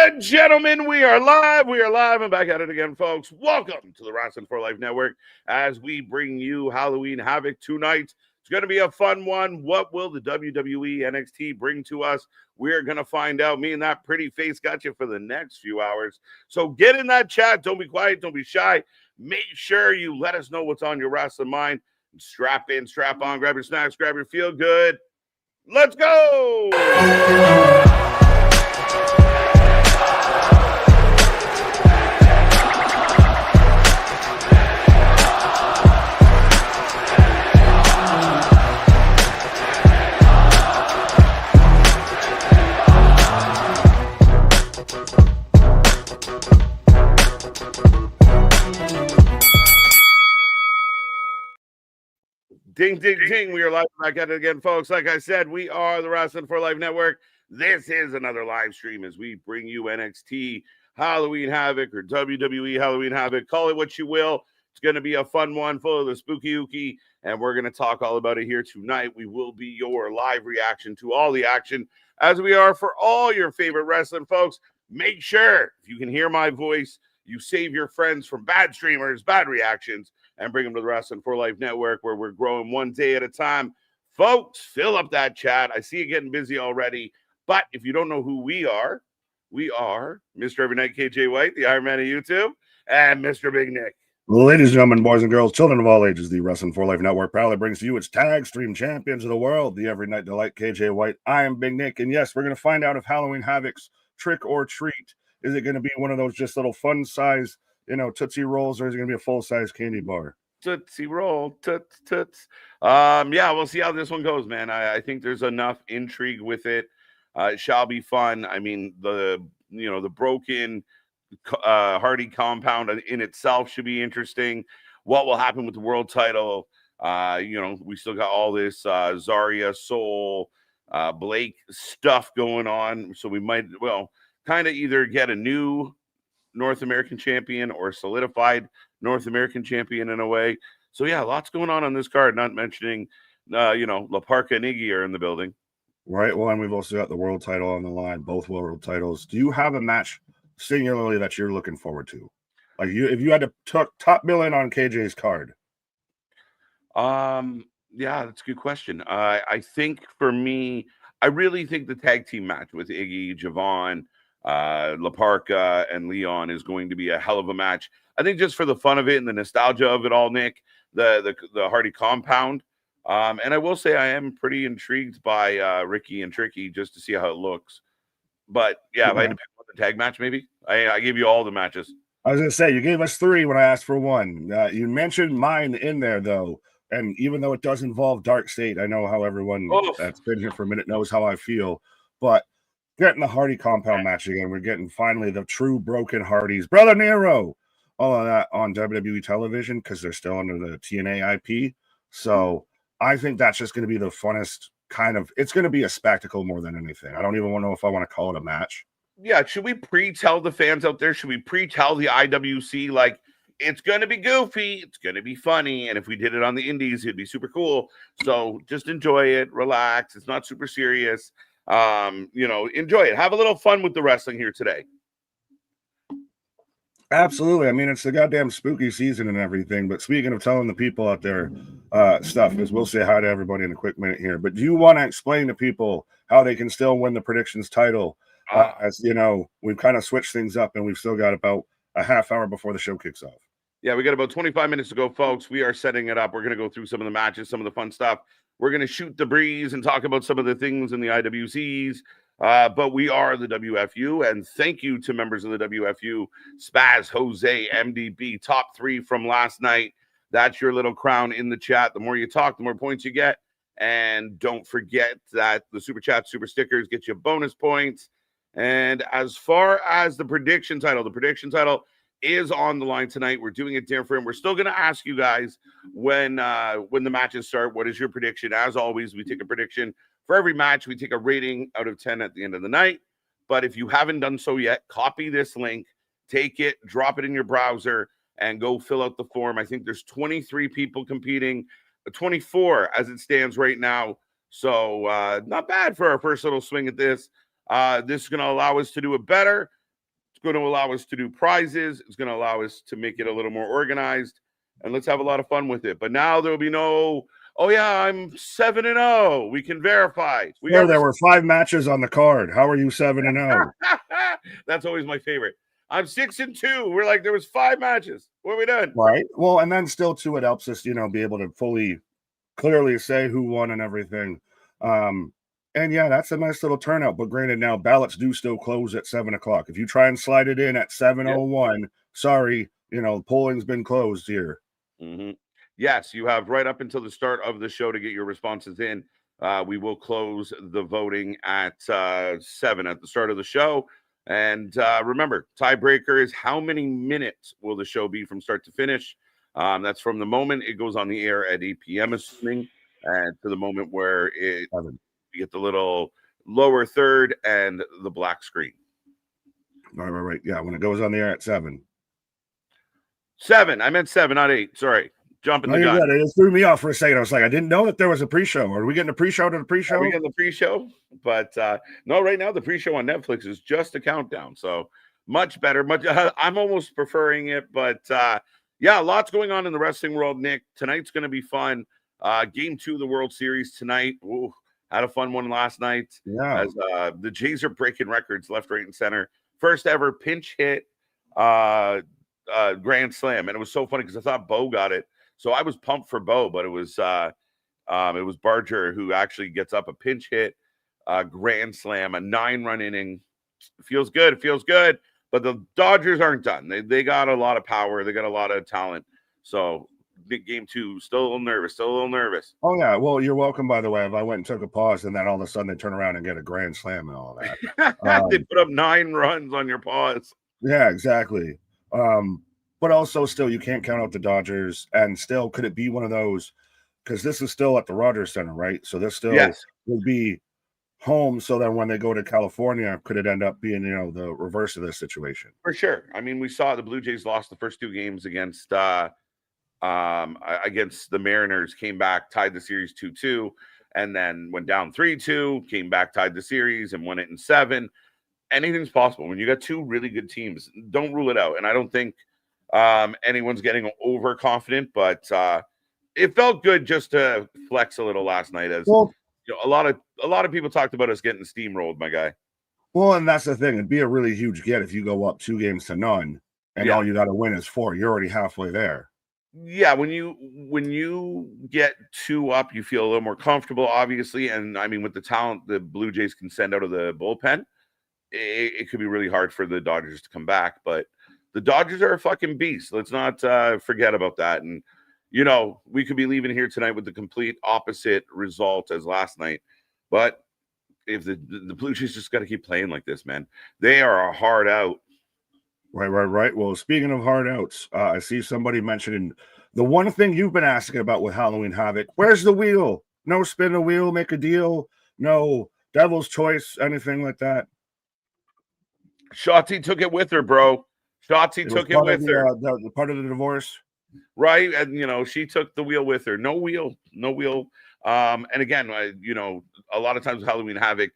and gentlemen, we are live. We are live and back at it again, folks. Welcome to the Wrestling for Life Network as we bring you Halloween Havoc tonight. It's going to be a fun one. What will the WWE NXT bring to us? We're going to find out. Me and that pretty face got you for the next few hours. So get in that chat. Don't be quiet. Don't be shy. Make sure you let us know what's on your wrestling mind. Strap in, strap on, grab your snacks, grab your feel good. Let's go! Ding, ding, ding. We are live back at it again, folks. Like I said, we are the Wrestling for Life Network. This is another live stream as we bring you NXT Halloween Havoc or WWE Halloween Havoc. Call it what you will. It's going to be a fun one full of the spooky ooky, and we're going to talk all about it here tonight. We will be your live reaction to all the action as we are for all your favorite wrestling, folks. Make sure, if you can hear my voice, you save your friends from bad streamers, bad reactions, and bring them to the Wrestling for Life Network, where we're growing one day at a time. Folks, fill up that chat. I see you getting busy already. But if you don't know who we are Mr. Every Night KJ White, the Iron Man of YouTube, and Mr. Big Nick. Ladies and gentlemen, boys and girls, children of all ages, the Wrestling for Life Network proudly brings to you its tag stream champions of the world, the Every Night Delight KJ White. I am Big Nick, and yes, we're going to find out if Halloween Havoc's trick or treat. Is it going to be one of those just little fun size, Tootsie Rolls, or is it going to be a full-size candy bar? Tootsie Roll, toots. Yeah, we'll see how this one goes, man. I think there's enough intrigue with it. It shall be fun. I mean, the broken Hardy compound in itself should be interesting. What will happen with the world title? We still got all this Zarya, Soul, Blake stuff going on. So we might, kind of either get a new North American champion or solidified North American champion in a way. So yeah, lots going on this card, not mentioning La Parka and Iggy are in the building. Right. Well, and we've also got the world title on the line, both world titles. Do you have a match singularly that you're looking forward to? Like if you had to top billing on KJ's card. Yeah, that's a good question. I think for me, I really think the tag team match with Iggy, Javon, La Parka, and Leon is going to be a hell of a match. I think just for the fun of it and the nostalgia of it all, Nick, the Hardy compound. And I will say I am pretty intrigued by Ricky and Tricky just to see how it looks. But yeah, if I had to pick one the tag match, maybe I gave you all the matches. I was going to say, you gave us 3 when I asked for 1. You mentioned mine in there, though. And even though it does involve Dark State, I know how everyone that's been here for a minute knows how I feel. But getting the Hardy compound match again, we're getting finally the true broken Hardys. Brother Nero! All of that on WWE television because they're still under the TNA IP. So I think that's just going to be the funnest it's going to be a spectacle more than anything. I don't even know if I want to call it a match. Yeah, should we pre-tell the fans out there? Should we pre-tell the IWC, like, it's going to be goofy, it's going to be funny, and if we did it on the indies, it'd be super cool. So just enjoy it, relax. It's not super serious. Enjoy it. Have a little fun with the wrestling here today. Absolutely. I mean, it's the goddamn spooky season and everything. But speaking of telling the people out there stuff, is we'll say hi to everybody in a quick minute here. But do you want to explain to people how they can still win the predictions title? As we've kind of switched things up, and we've still got about a half hour before the show kicks off. Yeah, we got about 25 minutes to go, folks. We are setting it up. We're going to go through some of the matches, some of the fun stuff. We're going to shoot the breeze and talk about some of the things in the IWCs. But we are the WFU, and thank you to members of the WFU, Spaz, Jose, MDB, top 3 from last night. That's your little crown in the chat. The more you talk, the more points you get. And don't forget that the Super Chat, Super Stickers get you bonus points. And as far as the prediction title is on the line tonight. We're doing it different. We're still going to ask you guys when the matches start, what is your prediction? As always, we take a prediction for every match. We take a rating out of 10 at the end of the night. But if you haven't done so yet, copy this link, take it, drop it in your browser, and go fill out the form. I think there's 23 people competing, 24 as it stands right now. So not bad for our first little swing at this. This is going to allow us to do it better. going to allow us to do prizes. It's going to allow us to make it a little more organized, and let's have a lot of fun with it. But now there'll be no, oh yeah, I'm 7-0. We can verify. There were 5 matches on the card. How are you 7-0? That's always my favorite. I'm 6-2. We're like, there was 5 matches. What are we doing? Right. Well, and then still too, it helps us, be able to fully, clearly say who won and everything. And yeah, that's a nice little turnout. But granted, now ballots do still close at 7 o'clock. If you try and slide it in at 7:01, sorry, polling's been closed here. Mm-hmm. Yes, you have right up until the start of the show to get your responses in. We will close the voting at 7 at the start of the show. And remember, tiebreaker is how many minutes will the show be from start to finish? That's from the moment it goes on the air at 8 p.m. assuming, and to the moment where you get the little lower third and the black screen. Right. Yeah, when it goes on the air at 7. 7. I meant 7, not 8. Sorry. Jumping the gun. It threw me off for a second. I was like, I didn't know that there was a pre-show. Are we getting a pre-show to the pre-show? We getting the pre-show, but no, right now the pre-show on Netflix is just a countdown. So much better. I'm almost preferring it, but yeah, lots going on in the wrestling world, Nick. Tonight's going to be fun. Game 2 of the World Series tonight. Ooh, had a fun one last night. Yeah. As the Jays are breaking records left, right, and center. First ever pinch hit grand slam, and it was so funny because I thought Bo got it. So I was pumped for Bo, but it was Barger who actually gets up a pinch hit, grand slam, a 9-run inning. It feels good. It feels good. But the Dodgers aren't done. They got a lot of power. They got a lot of talent. So game 2, still a little nervous. Oh, yeah. Well, you're welcome, by the way. If I went and took a pause, and then all of a sudden they turn around and get a grand slam and all that. They put up 9 runs on your pause. Yeah, exactly. But also still, you can't count out the Dodgers. And still, could it be one of those? Because this is still at the Rogers Center, right? So this still will be home. So then when they go to California, could it end up being, the reverse of this situation? For sure. I mean, we saw the Blue Jays lost the first 2 games against the Mariners, came back, tied the series 2-2, and then went down 3-2, came back, tied the series, and won it in 7. Anything's possible. When you got 2 really good teams, don't rule it out. And I don't think anyone's getting overconfident, but it felt good just to flex a little last night. As a lot of people talked about us getting steamrolled, my guy. Well, and that's the thing. It'd be a really huge get if you go up 2-0, and all you got to win is 4. You're already halfway there. Yeah, when you get 2 up, you feel a little more comfortable, obviously. And I mean, with the talent the Blue Jays can send out of the bullpen, it could be really hard for the Dodgers to come back. But the Dodgers are a fucking beast. Let's not forget about that. And, we could be leaving here tonight with the complete opposite result as last night. But if the Blue Jays just got to keep playing like this, man, they are a hard out. Right. Well, speaking of hard outs, I see somebody mentioning the one thing you've been asking about with Halloween Havoc. Where's the wheel? No spin the wheel, make a deal. No devil's choice, anything like that. Shotzi took it with her, bro. Shotzi took it with her. The part of the divorce. Right. And, she took the wheel with her. No wheel. And again, a lot of times with Halloween Havoc,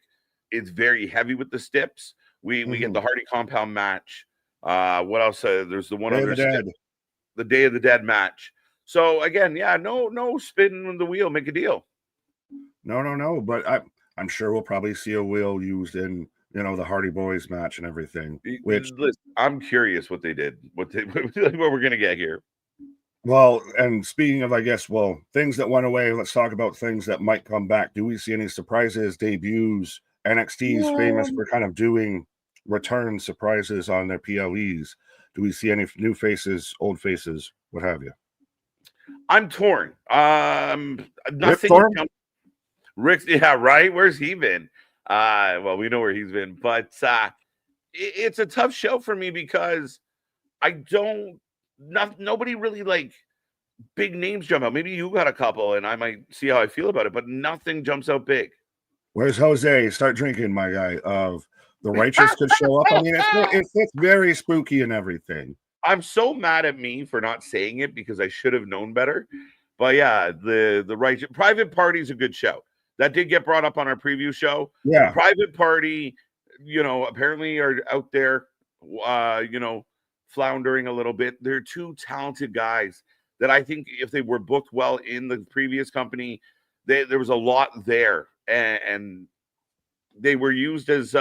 it's very heavy with the steps. We get the Hardy compound match. What else? There's the one other the Day of the Dead match. So again, no spin the wheel, make a deal. No. But I'm sure we'll probably see a wheel used in the Hardy Boys match and everything. Which I'm curious what they did, what we're gonna get here. Well, and speaking of, things that went away, let's talk about things that might come back. Do we see any surprises, debuts? NXT is famous for kind of doing return surprises on their PLEs. Do we see any new faces, old faces, what have you? I'm torn. Nothing. Rick, yeah, right. Where's he been? Well, we know where he's been, but it's a tough show for me because nobody really like big names jump out. Maybe you got a couple, and I might see how I feel about it, but nothing jumps out big. Where's Jose? Start drinking, my guy. Of the righteous could show up. I mean, it's very spooky and everything. I'm so mad at me for not saying it because I should have known better. But yeah, the righteous Private Party is a good show. That did get brought up on our preview show. Yeah, Private Party, apparently are out there floundering a little bit. They're two talented guys that I think if they were booked well in the previous company, there was a lot there, and they were used as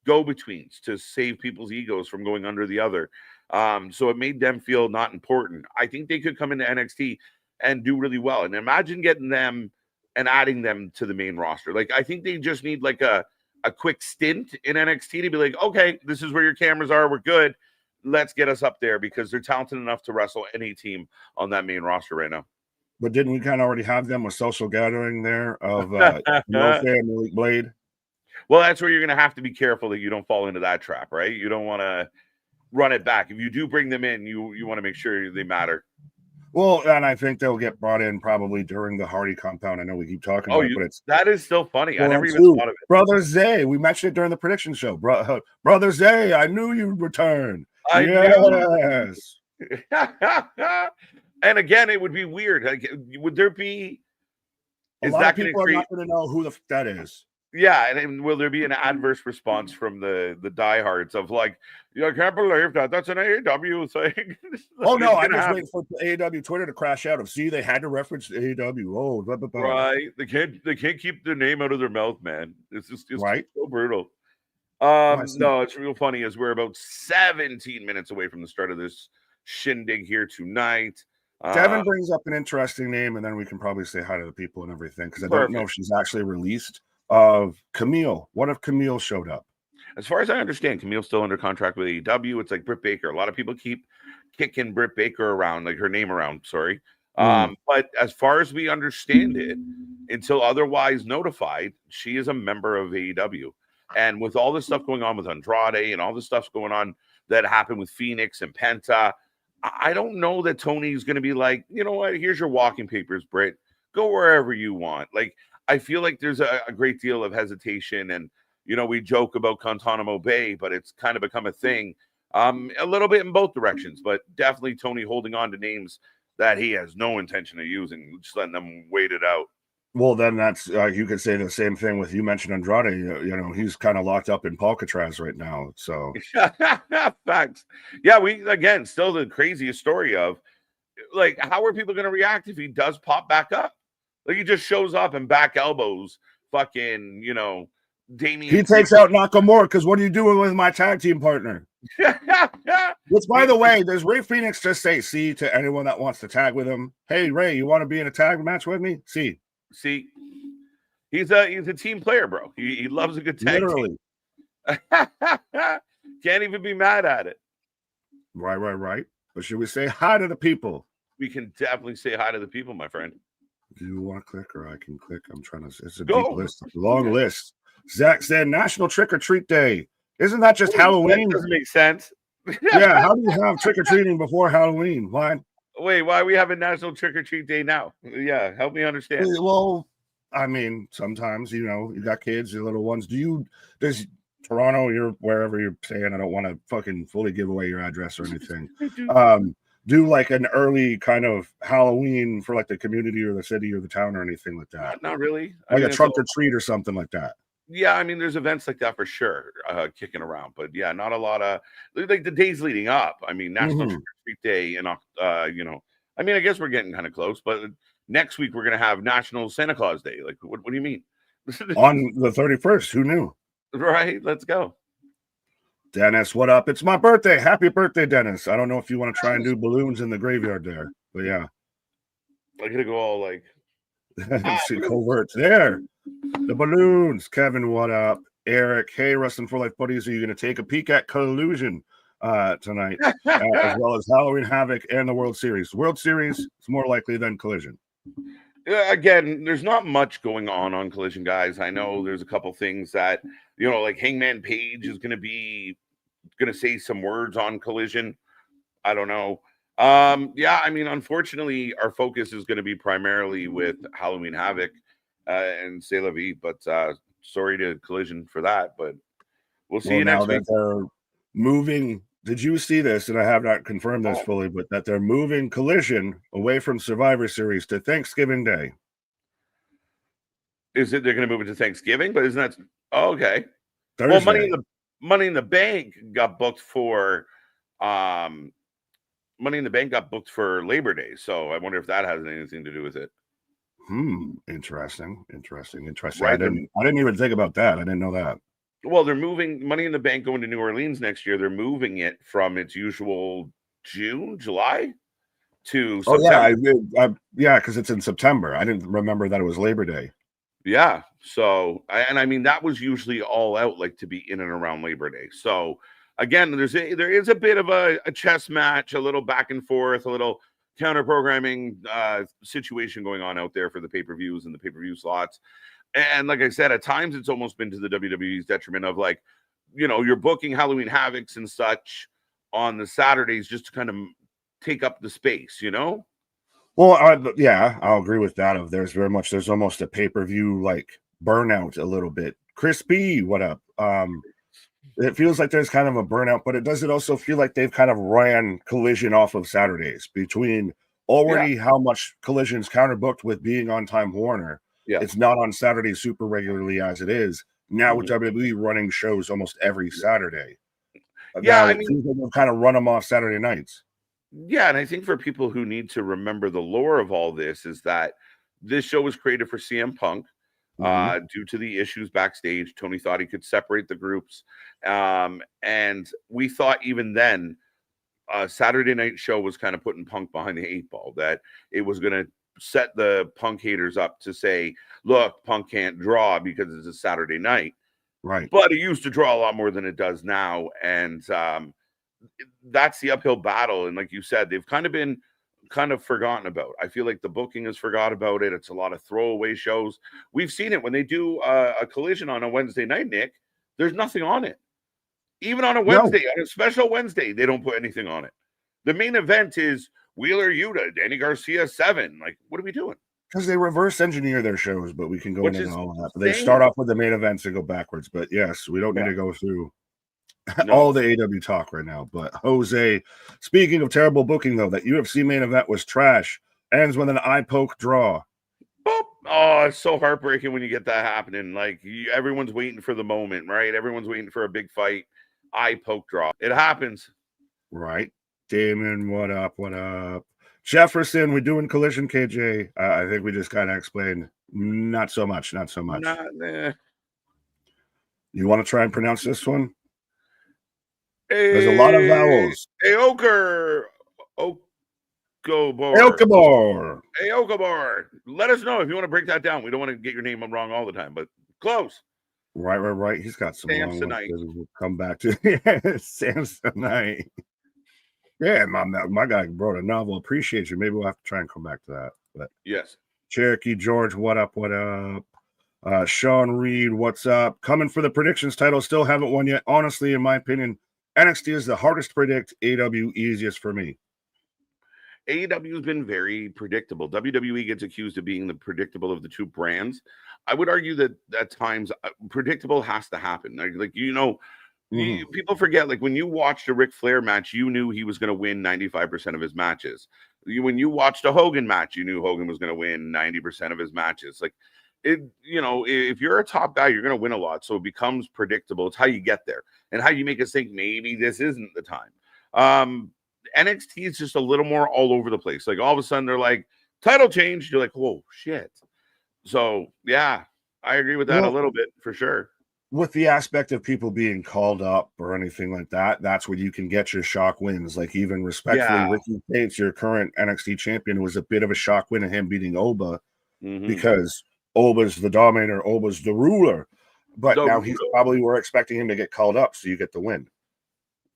go-betweens to save people's egos from going under the other. So it made them feel not important. I think they could come into NXT and do really well. And imagine getting them and adding them to the main roster. Like, I think they just need like a quick stint in NXT to be like, okay, this is where your cameras are. We're good. Let's get us up there, because they're talented enough to wrestle any team on that main roster right now. But didn't we kind of already have them with Social Gathering there of No Family Blade? Well, that's where you're going to have to be careful that you don't fall into that trap, right? You don't want to run it back. If you do bring them in, you want to make sure they matter. Well, and I think they'll get brought in probably during the Hardy compound. I know we keep talking about it, but that is still funny. I never even thought of it. Brother Zay, we mentioned it during the prediction show. Brother Zay, I knew you'd return. Yes. And again, it would be weird. Like, would there be? A lot of people are not going to know who that is. Yeah, and will there be an adverse response from the diehards of like, I can't believe that's an AEW thing? Oh no, I'm just waiting for AEW Twitter to crash out of they had to reference AEW. Oh, blah, blah, blah. Right. They can't keep their name out of their mouth, man. It's just right. So brutal. No, it's real funny as we're about 17 minutes away from the start of this shindig here tonight. Devin brings up an interesting name, and then we can probably say hi to the people and everything, because I don't know if she's actually released. Of Camille. What if Camille showed up? As far as I understand, Camille's still under contract with AEW. It's like Britt Baker. A lot of people keep kicking Britt Baker around, like her name around, sorry. But as far as we understand it, until otherwise notified, she is a member of AEW. And with all this stuff going on with Andrade and all this stuff going on that happened with Phoenix and Penta, I don't know that Tony's going to be like, you know what, here's your walking papers, Britt. Go wherever you want. Like, I feel like there's a great deal of hesitation, and we joke about Guantanamo Bay, but it's kind of become a thing, a little bit in both directions, but definitely Tony holding on to names that he has no intention of using, just letting them wait it out. Well, then that's you could say the same thing with, you mentioned Andrade. He's kind of locked up in Alcatraz right now. So facts. Yeah, we still the craziest story of, like, how are people going to react if he does pop back up? Like, he just shows up and back elbows fucking, Damien. He takes out Nakamura, because what are you doing with my tag team partner? Which, by the way, does Ray Phoenix just say "see" to anyone that wants to tag with him? Hey, Ray, you want to be in a tag match with me? See. He's a team player, bro. He loves a good tag. Literally. Can't even be mad at it. Right. But should we say hi to the people? We can definitely say hi to the people, my friend. Do you want to click, or I can click? I'm trying to. It's a deep list, long list. Zach said National Trick or Treat Day. Isn't that just Halloween? That doesn't make sense. Yeah, how do you have trick or treating before Halloween? Why? Wait, why are we having National Trick or Treat Day now? Yeah, help me understand. Well, I mean, sometimes you got kids, your little ones. Does Toronto? You're wherever you're staying. I don't want to fucking fully give away your address or anything. Do like an early kind of Halloween for like the community or the city or the town or anything like that? Not really. Like a trunk or treat or something like that. Yeah, I mean, there's events like that for sure, kicking around, but yeah, not a lot of like the days leading up. I mean, National Trick or Treat Day, and I mean, I guess we're getting kind of close, but next week we're gonna have National Santa Claus Day. Like, what do you mean? On the 31st? Who knew? Right. Let's go. Dennis, what up? It's my birthday. Happy birthday, Dennis. I don't know if you want to try and do balloons in the graveyard there, but yeah. I'm gonna go all like covert there. The balloons. Kevin, what up? Eric, hey, Wrestling for Life buddies. Are you going to take a peek at Collusion tonight, as well as Halloween Havoc and the World Series? World Series is more likely than Collision. Again, there's not much going on Collision, guys. I know there's a couple things that like Hangman Page is going to say some words on Collision. I don't know. Yeah, I mean, unfortunately, our focus is going to be primarily with Halloween Havoc and C'est La Vie, but sorry to Collision for that, but we'll see you next week. They're moving. Did you see this? And I have not confirmed this fully, but that they're moving Collision away from Survivor Series to Thanksgiving Day. Is it they're going to move it to Thanksgiving? But isn't that okay? Thursday. Well, Money in the Bank got booked for Money in the Bank got booked for Labor Day. So I wonder if that has anything to do with it. Interesting. Right? I didn't even think about that. I didn't know that. Well, they're moving Money in the Bank going to New Orleans next year. They're moving it from its usual July to September. Yeah, because it's in September. I didn't remember that it was Labor Day. Yeah. So, I mean, that was usually all out, like, to be in and around Labor Day. So, again, there is a bit of a chess match, a little back and forth, a little counter programming situation going on out there for the pay-per-views and the pay-per-view slots. And like I said, at times it's almost been to the WWE's detriment of, like, you're booking Halloween Havocs and such on the Saturdays just to kind of take up the space, Well, yeah, I'll agree with that. There's almost a pay-per-view like burnout a little bit. Chris B, what up? It feels like there's kind of a burnout, but it also feel like they've kind of ran Collision off of Saturdays between already how much Collision's counterbooked with being on Time Warner. Yeah. It's not on Saturdays super regularly as it is. Now with WWE running shows almost every Saturday. Yeah, I mean, we've kind of run them off Saturday nights. Yeah, and I think for people who need to remember the lore of all this is that this show was created for CM Punk due to the issues backstage. Tony thought he could separate the groups. And we thought even then Saturday night show was kind of putting Punk behind the 8 ball, that it was going to set the Punk haters up to say, look, Punk can't draw because it's a Saturday night. Right. But it used to draw a lot more than it does now. And that's the uphill battle. And like you said, they've kind of been forgotten about. I feel like the booking has forgot about it. It's a lot of throwaway shows. We've seen it when they do a Collision on a Wednesday night, Nick. There's nothing on it. Even on a Wednesday, on a special Wednesday, they don't put anything on it. The main event is Wheeler Yuta, Danny Garcia 7. Like, what are we doing? Because they reverse engineer their shows, but we can go into all of that. But they start off with the main events and go backwards. But yes, we don't need to go through all the AW talk right now. But Jose, speaking of terrible booking, though, that UFC main event was trash. Ends with an eye poke draw. Boop. Oh, it's so heartbreaking when you get that happening. Like, everyone's waiting for the moment, right? Everyone's waiting for a big fight. Eye poke draw. It happens. Right. Damon, what up? What up? Jefferson, we're doing Collision, KJ. I think we just kind of explained. Not so much. Not so much. You want to try and pronounce this one? There's a lot of vowels. Aokabor. Aokabor. Let us know if you want to break that down. We don't want to get your name wrong all the time, but close. Right. He's got some Samsonite. We'll come back to Samsonite. Yeah, my guy wrote a novel. Appreciate you. Maybe we'll have to try and come back to that. But yes. Cherokee George, what up? What up? Sean Reed, what's up? Coming for the predictions title. Still haven't won yet. Honestly, in my opinion, NXT is the hardest to predict. AEW easiest for me. AEW has been very predictable. WWE gets accused of being the predictable of the two brands. I would argue that at times predictable has to happen. People forget, like, when you watched a Ric Flair match, you knew he was going to win 95% of his matches. When you watched a Hogan match, you knew Hogan was going to win 90% of his matches. Like, if you're a top guy, you're going to win a lot. So it becomes predictable. It's how you get there and how you make us think maybe this isn't the time. NXT is just a little more all over the place. Like, all of a sudden they're like, title change. You're like, whoa, shit. So yeah, I agree with that a little bit for sure. With the aspect of people being called up or anything like that, that's where you can get your shock wins. Like, even respectfully, Ricky Bates, your current NXT champion, was a bit of a shock win of him beating Oba because Oba's the dominator, Oba's the ruler. But now he's probably, we're expecting him to get called up, so you get the win.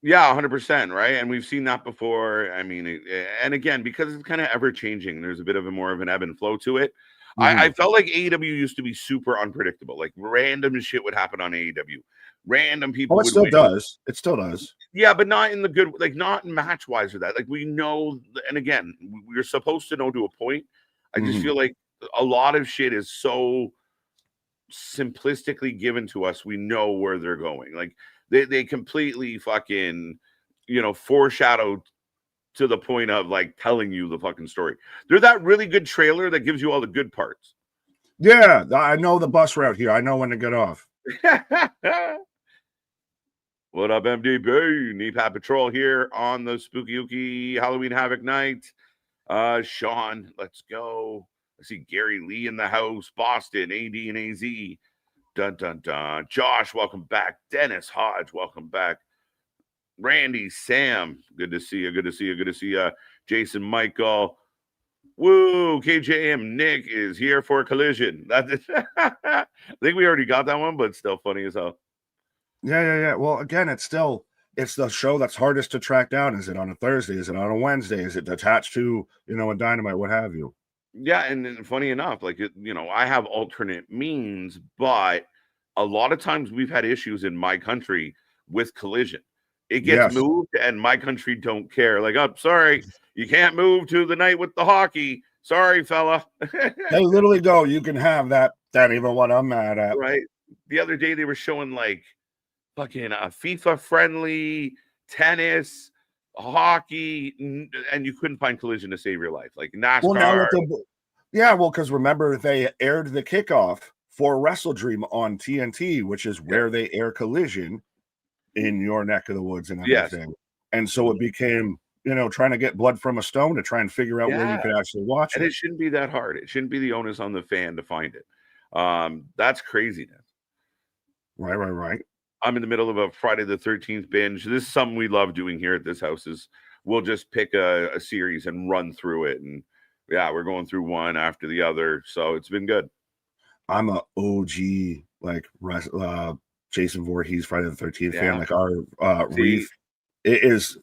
Yeah, 100%, right? And we've seen that before. I mean, and again, because it's kind of ever changing, there's a bit of more of an ebb and flow to it. I felt like AEW used to be super unpredictable. Like, random shit would happen on AEW. Random people. Oh, it still does. It still does. Yeah, but not in the good, like, not match wise or that. Like, we know, and again, we're supposed to know to a point. I just feel like a lot of shit is so simplistically given to us. We know where they're going. Like, they completely fucking, foreshadow to the point of, like, telling you the fucking story. They're that really good trailer that gives you all the good parts. Yeah, I know the bus route here. I know when to get off. What up, MDB? Knee Pad Patrol here on the Spooky Ookie Halloween Havoc night. Sean, let's go. I see Gary Lee in the house. Boston, AD and AZ. Dun, dun, dun. Josh, welcome back. Dennis Hodge, welcome back. Randy, Sam, good to see you. Good to see you. Good to see you. Jason, Michael. Woo, KJM. Nick is here for Collision. I think we already got that one, but it's still funny as hell. Yeah. Well, again, it's the show that's hardest to track down. Is it on a Thursday? Is it on a Wednesday? Is it attached to, a Dynamite, what have you? Yeah, and funny enough, like, I have alternate means, but a lot of times we've had issues in my country with Collision. It gets moved, and my country don't care. Like, I'm sorry, you can't move to the night with the hockey. Sorry, fella. They literally go, you can have that even what I'm mad at. Right. The other day they were showing like fucking FIFA friendly tennis, hockey, and you couldn't find Collision to save your life. Like NASCAR. Well, because remember they aired the kickoff for Wrestle Dream on TNT, which is where they air Collision in your neck of the woods and everything. Yes. And so it became, trying to get blood from a stone to try and figure out where you could actually watch it. And it shouldn't be that hard. It shouldn't be the onus on the fan to find it. That's craziness. Right. I'm in the middle of a Friday the 13th binge. This is something we love doing here at this house is we'll just pick a series and run through it. And yeah, we're going through one after the other. So it's been good. I'm a OG, like Jason Voorhees Friday the 13th fan. Like our wreath, it is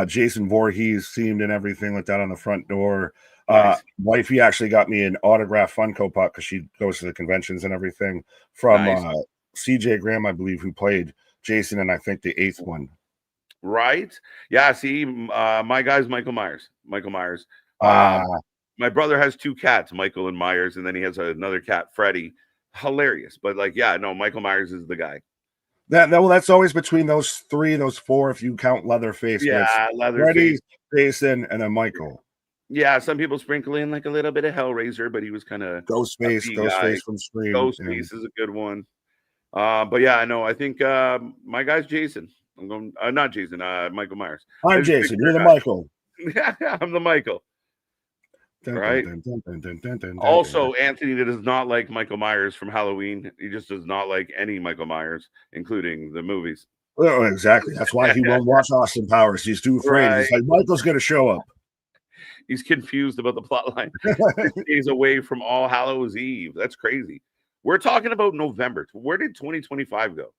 Jason Voorhees themed and everything like that on the front door. Nice. Wifey actually got me an autographed Funko Pop because she goes to the conventions and everything from CJ Graham, I believe, who played Jason in I think the 8th one. Right? Yeah. See, my guy's Michael Myers. My brother has 2 cats, Michael and Myers, and then he has another cat, Freddie. Hilarious, but Michael Myers is the guy. That's always between those 4 if you count Leatherface. Yeah, Leatherface, Freddie, Jason, and then Michael. Yeah, some people sprinkle in like a little bit of Hellraiser, but he was kind of Ghostface from Scream. Ghostface is a good one. But yeah, I know. I think my guy's Jason. I'm going not Jason, Michael Myers. I'm Jason. You're the Michael. Yeah, I'm the Michael. Right. Also, Anthony does not like Michael Myers from Halloween. He just does not like any Michael Myers, including the movies. Well, exactly. That's why he won't watch Austin Powers. He's too afraid. Right. He's like, Michael's going to show up. He's confused about the plot line. 6 days away from All Hallows Eve. That's crazy. We're talking about November. Where did 2025 go?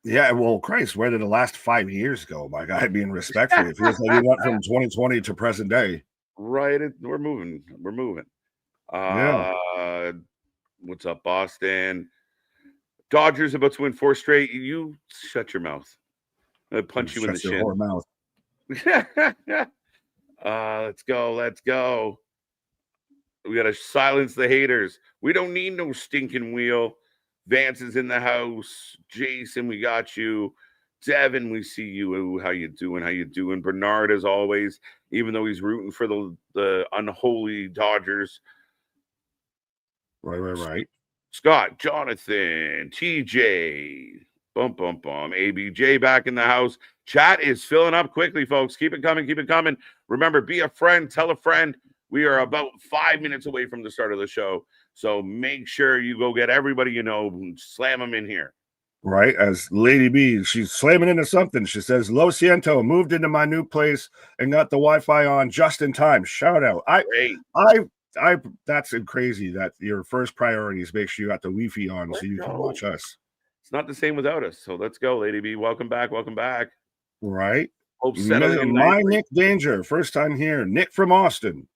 Yeah, well, Christ, where did the last 5 years go? My guy, being respectful. It feels like we went from 2020 to present day. Right, we're moving. What's up, Boston? Dodgers about to win 4 straight. You shut your mouth. I'll punch you in the chin. Mouth. Let's go. We gotta silence the haters. We don't need no stinking wheel. Vance is in the house. Jason, we got you. Devin, we see you. How you doing? Bernard, as always, even though he's rooting for the unholy Dodgers. Right. Scott, Jonathan, TJ, bum. ABJ back in the house. Chat is filling up quickly, folks. Keep it coming. Remember, be a friend, tell a friend. We are about 5 minutes away from the start of the show. So make sure you go get everybody slam them in here. Right, as Lady B, she's slamming into something. She says, Lo siento, moved into my new place and got the Wi-Fi on just in time. Shout out. That's crazy that your first priority is make sure you got the Wi-Fi on so you can watch us. It's not the same without us. So let's go, Lady B. Welcome back. Right. Hope settling my Nick Danger, first time here. Nick from Austin.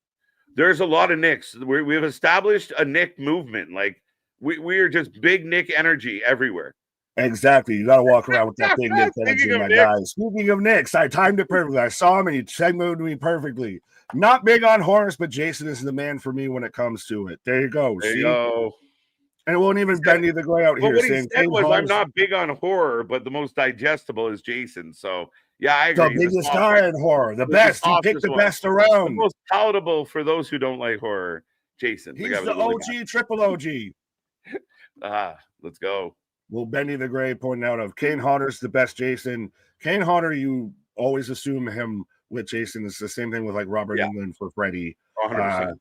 There's a lot of Nicks. We've established a Nick movement. Like we are just big Nick energy everywhere. Exactly. You got to walk around with that big Nick energy, my guy. Speaking of Nicks, I timed it perfectly. I saw him and he segmented me perfectly. Not big on horrors, but Jason is the man for me when it comes to it. There you go. There you go. And it won't even bend either way out here. What he said was, I'm not big on horror, but the most digestible is Jason. So, yeah, I agree. The biggest guy in horror. The best. He picked the best around. The most palatable for those who don't like horror, Jason. He's the OG, triple OG. Let's go. Well, Benny the Gray pointing out of Kane Hodder's the best Jason. Kane Hodder, you always assume him with Jason. It's the same thing with like Robert Englund for Freddy. 100%.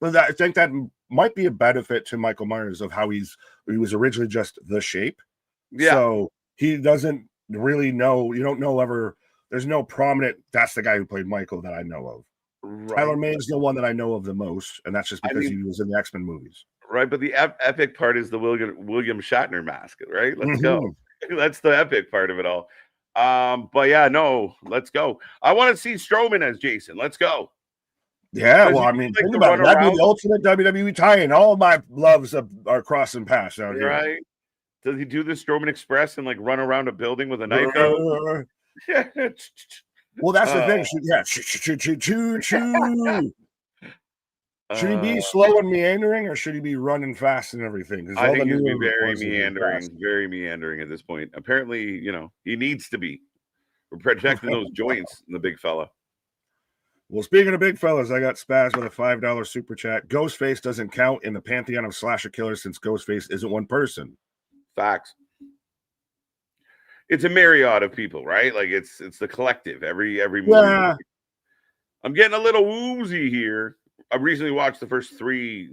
But I think that might be a benefit to Michael Myers of how he was originally just the Shape. Yeah. So he doesn't really know. You don't know ever. There's no prominent. That's the guy who played Michael that I know of. Right. Tyler Mane's the one that I know of the most, and that's just because he was in the X-Men movies. Right, but the epic part is the William Shatner mask, right? Let's go. That's the epic part of it all. But yeah, no, let's go. I want to see Strowman as Jason. Let's go. Yeah, well, I mean, think about it. That'd be the ultimate WWE tie-in. All my loves are crossing paths out here. Right? Does he do the Strowman Express and like run around a building with a knife out? Well, that's the thing. Yeah, should he be slow and meandering, or should he be running fast and everything? I think he'd be very meandering at this point. Apparently, he needs to be. We're protecting those joints in the big fella. Well, speaking of big fellas, I got Spaz with a $5 super chat. Ghostface doesn't count in the pantheon of slasher killers since Ghostface isn't one person. Facts. It's a myriad of people, right? Like it's the collective. Every movie. Yeah. I'm getting a little woozy here. I recently watched the first 3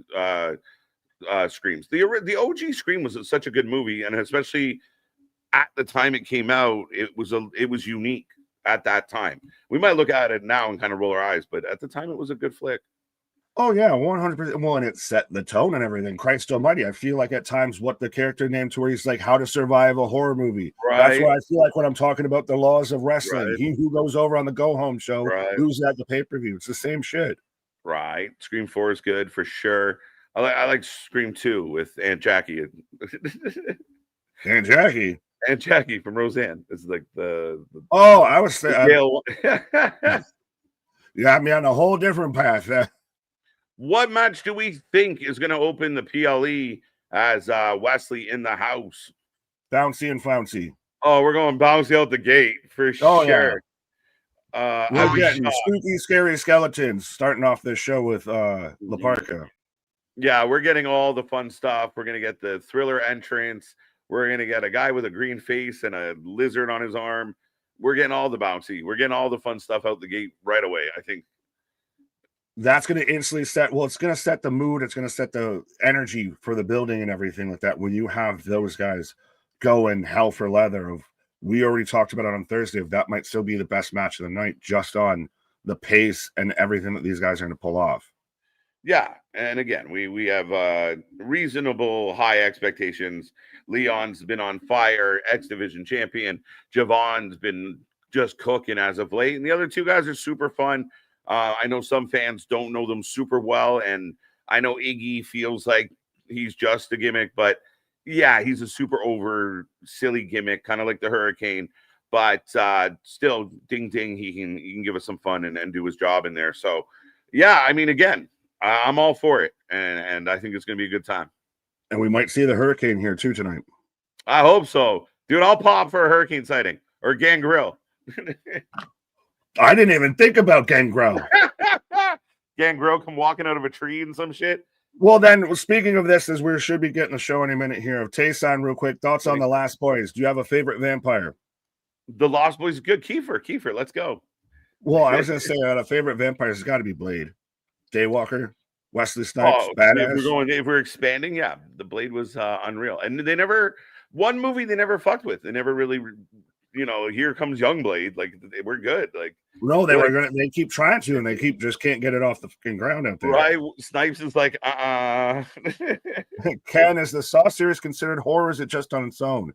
Screams. The OG Scream was such a good movie, and especially at the time it came out, it was unique at that time. We might look at it now and kind of roll our eyes, but at the time it was a good flick. Oh yeah, 100%. Well, and it set the tone and everything. Christ almighty, I feel like at times what the character named to where he's like, how to survive a horror movie. Right. That's what I feel like when I'm talking about the laws of wrestling. Right. He who goes over on the go home show, loses at the pay-per-view. It's the same shit. Right. Scream 4 is good for sure. I like Scream 2 with Aunt Jackie. Aunt Jackie. Aunt Jackie from Roseanne. It's like the I was saying. You got me on a whole different path. What match do we think is going to open the PLE as Wesley in the house? Bouncy and Flouncy. Oh, we're going Bouncy out the gate for sure. Yeah. We're getting spooky, scary skeletons starting off this show with La Parka. Yeah, we're getting all the fun stuff. We're going to get the Thriller entrance. We're going to get a guy with a green face and a lizard on his arm. We're getting all the bouncy. We're getting all the fun stuff out the gate right away, I think. That's going to instantly it's going to set the mood. It's going to set the energy for the building and everything like that. When you have those guys going hell for leather, we already talked about it on Thursday, if that might still be the best match of the night, just on the pace and everything that these guys are going to pull off. Yeah. And again, we have reasonable high expectations. Leon's been on fire, X Division champion. Javon's been just cooking as of late. And the other 2 guys are super fun. I know some fans don't know them super well, and I know Iggy feels like he's just a gimmick, but yeah, he's a super over silly gimmick, kind of like the Hurricane, but still ding ding, he can give us some fun and do his job in there. So yeah, I mean, again, I'm all for it, and I think it's going to be a good time. And we might see the Hurricane here too tonight. I hope so. Dude, I'll pop for a Hurricane sighting or Gangrel. I didn't even think about Gangrel. Gangrel come walking out of a tree and some shit. Well, then, speaking of this, as we should be getting a show any minute here, of Tayson, real quick, thoughts on the Last Boys. Do you have a favorite vampire? The Lost Boys is good. Kiefer, let's go. Well, I was going to say a favorite vampire has got to be Blade. Daywalker, Wesley Snipes, badass. If we're expanding, yeah, the Blade was unreal. And one movie they never fucked with. They never really, here comes Young Blade. Like, we're good. Like, no, they keep trying to, and they just can't get it off the fucking ground out there. Right. Snipes is like, Ken, is the Saw series considered horror? Or is it just on its own?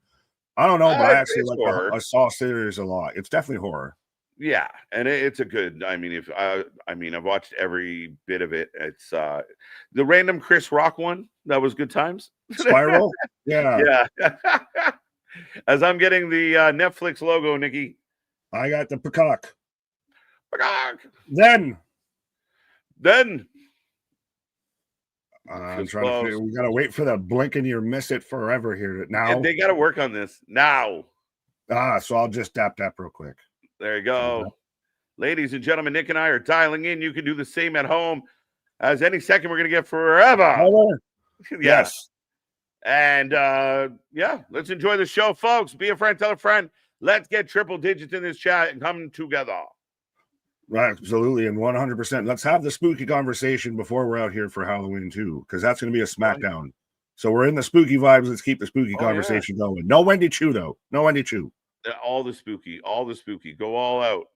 I don't know, but I actually like a Saw series a lot. It's definitely horror. Yeah, and it's a good. I mean, I've watched every bit of it. It's the random Chris Rock one that was good times. Spiral, yeah. As I'm getting the Netflix logo, Nikki, I got the peacock. Then I'm trying to figure. We gotta wait for the blink and you miss it forever here. Now they gotta work on this now. So I'll just tap real quick. There you go. Ladies and gentlemen, Nick and I are dialing in. You can do the same at home, as any second we're going to get forever. Yes. And yeah, let's enjoy the show, folks. Be a friend, tell a friend. Let's get triple digits in this chat and come together. Right, absolutely, and 100%. Let's have the spooky conversation before we're out here for Halloween too, because that's going to be a SmackDown. Right. So we're in the spooky vibes. Let's keep the spooky conversation going. No Wendy Chu though. No Wendy Chu. All the spooky. Go all out.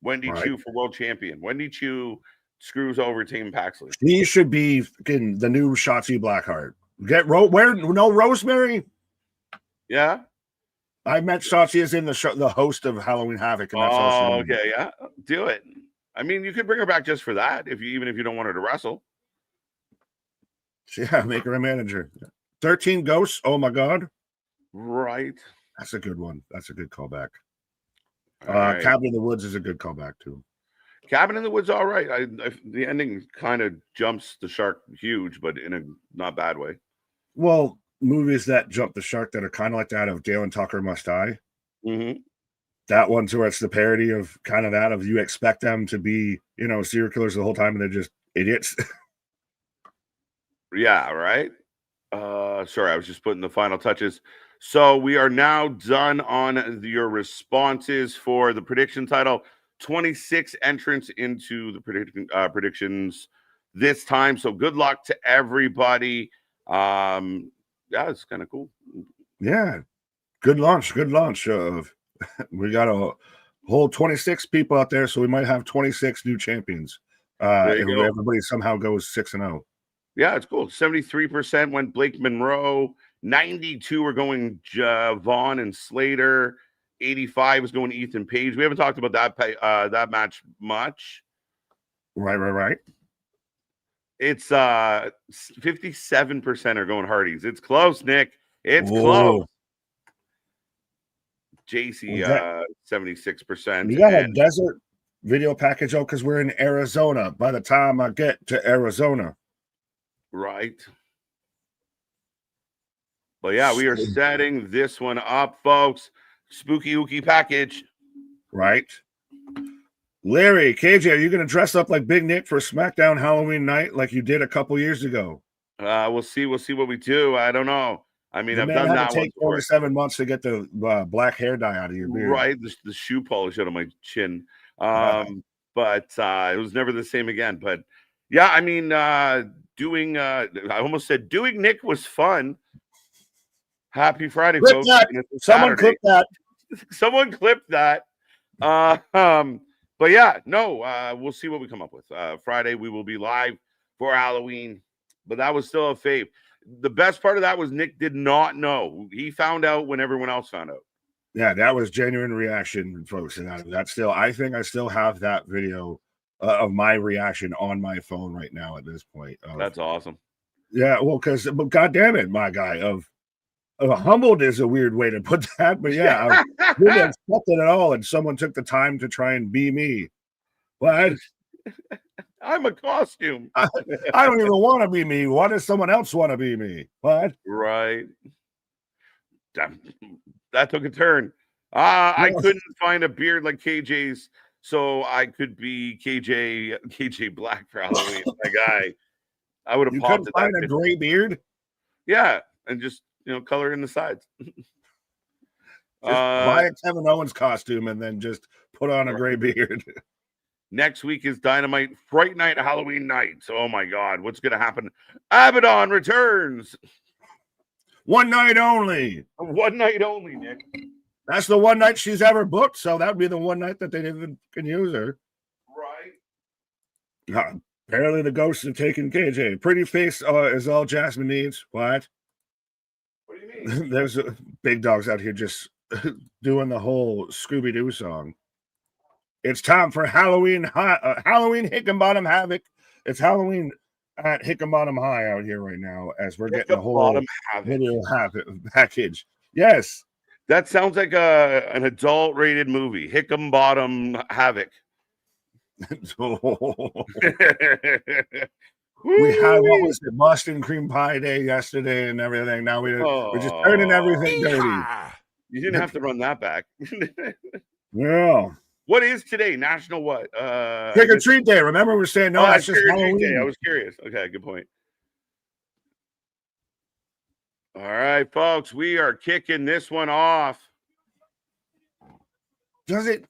Wendy Chu for world champion. Wendy Chu screws over Team Paxley. She should be the new Shotzi Blackheart. No Rosemary. Yeah. I met Shotzi as in the host of Halloween Havoc. And that's okay, yeah, do it. I mean, you could bring her back just for that, even if you don't want her to wrestle. Yeah, make her a manager. 13 Ghosts. Oh my God. Right. That's a good one. That's a good callback. Right. Cabin in the Woods is a good callback too. Cabin in the Woods, all right. The ending kind of jumps the shark huge, but in a not bad way. Well, movies that jump the shark that are kind of like that of Dale and Tucker Must Die. Mm-hmm. That one's where it's the parody of kind of that of you expect them to be, serial killers the whole time and they're just idiots. Yeah, right. Sorry, I was just putting the final touches. So we are now done on your responses for the prediction title. 26 entrants into the predictions this time. So good luck to everybody. Yeah, it's kind of cool. Yeah. Good launch. We got a whole 26 people out there, so we might have 26 new champions. If everybody somehow goes 6-0. Yeah, it's cool. 73% went Blake Monroe. 92 are going Vaughn and Slater. 85 is going Ethan Page. We haven't talked about that match much. Right. It's 57% are going Hardys. It's close, Nick. It's close. JC 76%. You got a desert video package because we're in Arizona. By the time I get to Arizona. Right. But yeah, we are setting this one up, folks. Spooky Ookie package. Right. Larry, KJ, are you going to dress up like Big Nick for SmackDown Halloween night like you did a couple years ago? We'll see what we do. I don't know. I mean, I've done that. Take 47 months to get the black hair dye out of your beard. Right. The shoe polish out of my chin. But it was never the same again. But yeah, I mean, I almost said doing Nick was fun. Happy Friday, clip folks. That. Someone clip that. Someone clipped that. But yeah, no, we'll see what we come up with. Friday, we will be live for Halloween, but that was still a fave. The best part of that was Nick did not know. He found out when everyone else found out. Yeah, that was genuine reaction, folks. And that's still, I think I still have that video of my reaction on my phone right now at this point. That's awesome. Yeah, well, but God damn it, my guy, humbled is a weird way to put that, but yeah, I didn't expect it at all, and someone took the time to try and be me. What? I'm a costume. I don't even want to be me. Why does someone else want to be me? What? Right. That took a turn. I couldn't find a beard like KJ's, so I could be KJ Black for Halloween. My guy. I would have popped. You couldn't find a gray beard? Yeah, and just color in the sides. Buy a Kevin Owens costume and then just put on a gray beard. Next week is Dynamite Fright Night, Halloween night. So, oh my God, what's going to happen? Abaddon returns. One night only. One night only, Nick. That's the one night she's ever booked. So that would be the one night that they even can use her. Right. Apparently the ghosts have taken KJ. Pretty face is all Jasmine needs. What? What do you mean? There's big dogs out here just doing the whole Scooby-Doo song. It's time for Halloween Hickenbottom Havoc. It's Halloween at Hickenbottom High out here right now as we're getting the whole video package. Yes. That sounds like an adult-rated movie. Hickenbottom Havoc. We had, what was it, Boston cream pie day yesterday and everything. Now we're just turning everything dirty. You didn't have to run that back. Yeah. What is today? National what? Trick or treat day. Remember we were saying no, that's just Halloween. Day. I was curious. Okay, good point. All right, folks, we are kicking this one off. Does it?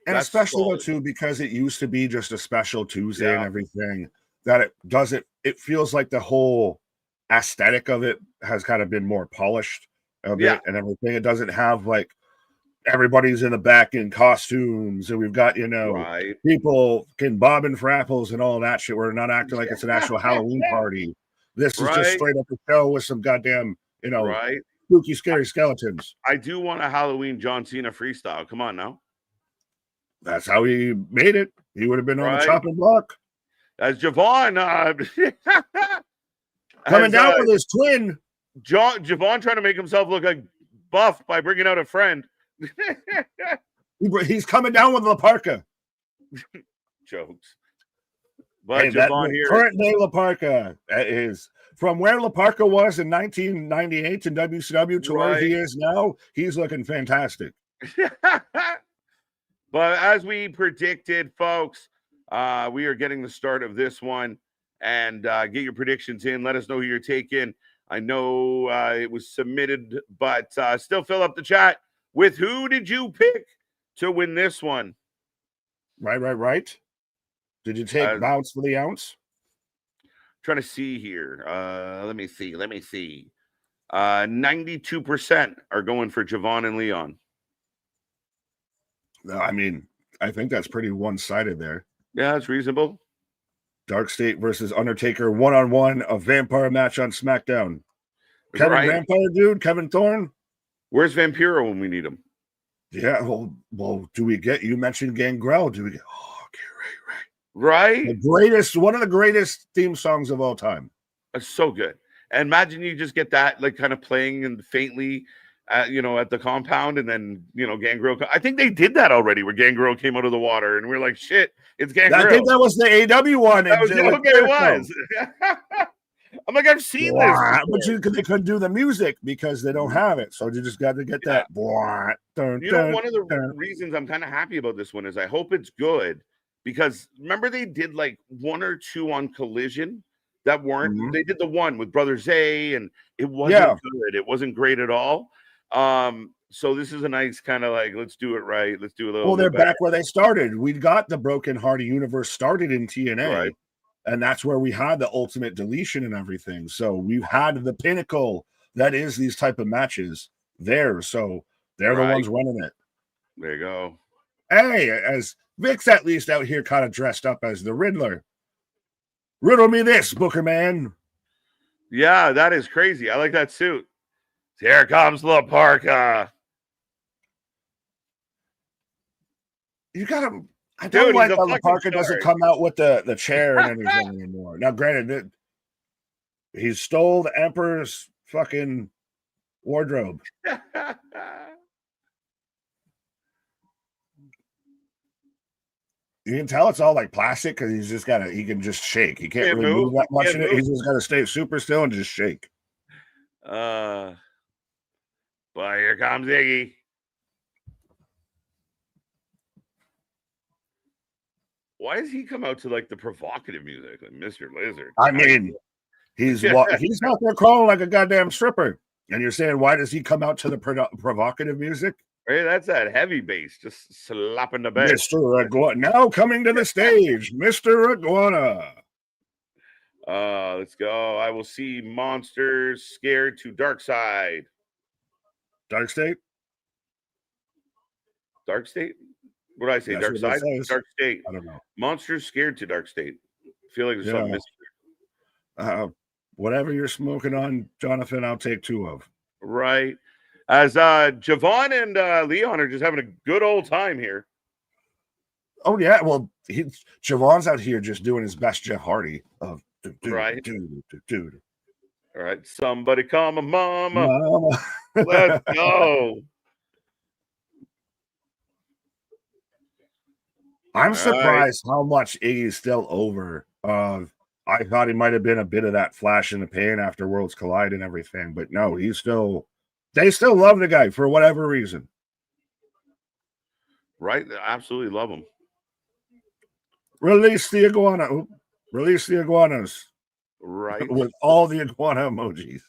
And That's especially solid. though too, because it used to be just a special Tuesday and everything, that it doesn't. It feels like the whole aesthetic of it has kind of been more polished a bit and everything. It doesn't have like everybody's in the back in costumes, and we've got people can bob and for apples and all that shit. We're not acting like it's an actual Halloween party. This is just straight up a show with some goddamn spooky, scary skeletons. I do want a Halloween John Cena freestyle. Come on now. That's how he made it. He would have been on the chopping block. As Javon coming down with his twin. Javon trying to make himself look like buff by bringing out a friend. He's coming down with La Parka. Jokes. But Javon here. Current day La Parka is from where La Parka was in 1998 in WCW to where he is now. He's looking fantastic. But as we predicted, folks, we are getting the start of this one. And get your predictions in. Let us know who you're taking. I know it was submitted, but still fill up the chat with who did you pick to win this one? Right. Did you take Bounce for the Ounce? Trying to see here. Let me see. 92% are going for Javon and Leon. I mean, I think that's pretty one-sided there. Yeah, it's reasonable. Dark State versus Undertaker one-on-one, a vampire match on SmackDown. Kevin Vampire Dude, Kevin Thorne. Where's Vampiro when we need him? Yeah, well, do we get, you mentioned Gangrel. Do we get, right? One of the greatest theme songs of all time. That's so good. And imagine you just get that like kind of playing and faintly at the compound, and then Gangrel. I think they did that already where Gangrel came out of the water and we're like, shit, it's Gangrel. I think that was the AW one. It was. I'm like, I've seen this before. But they couldn't do the music because they don't have it, so you just got to get that. One of the reasons I'm kind of happy about this one is I hope it's good, because remember they did like one or two on Collision that weren't. They did the one with Brother Zay, and it wasn't good. It wasn't great at all. So this is a nice kind of like, let's do it right. Let's do a little. Well, they're back where they started. We got the Broken Hardy universe started in TNA, and that's where we had the ultimate deletion and everything. So we've had the pinnacle that is these type of matches there. So they're the ones running it. There you go. Hey, as Vic's at least out here kind of dressed up as the Riddler. Riddle me this, Booker Man. Yeah, that is crazy. I like that suit. Here comes La Parka. You gotta. I don't like how La Parka doesn't come out with the chair and everything anymore. Now, granted, he stole the Emperor's fucking wardrobe. You can tell it's all like plastic because he's just he can just shake. He can't really move that much in it. He's just got to stay super still and just shake. But here comes Iggy. Why does he come out to like the provocative music, like Mr. Lizard? I mean, he's out there crawling like a goddamn stripper. And you're saying, why does he come out to the provocative music? Hey, that's that heavy bass, just slapping the bass. Mr. Iguana, now coming to the stage, Mr. Iguana. Let's go. I will see monsters scared to Dark Side. Dark State? Dark State? What did I say? Dark Side? Dark State. I don't know. Monsters scared to Dark State. I feel like there's something missing. Whatever you're smoking on, Jonathan, I'll take two of. Right. As Javon and Leon are just having a good old time here. Oh, yeah. Well, Javon's out here just doing his best Jeff Hardy of dude. All right. Somebody call my mama. Let's go. I'm surprised how much Iggy's still over. I thought he might have been a bit of that flash in the pan after Worlds Collide and everything, but no, they still love the guy for whatever reason. Right? They absolutely love him. Release the iguana. Release the iguanas. Right. With all the iguana emojis.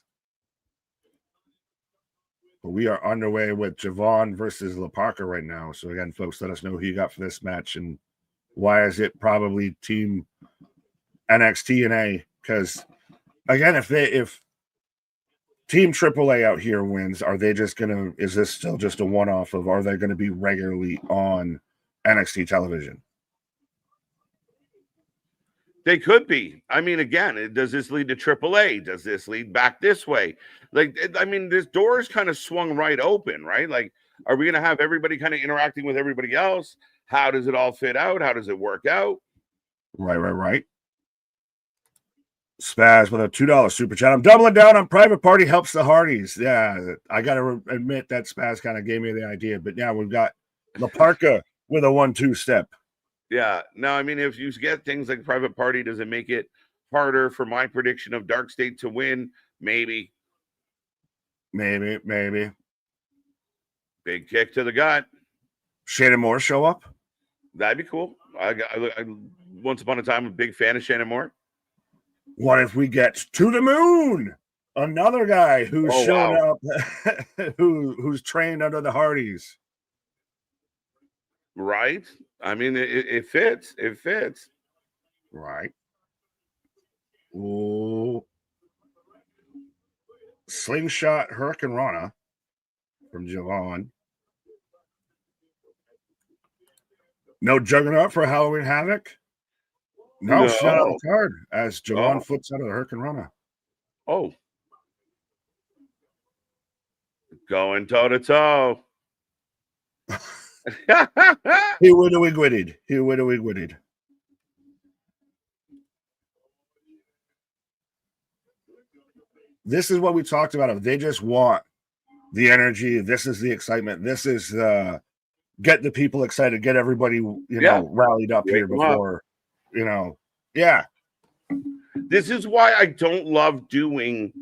But we are underway with Javon versus La Parca right now. So again, folks, let us know who you got for this match and why is it probably Team NXT and A? Because again, if Team AAA out here wins, are they just is this still just a one-off of, are they going to be regularly on NXT television? They could be. I mean, again, does this lead to AAA? Does this lead back this way? Like, I mean, this door is kind of swung right open, right? Like, are we going to have everybody kind of interacting with everybody else? How does it all fit out? How does it work out? Right. Spaz with a $2 super chat. I'm doubling down on Private Party helps the Hardys. Yeah, I got to admit that Spaz kind of gave me the idea. But yeah, we've got La Parca with a 1-2 step. Yeah. Now, I mean, if you get things like Private Party, does it make it harder for my prediction of Dark State to win? Maybe. Maybe. Big kick to the gut. Shannon Moore show up? That'd be cool. I once upon a time, a big fan of Shannon Moore. What if we get to the moon? Another guy who's shown up, who's trained under the Hardys. Right. I mean, it fits. It fits. Right. Ooh. Slingshot Hurricane Rana from Javon. No Juggernaut for Halloween Havoc. No, she's not on the card as Javon flips out of the Hurricane Rana. Oh. Going toe to toe. He would have wiggled. This is what we talked about. If they just want the energy, this is the excitement. This is get the people excited, get everybody rallied up here before. Yeah. This is why I don't love doing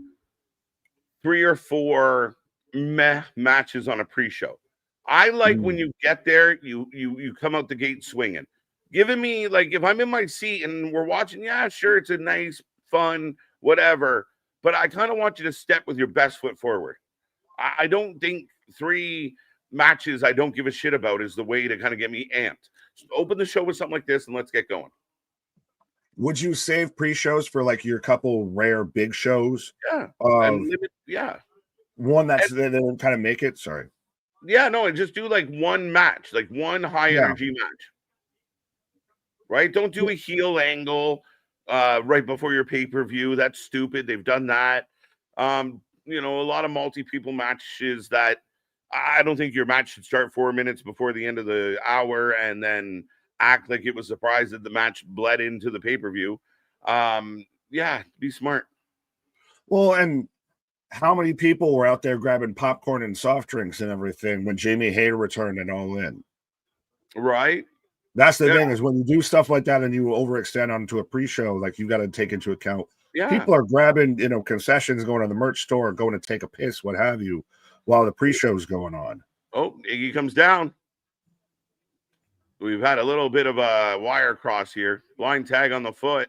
3 or 4 matches on a pre-show. I like when you get there, you come out the gate swinging. Giving me, like, if I'm in my seat and we're watching, yeah, sure, it's a nice, fun, whatever. But I kind of want you to step with your best foot forward. I don't think 3 matches I don't give a shit about is the way to kind of get me amped. So open the show with something like this and let's get going. Would you save pre-shows for like your couple rare big shows? Yeah. One that's they kind of make it. Sorry. Yeah, no, and just do like one match, like one high energy match. Right? Don't do a heel angle right before your pay-per-view. That's stupid. They've done that. A lot of multi-people matches that I don't think your match should start 4 minutes before the end of the hour and then act like it was surprised that the match bled into the pay-per-view. Be smart. Well, and how many people were out there grabbing popcorn and soft drinks and everything when Jamie Hayter returned and All In? Right. That's the thing, is when you do stuff like that and you overextend onto a pre-show, like you got to take into account. Yeah. People are grabbing, concessions, going to the merch store, going to take a piss, what have you, while the pre-show is going on. Oh, Iggy comes down. We've had a little bit of a wire cross here. Blind tag on the foot.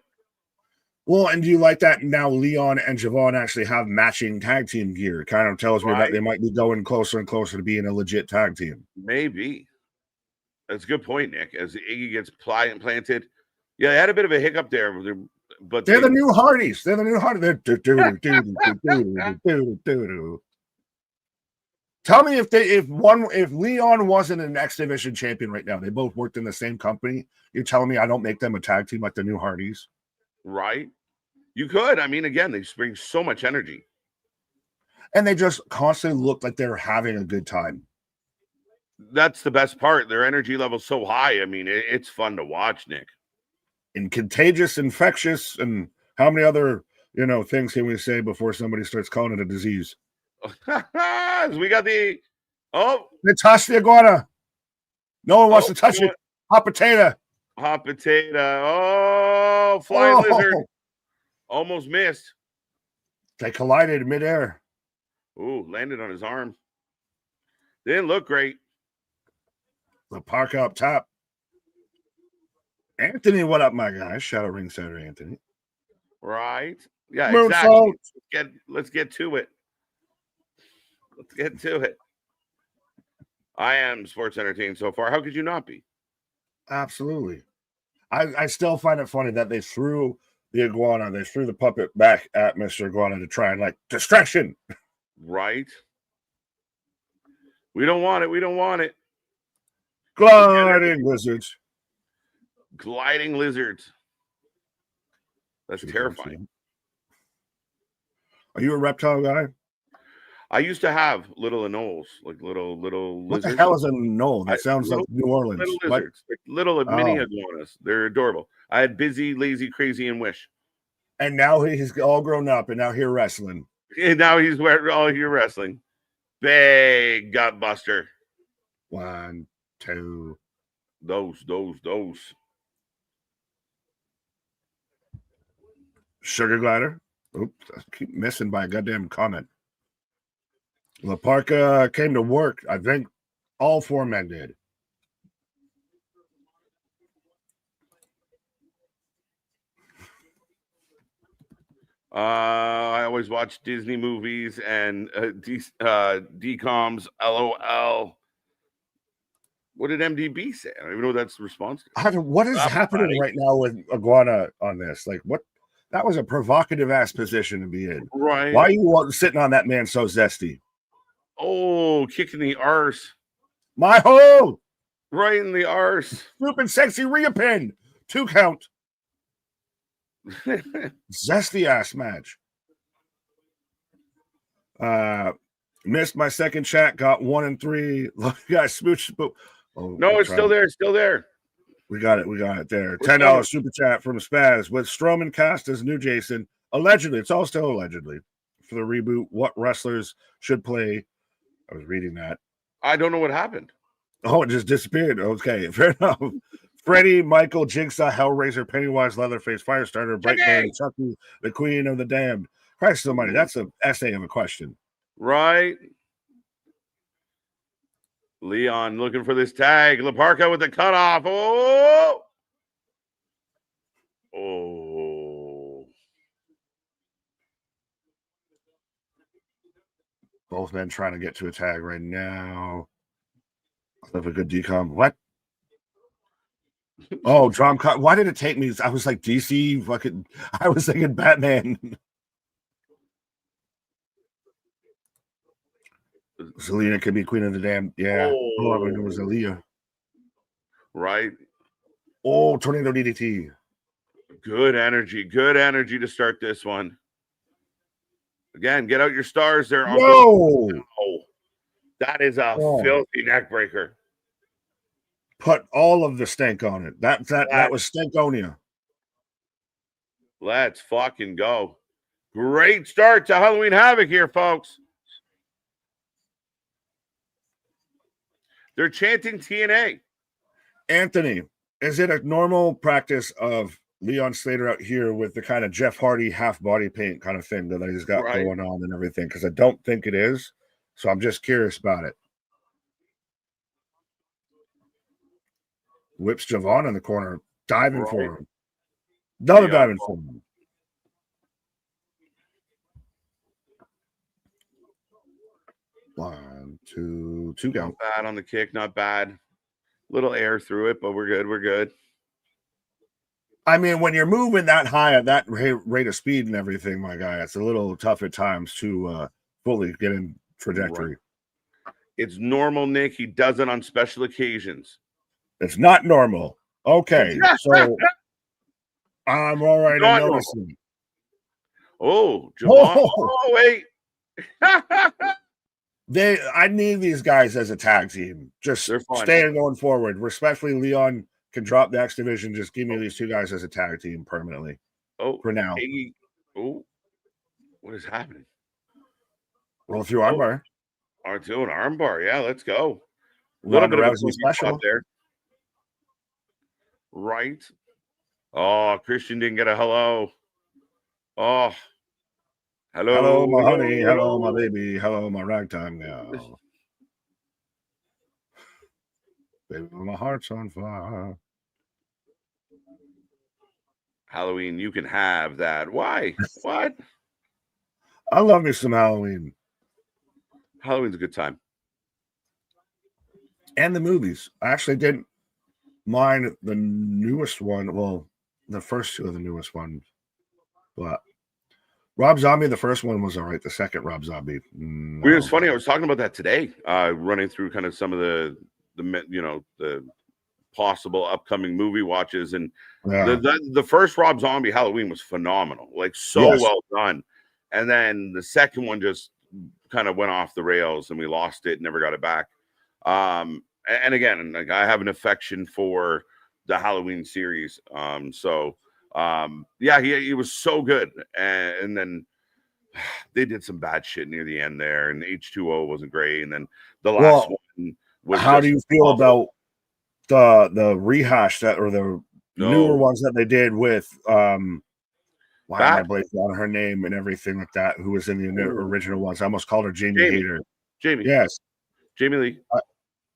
Well, and do you like that now Leon and Javon actually have matching tag team gear? It kind of tells me that they might be going closer and closer to being a legit tag team. Maybe. That's a good point, Nick. As Iggy gets planted. Yeah, they had a bit of a hiccup there, but they're the new Hardys. They're the new Hardys. Tell me if Leon wasn't an X Division champion right now, they both worked in the same company. You're telling me I don't make them a tag team like the new Hardys? Right. You could. I mean, again, they just bring so much energy. And they just constantly look like they're having a good time. That's the best part. Their energy level's so high. I mean, it's fun to watch, Nick. And contagious, infectious, and how many other, things can we say before somebody starts calling it a disease? We got they touched the iguana. No one wants to touch it. Hot potato. Oh, flying lizard. Almost missed. They collided midair. Ooh, landed on his arm. Didn't look great. The park up top. Anthony, what up, my guy? Shout out Ringsider Anthony. Right. Yeah, exactly. Let's get to it. Let's get to it. I am sports entertained so far. How could you not be? Absolutely. I still find it funny that they threw the iguana, they threw the puppet back at Mr. Iguana to try and like distraction. Right? We don't want it. We don't want it. Gliding lizards. Gliding lizards. That's terrifying. Are you a reptile guy? I used to have little anoles, like little What lizards. the hell is a knoll? That sounds like New Orleans. Little lizards, like little mini iguanas. They're adorable. I had Busy, Lazy, Crazy, and Wish. And now he's all grown up, and now here wrestling. And now he's all here wrestling. Big gut buster. 1, 2. Those. Sugar glider. Oops, I keep missing by a goddamn comment. La Parka came to work. I think all 4 men did. I always watch Disney movies and DComs. LOL. What did MDB say? I don't even know what that's the response to. What is happening right now with Iguana on this? Like, what? That was a provocative ass position to be in. Right. Why are you sitting on that man so zesty? Oh, kicking the arse. My hole. Right in the arse. Stupid sexy reapin. 2 count. Zesty ass match. Missed my second chat. Got 1 and 3. Love you guys. Smooch. Oh, no, it's still there. Still there. We got it there. $10 super chat from Spaz with Strowman cast as new Jason. Allegedly, it's all still allegedly for the reboot. What wrestlers should play? I was reading that. I don't know what happened. Oh, it just disappeared. Okay, fair enough. Freddie, Michael, Jigsaw, Hellraiser, Pennywise, Leatherface, Firestarter, Brightburn, Chucky, the Queen of the Damned. Christ almighty, that's an essay of a question. Right. Leon looking for this tag. La Parka with the cutoff. Oh. Both men trying to get to a tag right now. Have a good decom. What? Oh, drum cut. Why did it take me? I was like DC fucking. I was thinking Batman. Zelina could be Queen of the Damned. Yeah. Oh, it was Aaliyah. Right. Oh, Tornado DDT. Good energy. Good energy to start this one. Again, get out your stars there. Whoa. Oh, that is a filthy neck breaker. Put all of the stank on it. That was Stankonia. Let's fucking go. Great start to Halloween Havoc here, folks. They're chanting TNA. Anthony, is it a normal practice of Leon Slater out here with the kind of Jeff Hardy half body paint kind of thing that he's got going on and everything? Because I don't think it is. So I'm just curious about it. Whips Javon in the corner, diving for him. Another diving for him. One, two count. Not bad on the kick, not bad. Little air through it, but we're good. We're good. I mean, when you're moving that high at that rate of speed and everything, my guy, it's a little tough at times to fully get in trajectory. Right. It's normal, Nick. He does it on special occasions. It's not normal. Okay, so I'm all right in noticing. Oh, Javon. Oh, wait. I need these guys as a tag team. Just staying going forward. Respectfully, Leon can drop the X division. Just give me these 2 guys as a tag team permanently. Oh, for now. Oh, what is happening? Roll through armbar. R2 and armbar. Yeah, let's go. A little bit of a special there. Right. Oh, Christian didn't get a hello. Oh. Hello. Hello, my honey. Hello, my baby. Hello, my ragtime gal. Baby, my heart's on fire. Halloween, you can have that. Why? What? I love me some Halloween. Halloween's a good time. And the movies. I actually didn't mind the newest one. Well, the first two of the newest ones. But Rob Zombie, the first one was all right. The second Rob Zombie. No. It was funny. I was talking about that today, running through kind of some of the possible upcoming movie watches. And the first Rob Zombie Halloween was phenomenal. Like well done. And then the second one just kind of went off the rails and we lost it, never got it back. And again, like I have an affection for the Halloween series. He was so good. And then they did some bad shit near the end there, and H2O wasn't great. And then the last one was. How do you feel about the rehash or the newer ones that they did with why am I blanking on her name and everything like that? Who was in the original ones? I almost called her Jamie Hader. Jamie. Yes. Jamie Lee.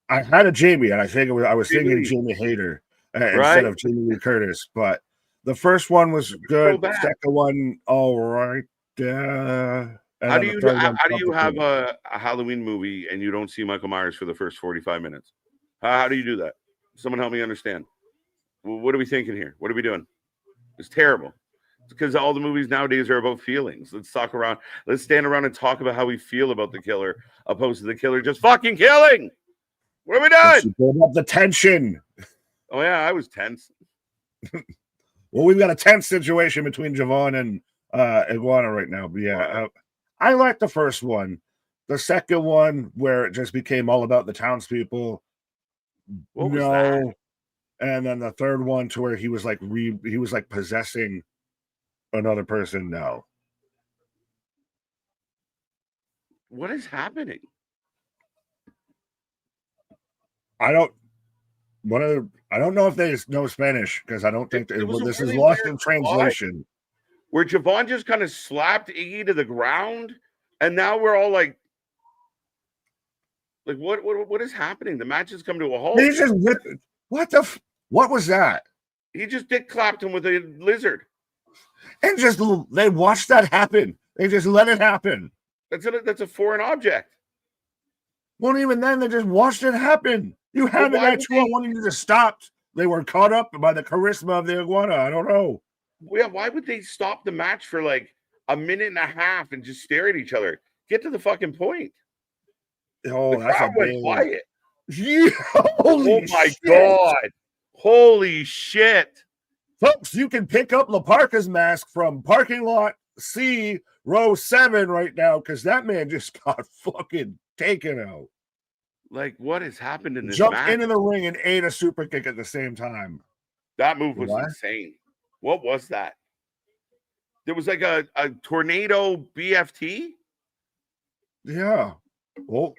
I had a Jamie, and I think I was thinking Jamie Hader instead of Jamie Lee Curtis. But the first one was good. The second one, all right. How do you have a Halloween movie and you don't see Michael Myers for the first 45 minutes? How do you do that? Someone help me understand. What are we thinking here? What are we doing? It's terrible. It's because all the movies nowadays are about feelings. Let's stand around and talk about how we feel about the killer, opposed to the killer just fucking killing. What are we doing? Build up the tension. Oh yeah, I was tense. Well, we've got a tense situation between Javon and Iguana right now. But yeah, I like the first one. The second one, where it just became all about the townspeople. What was that? And then the third one, to where he was like possessing another person. No. What is happening? I don't know if they know Spanish, because I don't think this is lost in translation. Where Javon just kind of slapped Iggy to the ground, and now we're all like what is happening? The match has come to a halt. He just what was that? He just dick clapped him with a lizard, and they watched that happen. They just let it happen. That's a foreign object. Well, even then, they just watched it happen. You had the match 2-on-1 and you just stopped. They were caught up by the charisma of the Iguana. I don't know. Yeah, why would they stop the match for like a minute and a half and just stare at each other? Get to the fucking point. Oh, the crowd went quiet. Yeah, oh my God. Holy shit. Folks, you can pick up La Parca's mask from parking lot C, row 7 right now, because that man just got fucking taken out. Like, what has happened in this match? Jumped into the ring and ate a super kick at the same time. That move was insane. What was that? There was like a tornado BFT? Yeah. Well,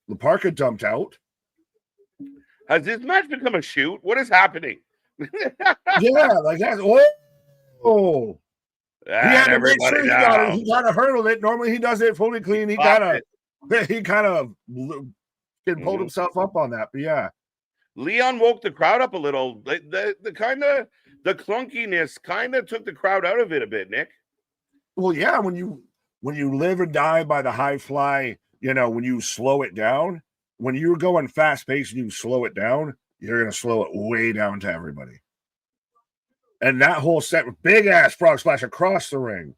La Parca dumped out. Has this match become a shoot? What is happening? Yeah, like that. Oh. He had to make sure he got to hurdle it. Normally he does it fully clean. He kind of pulled himself up on that. But yeah, Leon woke the crowd up a little. The clunkiness kind of took the crowd out of it a bit, Nick. Well, yeah, when you live and die by the high fly, when you slow it down, when you're going fast paced and you slow it down, you're gonna slow it way down to everybody. And that whole set with big ass frog splash across the ring.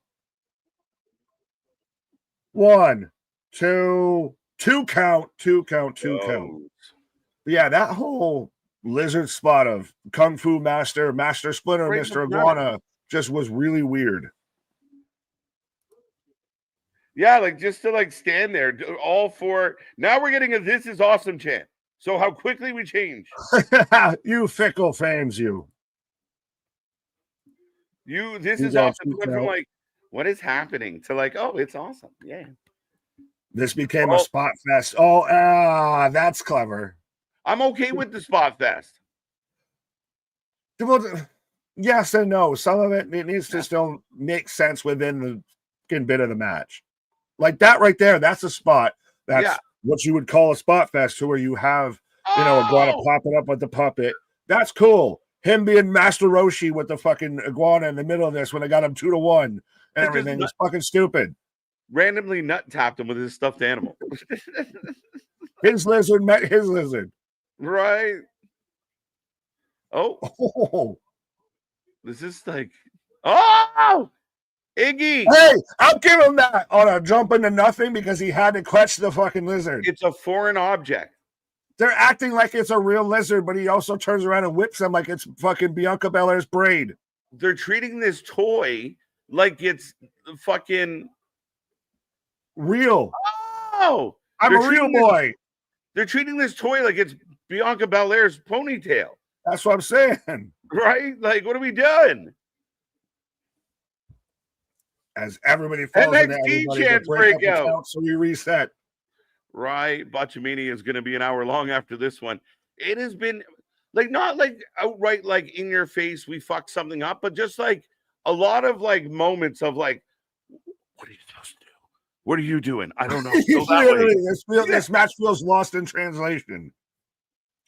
1, 2 count. Yeah, that whole lizard spot of Kung Fu Master Splinter, Mr. Iguana just was really weird. Yeah, like just to stand there, all for now we're getting a "This is awesome" chant. So how quickly we change. You fickle fames, you. This is awesome. Went from what is happening to oh, it's awesome. Yeah. This became a spot fest. Oh, that's clever. I'm okay with the spot fest. Well, yes and no. Some of it needs to still make sense within the bit of the match. Like that right there, that's a spot. That's what you would call a spot fest, to where you have, Iguana popping up with the puppet. That's cool. Him being Master Roshi with the fucking Iguana in the middle of this when they got him 2-1 and everything is fucking stupid. randomly nut tapped him with his stuffed animal. His lizard met his lizard. Right. Oh. This is like, oh, Iggy. Hey, I'll give him that on a jump into nothing because he had to catch the fucking lizard. It's a foreign object. They're acting like it's a real lizard, but he also turns around and whips him like it's fucking Bianca Belair's braid. They're treating this toy like it's fucking real. Oh, I'm a real boy. They're treating this toy like it's Bianca Belair's ponytail. That's what I'm saying. Right? Like, what are we doing? As everybody falls NXT chance breakout. So we reset. Right. Botchamania is going to be an hour long after this one. It has been like, not like outright, like in your face, we fucked something up, but just like a lot of like moments of like, what are you supposed to do? What are you doing? I don't know. This match feels lost in translation.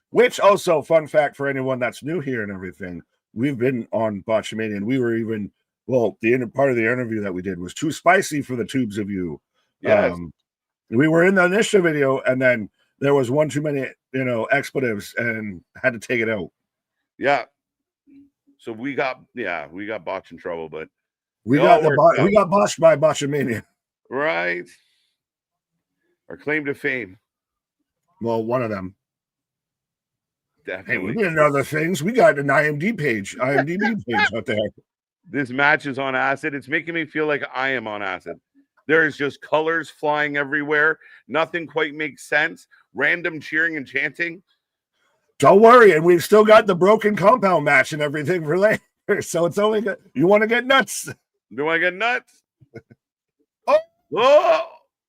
Which also, fun fact for anyone that's new here and everything, we've been on Botchamania and we were even, well, the part of the interview that we did was too spicy for the tubes of you. Yes. We were in the initial video and then there was one too many, expletives and had to take it out. Yeah. So we got botched in trouble, but we got botched by Botchamania. Right. Our claim to fame. Well, one of them. Definitely. Hey, we did other things. We got an IMDb page out there. This match is on acid. It's making me feel like I am on acid. There's just colors flying everywhere. Nothing quite makes sense. Random cheering and chanting. Don't worry. And we've still got the broken compound match and everything for later. So it's only good. You want to get nuts? Do I get nuts? Oh!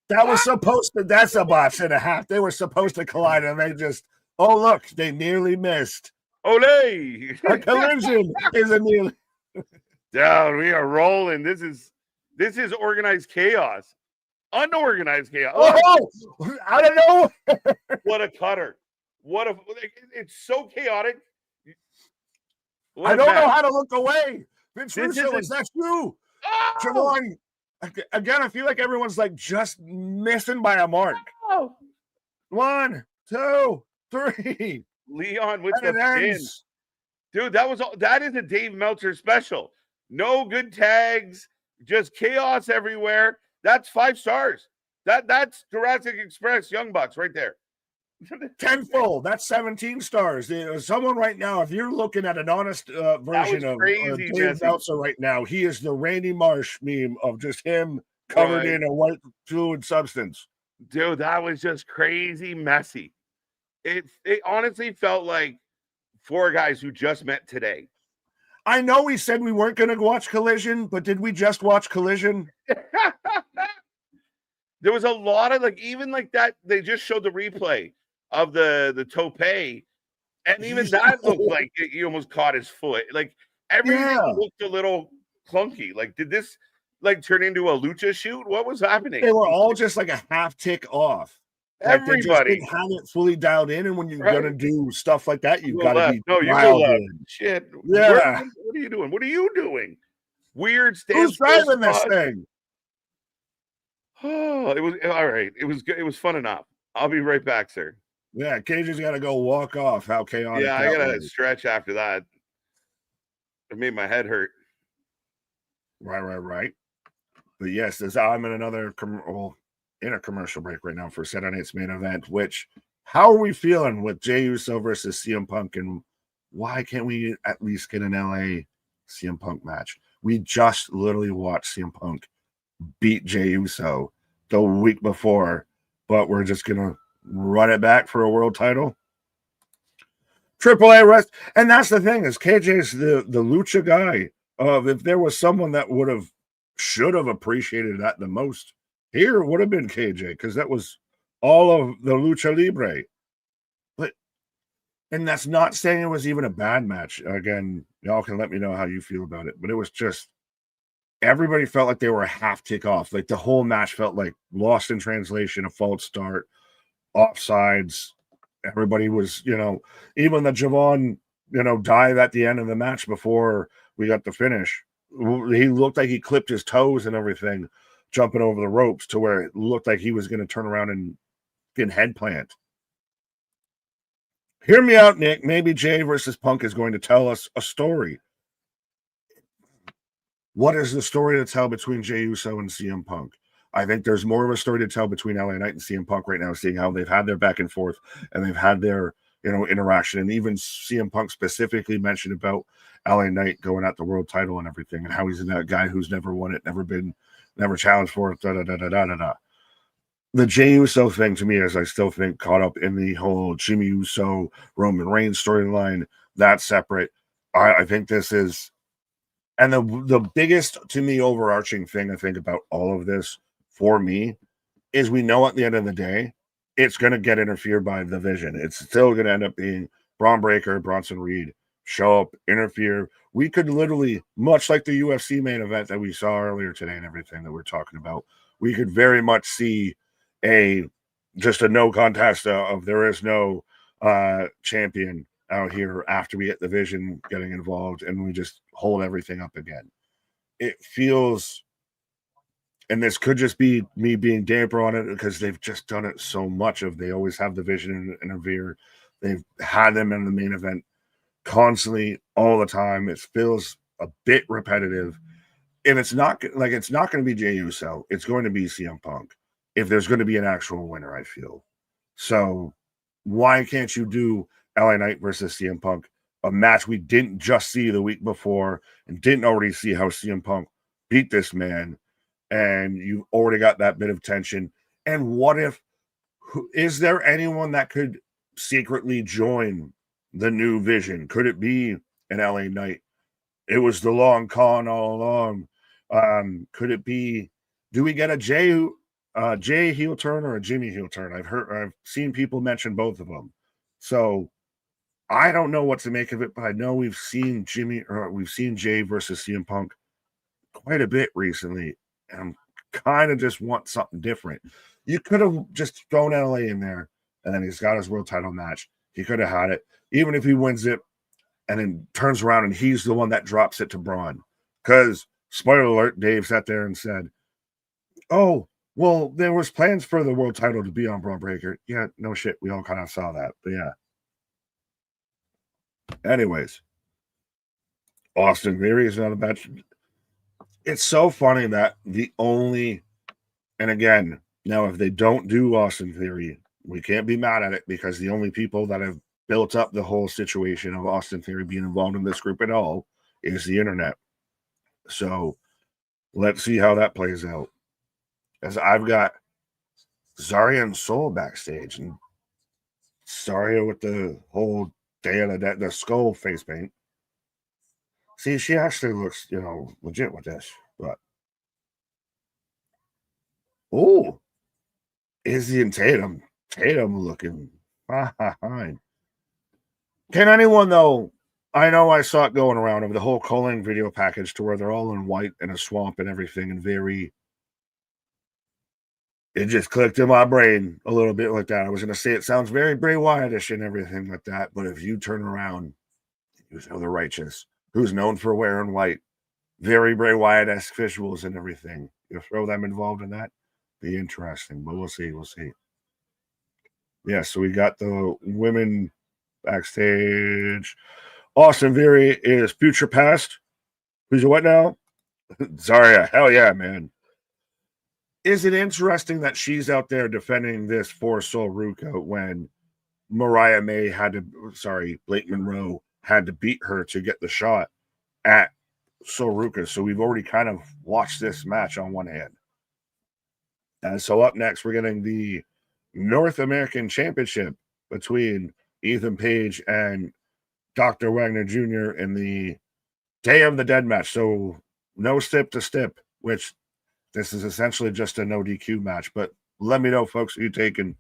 That was supposed to, that's a botch and a half. They were supposed to collide and they just, oh, look, they nearly missed. Olay! A collision is a nearly. Down, we are rolling. This is organized chaos. Unorganized chaos. Oh, I don't know. What a cutter. It's so chaotic. I don't know how to look away. Vince Russo, is that you? Oh! Javon, again, I feel like everyone's like just missing by a mark. Oh. 1, 2, 3. Leon with the pin. Dude, that is a Dave Meltzer special. No good tags, just chaos everywhere. That's 5 stars. That's Jurassic Express Young Bucks right there. Tenfold. That's 17 stars. Someone right now, if you're looking at an honest version of Dave Meltzer right now, he is the Randy Marsh meme of just him covered in a white fluid substance. Dude, that was just crazy messy. It honestly felt like 4 guys who just met today. I know we said we weren't going to watch Collision, but did we just watch Collision? There was a lot of even that. They just showed the replay of the tope, and even that looked like he almost caught his foot. Like everything looked a little clunky. Like, did this turn into a lucha shoot? What was happening? They were all just like a half tick off. Everybody they just didn't have it fully dialed in, and when you're gonna do stuff like that, you've got to be dialed in. Shit. Yeah. What are you doing? What are you doing? Weird stance. Who's driving this thing? Oh, it was all right. It was good. It was fun enough. I'll be right back, sir. Yeah, KJ's got to go walk off. How chaotic! Yeah, I gotta stretch after that. It made my head hurt. Right. But yes, I'm in another in a commercial break right now for Saturday Night's main event. Which, how are we feeling with Jey Uso versus CM Punk, and why can't we at least get an LA CM Punk match? We just literally watched CM Punk beat Jey Uso the week before, but we're just gonna run it back for a world title. AAA rest, and that's the thing is KJ's the lucha guy. If there was someone that should have appreciated that the most, here would have been KJ, because that was all of the lucha libre. And that's not saying it was even a bad match. Again, y'all can let me know how you feel about it, but it was just everybody felt like they were a half tick off. Like the whole match felt like lost in translation, a false start, offsides. Everybody was, even the Javon, dive at the end of the match before we got the finish. He looked like he clipped his toes and everything. jumping over the ropes to where it looked like he was going to turn around and get head plant. Hear me out, Nick. Maybe Jay versus Punk is going to tell us a story. What is the story to tell between Jey Uso and CM Punk? I think there's more of a story to tell between LA Knight and CM Punk right now, seeing how they've had their back and forth and they've had their, interaction. And even CM Punk specifically mentioned about LA Knight going at the world title and everything, and how he's that guy who's never won it, never challenged for it, The Jey Uso thing to me is, I still think, caught up in the whole Jimmy Uso, Roman Reigns storyline. That's separate. I think this is, and the biggest, to me, overarching thing I think about all of this for me is, we know at the end of the day, it's going to get interfered by the Vision. It's still going to end up being Braun Breaker, Bronson Reed, show up, interfere. We could literally, much like the UFC main event that we saw earlier today and everything that we're talking about, we could very much see just a no contest of there is no champion out here after we get the Vision getting involved and we just hold everything up again. It feels, and this could just be me being damper on it because they've just done it so much they always have the Vision interfere. They've had them in the main event constantly all the time. It feels a bit repetitive. And it's not going to be Jey Uso. It's going to be CM Punk if there's going to be an actual winner, I feel. So why can't you do LA Knight versus CM Punk, a match we didn't just see the week before and didn't already see how CM Punk beat this man, and you already got that bit of tension? And what if, is there anyone that could secretly join the new Vision? Could it be an LA Knight? It was the long con all along. Could it be, do we get a Jay heel turn or a Jimmy heel turn? I've seen people mention both of them. So I don't know what to make of it, but I know we've seen Jay versus CM Punk quite a bit recently, and I kind of just want something different. You could have just thrown LA in there, and then he's got his world title match. He could have had it, even if he wins it, and then turns around and he's the one that drops it to Braun. Because, spoiler alert, Dave sat there and said, "Oh, well, there was plans for the world title to be on Braun Breaker." Yeah, no shit. We all kind of saw that. But yeah. Anyways, Austin Theory is not a bad. It's so funny that and again, now if they don't do Austin Theory, we can't be mad at it, because the only people that have built up the whole situation of Austin Theory being involved in this group at all is the internet. So let's see how that plays out. As I've got Zarya and Soul backstage, and Zarya with the whole day of the skull face paint. See, she actually looks, legit with this. But Izzy and Tatum looking fine. Can anyone, though? I know I saw it going around of the whole Culling video package to where they're all in white and a swamp and everything, and it just clicked in my brain a little bit like that. I was going to say it sounds very Bray Wyatt-ish and everything like that, but if you turn around, you know the Righteous, who's known for wearing white, very Bray Wyatt-esque visuals and everything. You throw them involved in that, be interesting, but we'll see. Yeah, so we got the women backstage. Austin Theory is future past. Who's what now? Zarya. Hell yeah, man. Is it interesting that she's out there defending this for Sol Ruca when Blake Monroe had to beat her to get the shot at Sol Ruca? So we've already kind of watched this match on one hand. And so up next, we're getting the North American Championship between Ethan Page and Dr. Wagner Jr. in the Day of the Dead match. So no step to step, which this is essentially just a no DQ match. But let me know, folks, who you taking,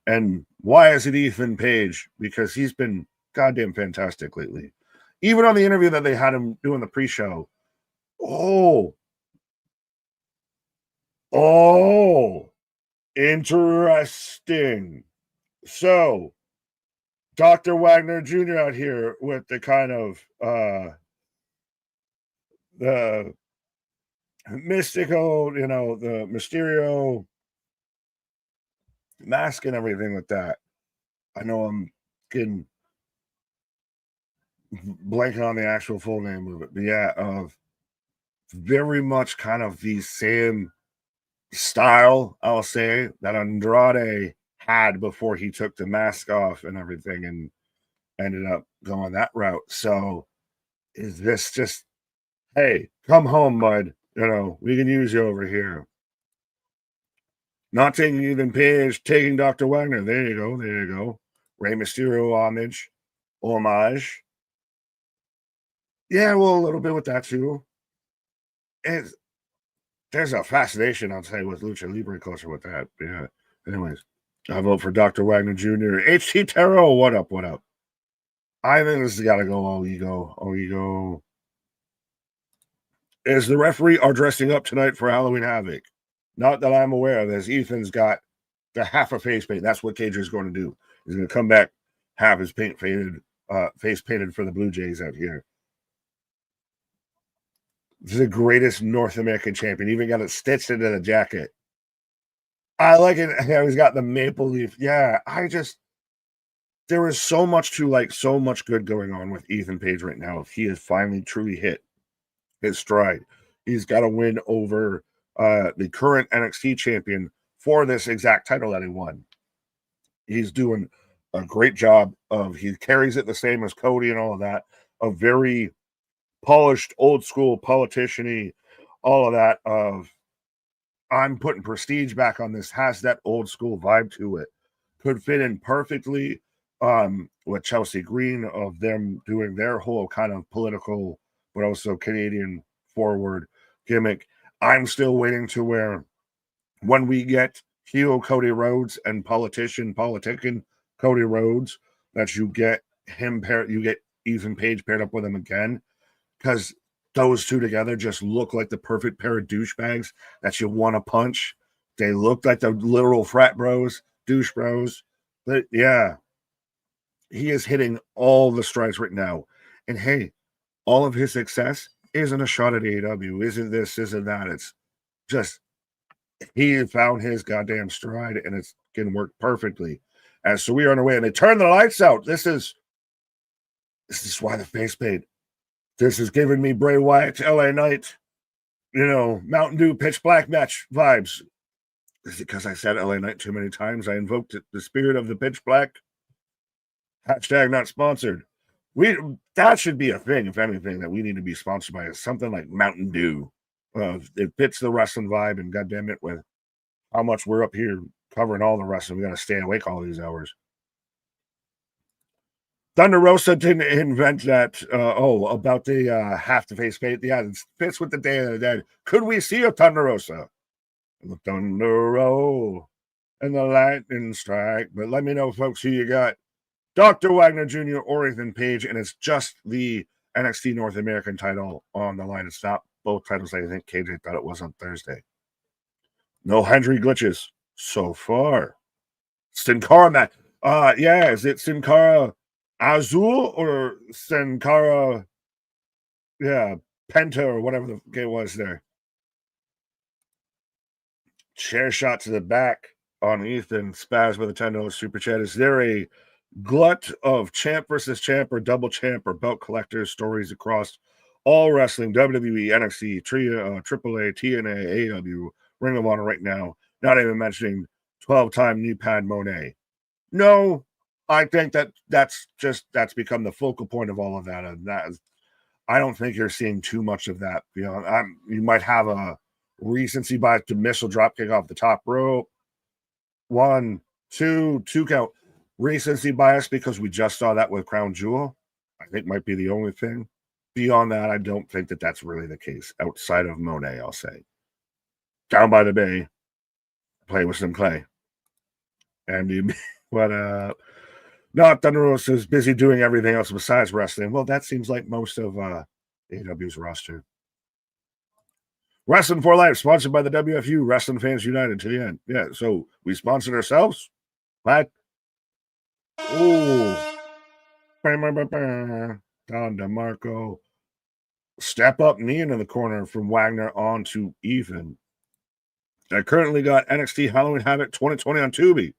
and why is it Ethan Page? Because he's been goddamn fantastic lately. Even on the interview that they had him doing the pre-show. Oh, interesting. So, Dr. Wagner Jr. out here with the kind of the mystical, the Mysterio mask and everything like that. I know I'm getting blanking on the actual full name of it, but yeah, of very much kind of the same style, I'll say, that Andrade had before he took the mask off and everything and ended up going that route. So is this just, hey, come home, bud? We can use you over here. Not taking even Page, taking Dr. Wagner. There you go. There you go. Rey Mysterio homage. Yeah, well, a little bit with that too. There's a fascination, I'll say, with Lucha Libre culture with that. Yeah. Anyways, I vote for Dr. Wagner Jr. HT Tarot, what up? What up? I think this has got to go all ego. All ego. Is the referee are dressing up tonight for Halloween Havoc? Not that I'm aware of, as Ethan's got the half a face paint. That's what Cage is going to do. He's going to come back, have his face painted for the Blue Jays out here. This is the greatest North American champion. Even got it stitched into the jacket. I like it. Yeah, he's got the maple leaf. Yeah, there is so much to like, so much good going on with Ethan Page right now. If he has finally truly hit his stride, he's got to win over the current NXT champion for this exact title that he won. He's doing a great job he carries it the same as Cody and all of that. A very polished, old school politician-y, all of that I'm putting prestige back on this, has that old school vibe to it. Could fit in perfectly with Chelsea Green, of them doing their whole kind of political, but also Canadian forward gimmick. I'm still waiting to where when we get heel Cody Rhodes and politicking Cody Rhodes, that you get Ethan Page paired up with him again, because those two together just look like the perfect pair of douchebags that you want to punch. They look like the literal frat bros, douche bros. But yeah, he is hitting all the strikes right now. And hey, all of his success isn't a shot at AEW, isn't this, isn't that. It's just he found his goddamn stride, and it's going to work perfectly. And so we are on our way, and they turn the lights out. This is why the face paint. This is giving me Bray Wyatt, LA Knight, Mountain Dew pitch black match vibes. Is it because I said LA Knight too many times? I invoked the spirit of the pitch black. Hashtag not sponsored. That should be a thing, if anything, that we need to be sponsored by, is something like Mountain Dew. It fits the wrestling vibe, and goddamn it, with how much we're up here covering all the wrestling, we got to stay awake all these hours. Thunder Rosa didn't invent that. About the half the face paint. Yeah, it fits with the Day of the Dead. Could we see a Thunder Rosa? The thunder roll and the lightning strike. But let me know, folks, who you got. Dr. Wagner Jr. or Ethan Page, and it's just the NXT North American title on the line. It's not both titles. I think KJ thought it was on Thursday. No Henry glitches so far. Sin Cara match. Is it Sin Cara Azul or Sin Cara? Yeah, Penta or whatever the game was there. Chair shot to the back on Ethan. Spaz with a $10 super chat. Is there a glut of champ versus champ or double champ or belt collectors stories across all wrestling, WWE, NXT, AAA, TNA, AEW, Ring of Honor right now? Not even mentioning 12-time knee pad Monet. No, I think that's become the focal point of all of that. And I don't think you're seeing too much of that. You might have a recency bias to missile dropkick off the top rope. 1, 2 count. Recency bias because we just saw that with Crown Jewel. I think might be the only thing. Beyond that, I don't think that's really the case. Outside of Monet, I'll say. Down by the Bay, play with some clay. And what no, Thunder Rosa is busy doing everything else besides wrestling. Well, that seems like most of AEW's roster. Wrestling for Life, sponsored by the WFU, Wrestling Fans United to the end. Yeah, so we sponsored ourselves. What? Oh. Don DeMarco. Step up knee into the corner from Wagner onto Ethan. I currently got NXT Halloween Havoc 2020 on Tubi.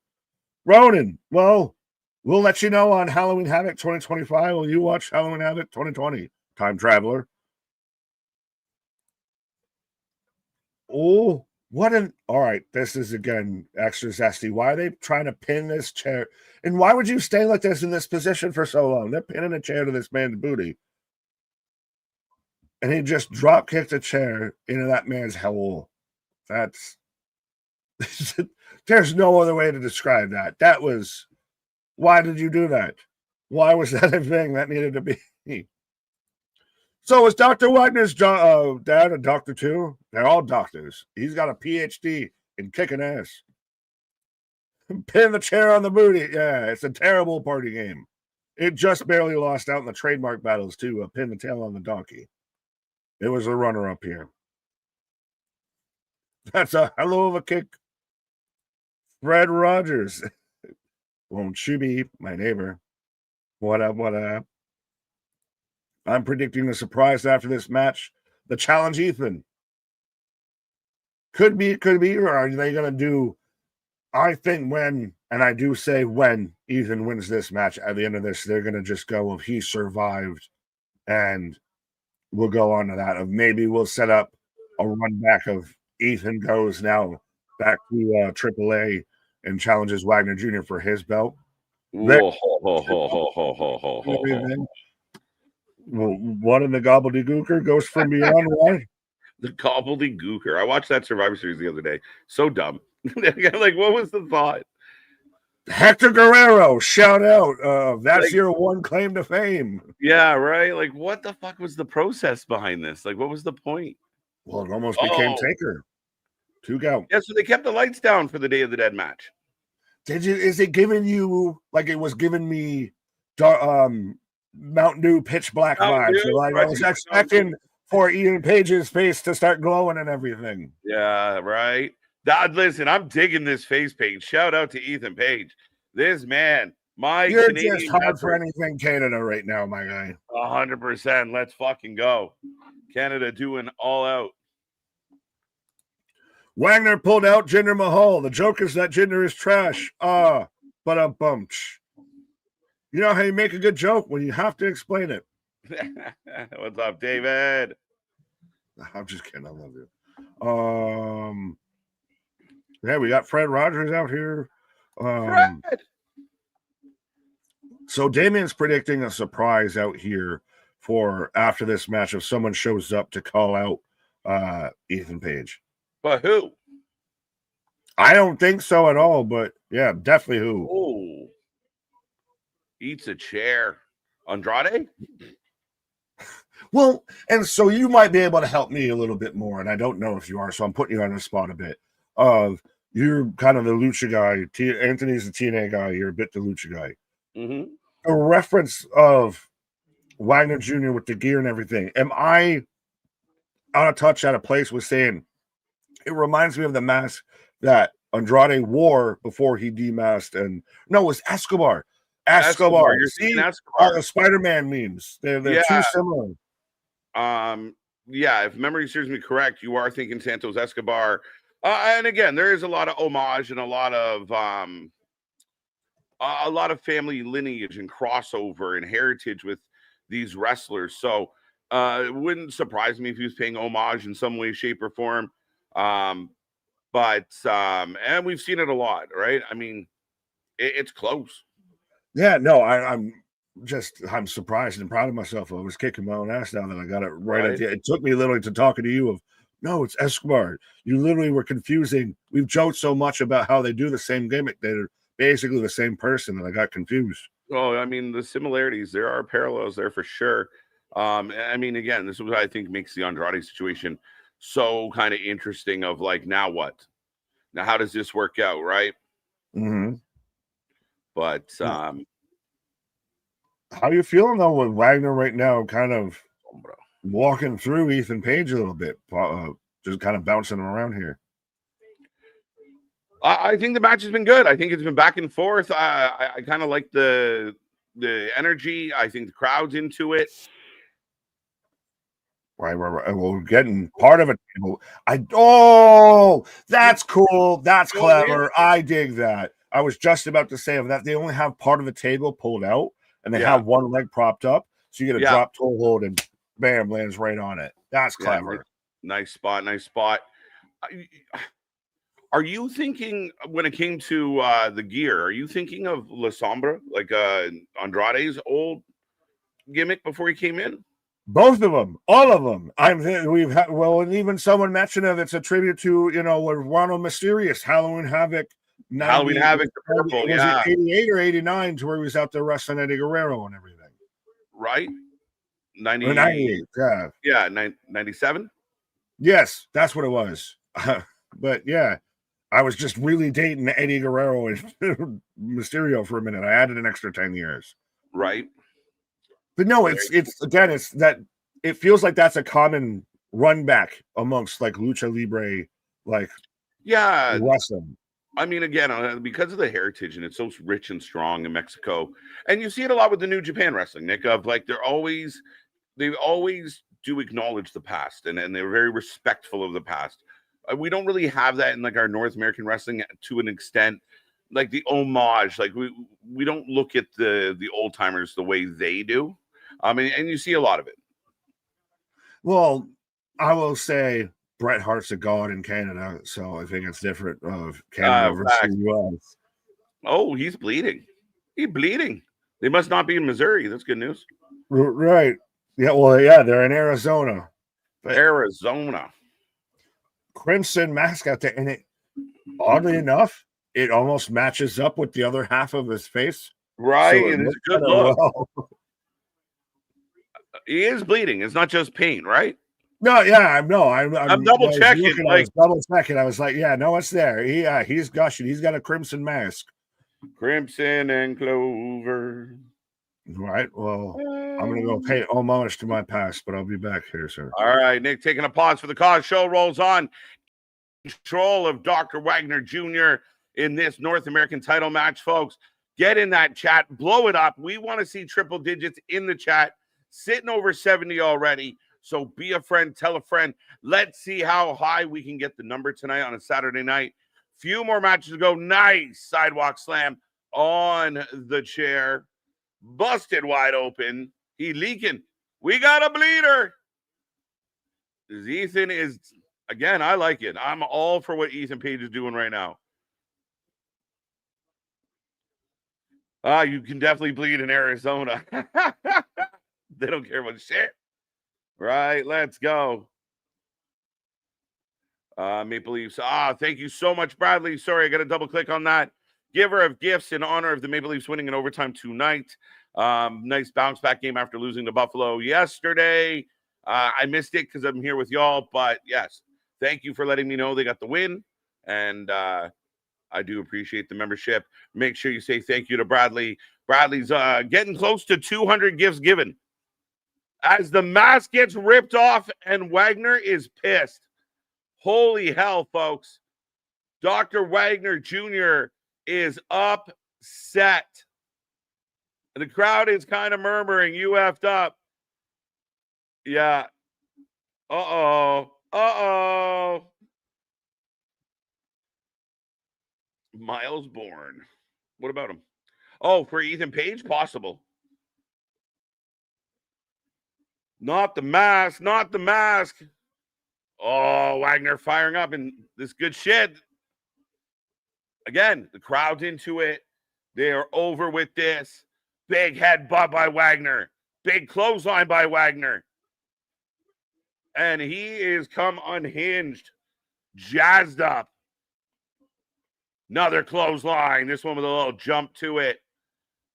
Ronan, well, we'll let you know on Halloween Havoc 2025. Will you watch Halloween Havoc 2020? Time Traveler. Oh, all right, this is again extra zesty. Why are they trying to pin this chair? And why would you stay like this in this position for so long? They're pinning a chair to this man's booty. And he just drop kicked a chair into that man's hole. That's there's no other way to describe that. That was, why did you do that? Why was that a thing that needed to be? So is Dr. Wagner's dad a doctor too? They're all doctors. He's got a PhD in kicking ass. Pin the chair on the booty. Yeah, it's a terrible party game. It just barely lost out in the trademark battles too. Pin the tail on the donkey. It was a runner-up here. That's a hell of a kick. Fred Rogers. Won't you be my neighbor? What up, what up? I'm predicting a surprise after this match. The challenge, Ethan. Could be, or are they going to do, I think when, and I do say when Ethan wins this match, at the end of this, they're going to just go, well, he survived, and we'll go on to that. Of maybe we'll set up a run back of Ethan goes now back to AAA and challenges Wagner Jr. for his belt. Whoa, What in the gobbledygooker goes from beyond one? The gobbledygooker. I watched that Survivor Series the other day. So dumb. Like, what was the thought? Hector Guerrero, shout out. That's like, your one claim to fame. Yeah, right. Like, what the fuck was the process behind this? Like, what was the point? Well, it almost became Taker. 2 count. Yeah, so they kept the lights down for the Day of the Dead match. Did you? Is it giving you like it was giving me Mountain Dew pitch black vibes? So like I was expecting for Ian Page's face to start glowing and everything. Yeah, right. Listen, I'm digging this face paint. Shout out to Ethan Page. This man, you're Canadian just hard for anything Canada right now, my guy. 100%. Let's fucking go. Canada doing all out. Wagner pulled out Jinder Mahal. The joke is that Jinder is trash. But I'm bummed. You know how you make a good joke when you have to explain it. What's up, David? I'm just kidding. I love you. Yeah, we got Fred Rogers out here. Fred. So Damien's predicting a surprise out here for after this match if someone shows up to call out Ethan Page. But who? I don't think so at all, but yeah, definitely who. Oh, eats a chair. Andrade? Well, and so you might be able to help me a little bit more, and I don't know if you are, so I'm putting you on the spot a bit. You're kind of the lucha guy. Anthony's the TNA guy. You're a bit the lucha guy. Mm-hmm. A reference of Wagner Jr. with the gear and everything. Am I out of touch, out of place with saying it reminds me of the mask that Andrade wore before he demasked? And no, it was Escobar. Escobar. You're seeing Escobar. The Spider-Man memes. They're too similar. Yeah, if memory serves me correct, you are thinking Santos Escobar. And again, there is a lot of homage and a lot of family lineage and crossover and heritage with these wrestlers. So it wouldn't surprise me if he was paying homage in some way, shape, or form. And we've seen it a lot, right? I mean, it's close. Yeah, no, I'm surprised and proud of myself. I was kicking my own ass now that I got it right at the end. It took me literally to talking to you of, no, it's Escobar. You literally were confusing. We've joked so much about how they do the same gimmick. They're basically the same person that I got confused. Oh, I mean, the similarities, there are parallels there for sure. I mean, again, this is what I think makes the Andrade situation so kind of interesting of like, now what? Now, how does this work out, right? Mm-hmm. But how you feeling though with Wagner right now, kind of walking through Ethan Page a little bit, just kind of bouncing him around here? I think the match has been good. I think it's been back and forth. I kind of like the energy. I think the crowd's into it. Right. We're getting part of it. That's cool. That's clever. I dig that. I was just about to say that they only have part of the table pulled out and they have one leg propped up. So you get a drop toe hold and bam, lands right on it. That's clever. Nice spot. Nice spot. Are you thinking when it came to the gear, are you thinking of La Sombra, like Andrade's old gimmick before he came in? Both of them, all of them. And even someone mentioned it. It's a tribute to Ronald Mysterious, Halloween Havoc. Halloween Havoc, the purple, was it 88 or 89 to where he was out there wrestling Eddie Guerrero and everything, right? 98, yeah, 97. Yes, that's what it was. But yeah, I was just really dating Eddie Guerrero and Mysterio for a minute. I added an extra 10 years, right? But no, it's that it feels like that's a common run back amongst like lucha libre, like wrestling. I mean, again, because of the heritage and it's so rich and strong in Mexico, and you see it a lot with the New Japan wrestling, Nick. Of like they always do acknowledge the past, and they're very respectful of the past. We don't really have that in like our North American wrestling to an extent. Like the homage, like we don't look at the old timers the way they do. And you see a lot of it. Well, I will say Bret Hart's a god in Canada, so I think it's different of Canada versus the US. Oh, he's bleeding. He's bleeding. They must not be in Missouri. That's good news. Right. Yeah, well, yeah, they're in Arizona. Arizona. Crimson mask out there, and it oddly enough, it almost matches up with the other half of his face. Right. So it's a good look. Well. He is bleeding. It's not just pain, right? No, yeah, I'm double checking. I was double checking. I was like, yeah, no, it's there. He's gushing. He's got a crimson mask. Crimson and clover. Right. Well, I'm gonna go pay homage to my past, but I'll be back here, sir. All right, Nick, taking a pause for the cause. Show rolls on. Control of Dr. Wagner Jr. in this North American title match, folks. Get in that chat, blow it up. We want to see triple digits in the chat, sitting over 70 already. So be a friend, tell a friend. Let's see how high we can get the number tonight on a Saturday night. Few more matches to go. Nice sidewalk slam on the chair. Busted wide open. He leaking. We got a bleeder. Ethan is, again, I like it. I'm all for what Ethan Page is doing right now. You can definitely bleed in Arizona. They don't care about shit. Right, let's go. Maple Leafs. Thank you so much, Bradley. Sorry, I got to double click on that. Giver of gifts in honor of the Maple Leafs winning in overtime tonight. Nice bounce back game after losing to Buffalo yesterday. I missed it because I'm here with y'all, but yes, thank you for letting me know they got the win, and I do appreciate the membership. Make sure you say thank you to Bradley. Bradley's getting close to 200 gifts given. As the mask gets ripped off and Wagner is pissed. Holy hell, folks. Dr. Wagner Jr. is upset. The crowd is kind of murmuring, you effed up. Yeah. Uh-oh. Uh-oh. Miles Bourne. What about him? Oh, for Ethan Page? Possible. Not the mask. Not the mask. Oh, Wagner firing up in this good shit. Again, the crowd's into it. They are over with this. Big headbutt by Wagner. Big clothesline by Wagner. And he is come unhinged. Jazzed up. Another clothesline. This one with a little jump to it.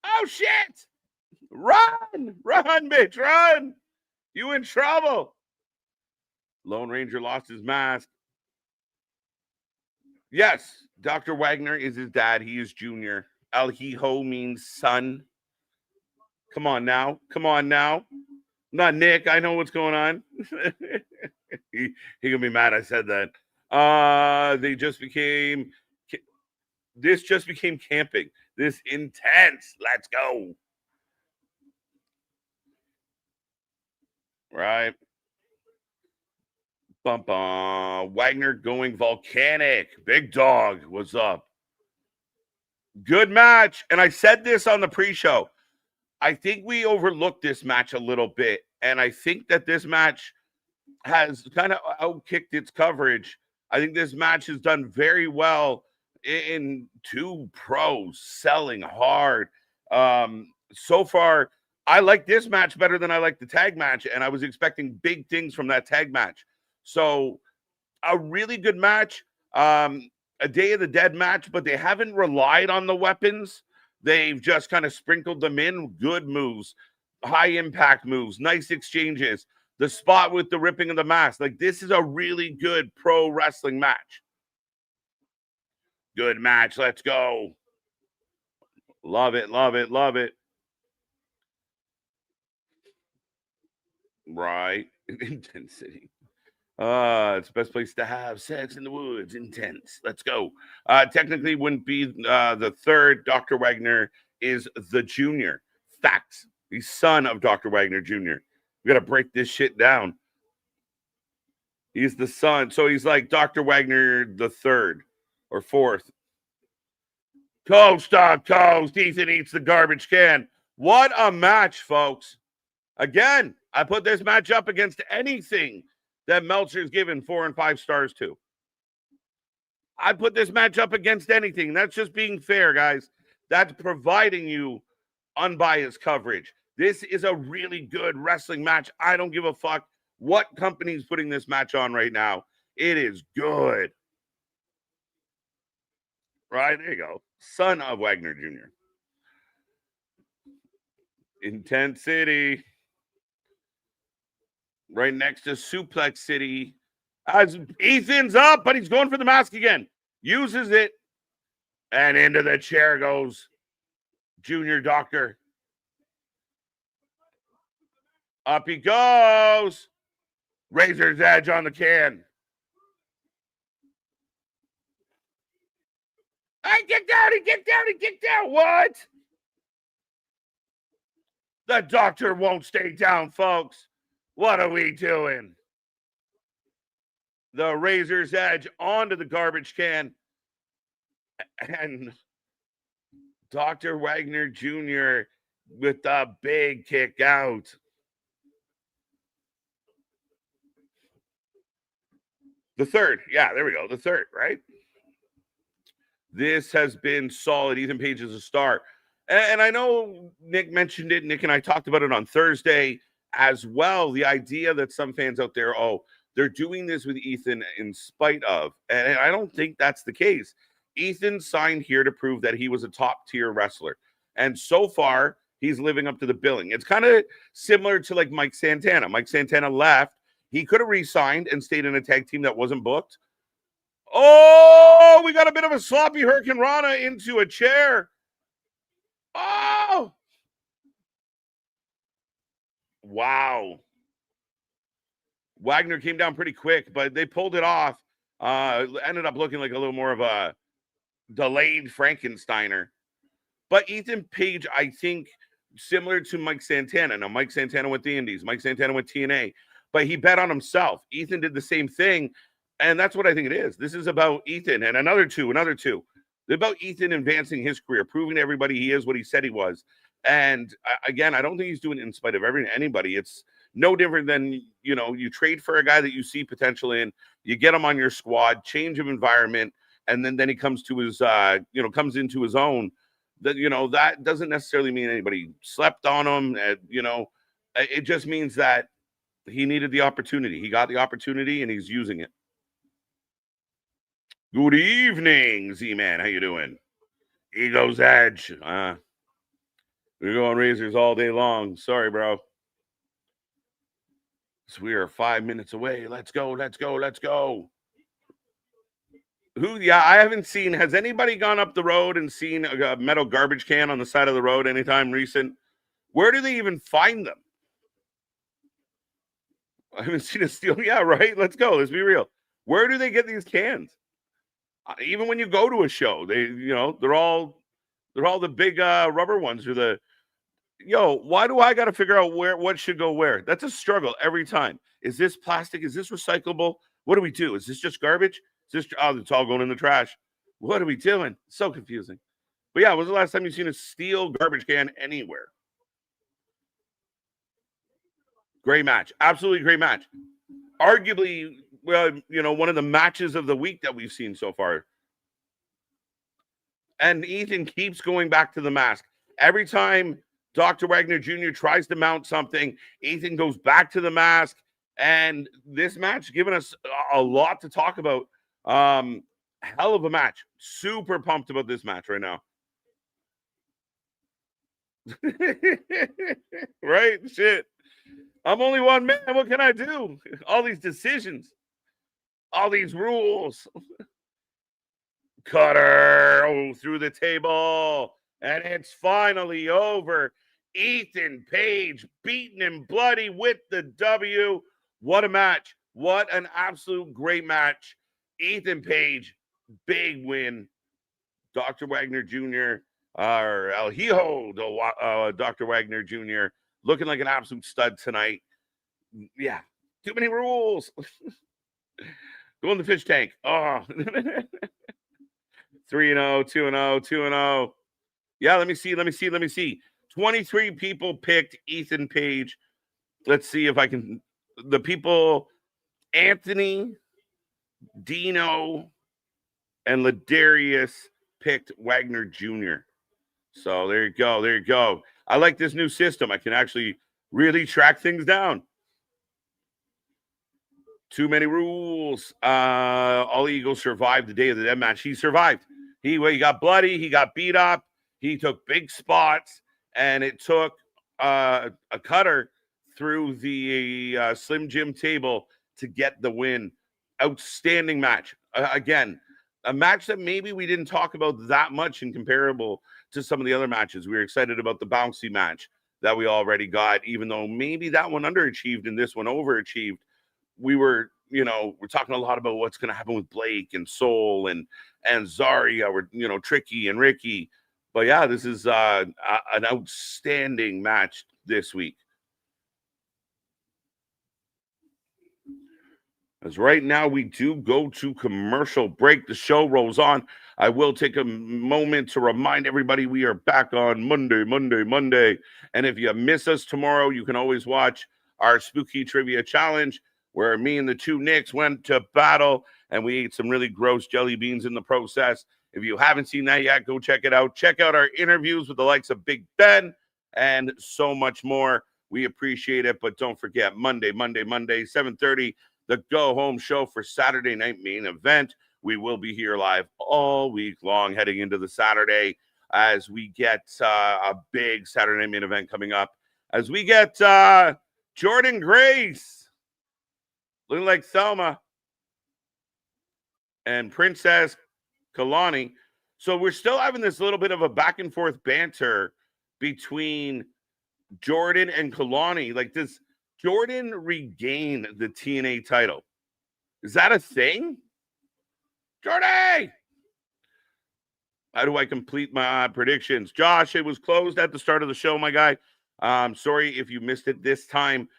Oh, shit. Run. Run, bitch. Run. You in trouble. Lone Ranger lost his mask. Yes, Dr. Wagner is his dad. He is junior. El Hijo means son. Come on now. Come on now. Not Nick. I know what's going on. he gonna be mad I said that. This just became camping. This intense. Let's go. Right. Wagner going volcanic. Big dog, what's up? Good match. And I said this on the pre-show. I think we overlooked this match a little bit. And I think that this match has kind of outkicked its coverage. I think this match has done very well in two pros selling hard. So far, I like this match better than I like the tag match, and I was expecting big things from that tag match. So a really good match, a Day of the Dead match, but they haven't relied on the weapons. They've just kind of sprinkled them in. Good moves, high impact moves, nice exchanges. The spot with the ripping of the mask. Like, this is a really good pro wrestling match. Good match. Let's go. Love it, love it, love it. Right. Intensity. It's the best place to have sex in the woods. Intense. Let's go. Technically wouldn't be the third. Dr. Wagner is the junior. Facts. The son of Dr. Wagner Jr. We got to break this shit down. He's the son. So he's like Dr. Wagner the third or fourth. Toast on toast. Ethan eats the garbage can. What a match, folks. Again, I put this match up against anything that Meltzer's given 4 and 5 stars to. I put this match up against anything. That's just being fair, guys. That's providing you unbiased coverage. This is a really good wrestling match. I don't give a fuck what company's putting this match on right now. It is good. Right, there you go. Son of Wagner Jr. Intensity. Right next to Suplex City. As Ethan's up, but he's going for the mask again. Uses it. And into the chair goes Junior Doctor. Up he goes. Razor's Edge on the can. I get down, he get down, he get down. What? The Doctor won't stay down, folks. What are we doing? The Razor's Edge onto the garbage can. And Dr. Wagner Jr. with the big kick out. The third. Yeah, there we go. The third, right? This has been solid. Ethan Page is a star. And I know Nick mentioned it. Nick and I talked about it on Thursday as well. The idea that some fans out there, they're doing this with Ethan in spite of. And I don't think that's the case. Ethan signed here to prove that he was a top-tier wrestler. And so far, he's living up to the billing. It's kind of similar to like Mike Santana. Mike Santana left. He could have re-signed and stayed in a tag team that wasn't booked. Oh, we got a bit of a sloppy Hurricane Rana into a chair. Oh! Wow. Wagner came down pretty quick, but they pulled it off. Ended up looking like a little more of a delayed Frankensteiner. But Ethan Page, I think, similar to Mike Santana. Now, Mike Santana went the Indies. Mike Santana went TNA. But he bet on himself. Ethan did the same thing. And that's what I think it is. This is about Ethan and another two. They're about Ethan advancing his career, proving to everybody he is what he said he was. And again, I don't think he's doing it in spite of anybody. It's no different than, you trade for a guy that you see potential in, you get him on your squad, change of environment, and then he comes to his, comes into his own. That, that doesn't necessarily mean anybody slept on him. It just means that he needed the opportunity. He got the opportunity and he's using it. Good evening, Z-Man. How you doing? Ego's Edge. We're going Razors all day long. Sorry, bro. So we are 5 minutes away. Let's go. I haven't seen. Has anybody gone up the road and seen a metal garbage can on the side of the road anytime recent? Where do they even find them? I haven't seen a steel. Yeah, right. Let's go. Let's be real. Where do they get these cans? Even when you go to a show, they're all the big rubber ones. Why do I got to figure out what should go where? That's a struggle every time. Is this plastic? Is this recyclable? What do we do? Is this just garbage? Is this, oh, it's all going in the trash. What are we doing? So confusing. But yeah, when was the last time you've seen a steel garbage can anywhere? Great match. Absolutely great match. Arguably, well, you know, one of the matches of the week that we've seen so far. And Ethan keeps going back to the mask. Every time Dr. Wagner Jr. tries to mount something, Ethan goes back to the mask. And this match given us a lot to talk about. Hell of a match. Super pumped about this match right now. Right? Shit. I'm only one man. What can I do? All these decisions. All these rules. Cutter through the table. And it's finally over. Ethan Page beaten and bloody with the W. What a match. What an absolute great match. Ethan Page, big win. Dr. Wagner Jr., or El Hijo, Dr. Wagner Jr., looking like an absolute stud tonight. Yeah, too many rules. Go in the fish tank. Oh. 3-0, 2-0, 2-0. Yeah, let me see. 23 people picked Ethan Page. Let's see if I can. The people, Anthony, Dino, and Ladarius picked Wagner Jr. So there you go. I like this new system. I can actually really track things down. Too many rules. All Eagles survived the day of the dead match. He survived. He got bloody. He got beat up. He took big spots, and it took a cutter through the Slim Jim table to get the win. Outstanding match. Again, a match that maybe we didn't talk about that much in comparable to some of the other matches. We were excited about the bouncy match that we already got, even though maybe that one underachieved and this one overachieved. We're talking a lot about what's going to happen with Blake and Soul and Zarya, or, Tricky and Ricky. But yeah, this is an outstanding match this week. As right now we do go to commercial break. The show rolls on. I will take a moment to remind everybody we are back on Monday. And if you miss us tomorrow, you can always watch our Spooky Trivia Challenge, where me and the two Nicks went to battle and we ate some really gross jelly beans in the process. If you haven't seen that yet, go check it out. Check out our interviews with the likes of Big Ben and so much more. We appreciate it, but don't forget, Monday, 7:30, the Go Home Show for Saturday night main event. We will be here live all week long heading into the Saturday as we get a big Saturday night main event coming up. As we get Jordan Grace, looking like Thelma, and Princess Kalani. So we're still having this little bit of a back and forth banter between Jordan and Kalani. Like, does Jordan regain the TNA title? Is that a thing? Jordan! How do I complete my predictions? Josh, it was closed at the start of the show, my guy. Sorry if you missed it this time.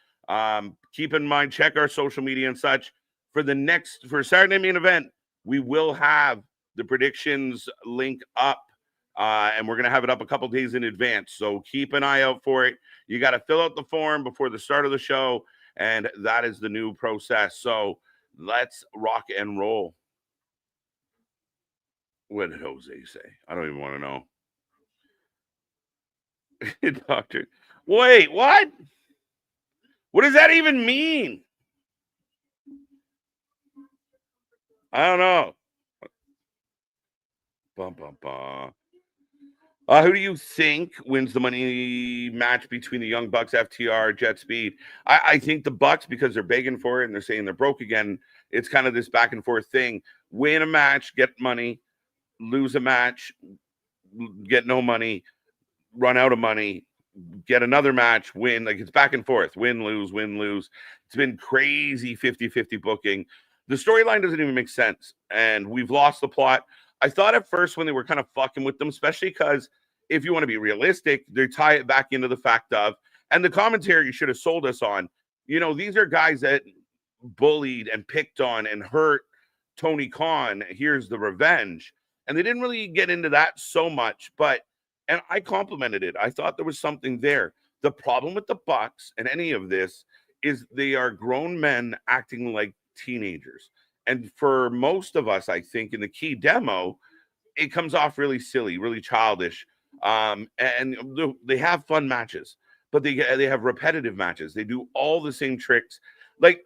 Keep in mind, check our social media and such. For Saturday main event, we will have the predictions link up, and we're going to have it up a couple days in advance. So keep an eye out for it. You got to fill out the form before the start of the show, and that is the new process. So let's rock and roll. What did Jose say? I don't even want to know. Doctor. Wait, what? What does that even mean? I don't know. Who do you think wins the money match between the Young Bucks, FTR, Jet Speed? I think the Bucks, because they're begging for it and they're saying they're broke again. It's kind of this back and forth thing. Win a match, get money. Lose a match, get no money. Run out of money, get another match, win. Like, it's back and forth. Win, lose, win, lose. It's been crazy 50-50 booking. The storyline doesn't even make sense, and we've lost the plot. I thought at first when they were kind of fucking with them, especially because if you want to be realistic, they tie it back into the fact of, and the commentary should have sold us on, these are guys that bullied and picked on and hurt Tony Khan. Here's the revenge. And they didn't really get into that so much, and I complimented it. I thought there was something there. The problem with the Bucks and any of this is they are grown men acting like teenagers. And for most of us, I think in the key demo, it comes off really silly, really childish. And they have fun matches, but they have repetitive matches. They do all the same tricks. Like,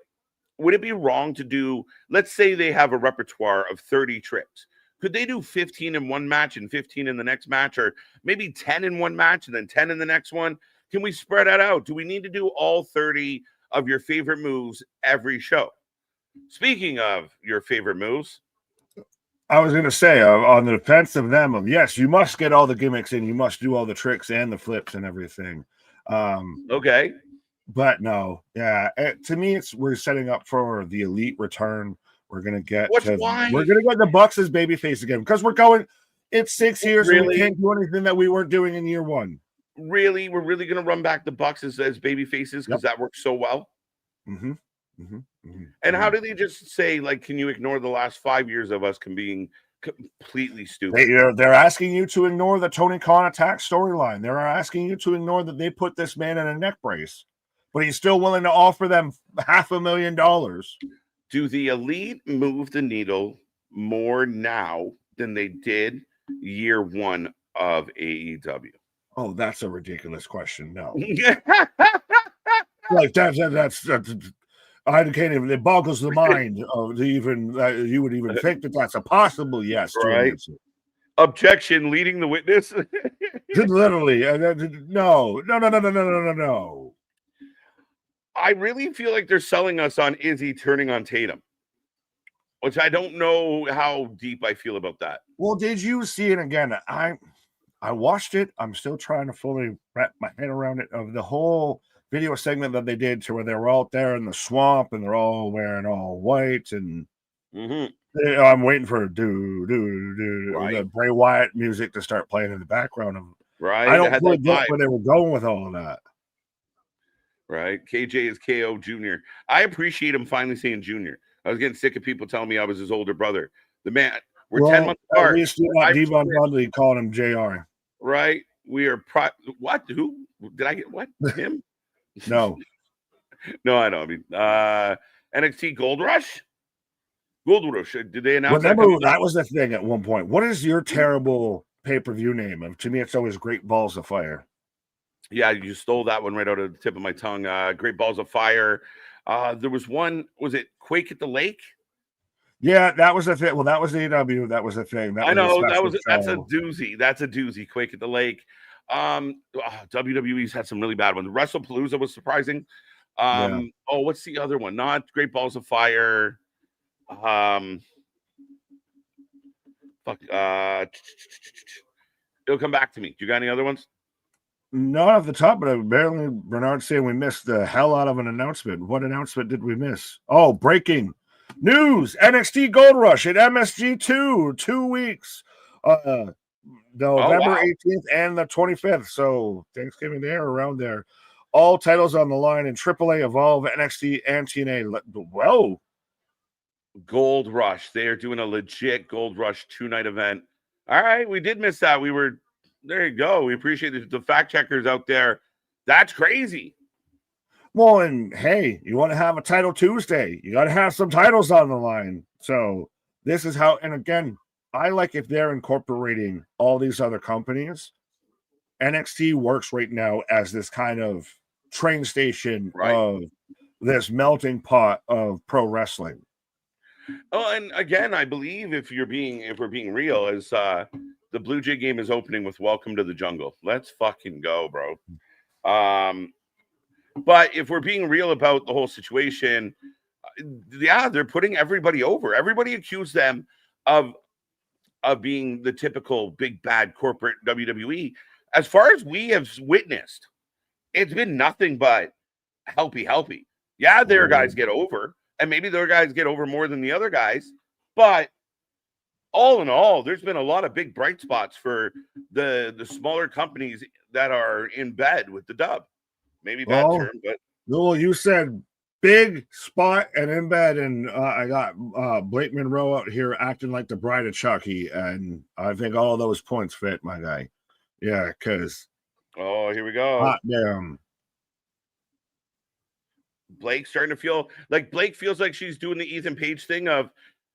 would it be wrong to do, let's say they have a repertoire of 30 tricks. Could they do 15 in one match and 15 in the next match, or maybe 10 in one match and then 10 in the next one? Can we spread that out? Do we need to do all 30 of your favorite moves every show? Speaking of your favorite moves, I was going to say, on the defense of them, yes, you must get all the gimmicks in. You must do all the tricks and the flips and everything. Okay. But no, yeah. To me, we're setting up for the Elite return. We're going to get the Bucks as babyface again, because it's 6 years and we can't do anything that we weren't doing in year one. Really? We're really going to run back the Bucks as baby faces because that works so well? Mm-hmm. And how do they just say, like, can you ignore the last 5 years of us being completely stupid? They're asking you to ignore the Tony Khan attack storyline. They're asking you to ignore that they put this man in a neck brace, but he's still willing to offer them $500,000. Do the Elite move the needle more now than they did year one of AEW? Oh, that's a ridiculous question. No. Like that's I can't even. It boggles the mind of even you would even think that that's a possible yes. Right. Objection. Leading the witness. Literally, no. I really feel like they're selling us on Izzy turning on Tatum, which I don't know how deep I feel about that. Well, did you see it again? I watched it. I'm still trying to fully wrap my head around it, of the whole video segment that they did, to where they were out there in the swamp and they're all wearing all white, and I'm waiting for the Bray Wyatt music to start playing in the background. I don't really get where they were going with all of that. Right. KJ is KO Jr. I appreciate him finally saying Junior. I was getting sick of people telling me I was his older brother. The man, we're 10 months apart. At least Devon Dudley called him JR. Right. We are what? Who did I get? What? Him? No. No, I don't. I mean, NXT Gold Rush? Gold Rush. Did they announce that was the thing at one point. What is your terrible pay-per-view name? To me, it's always Great Balls of Fire. Yeah, you stole that one right out of the tip of my tongue. Great Balls of Fire. There was one, was it Quake at the Lake? Yeah, that was the thing. Well, that was AEW. That was the thing. I know that's a doozy. That's a doozy. Quake at the Lake. WWE's had some really bad ones. WrestlePalooza was surprising. Oh, what's the other one? Not Great Balls of Fire. It'll come back to me. Do you got any other ones? Not off the top, but apparently Bernard's saying we missed the hell out of an announcement. What announcement did we miss? Oh, breaking news. NXT Gold Rush at MSG 2 weeks. November 18th and the 25th. So Thanksgiving there, around there. All titles on the line in AAA, Evolve, NXT, and TNA. Whoa. Gold Rush. They are doing a legit Gold Rush 2-night event. All right, we did miss that. There you go. We appreciate the fact checkers out there. That's crazy. Well, and hey, you want to have a title Tuesday. You got to have some titles on the line. So this is how, and again, I like if they're incorporating all these other companies. NXT works right now as this kind of train station of this melting pot of pro wrestling. Oh, and again, I believe if we're being real, as the Blue Jay game is opening with Welcome to the Jungle. Let's fucking go, bro. But if we're being real about the whole situation, they're putting everybody over. Everybody accused them of being the typical big bad corporate WWE. As far as we have witnessed, it's been nothing but helpy. Yeah, their guys get over, and maybe their guys get over more than the other guys, but all in all, there's been a lot of big bright spots for the smaller companies that are in bed with the dub. Maybe bad term, but well, you said big spot and in bed, and I got Blake Monroe out here acting like the bride of Chucky, and I think all of those points fit, my guy. Yeah, because here we go. Hot damn. Blake's starting to feel like Blake feels like she's doing the Ethan Page thing of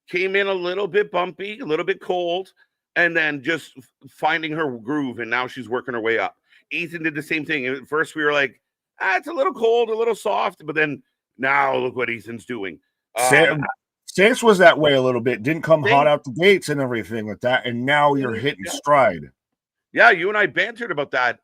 came in a little bit bumpy, a little bit cold, and then just finding her groove, and now she's working her way up. Ethan did the same thing. At first, we were like, it's a little cold, a little soft, but then now look what Ethan's doing. Stance was that way a little bit, didn't come hot out the gates and everything like that, and now you're hitting stride. Yeah, you and I bantered about that.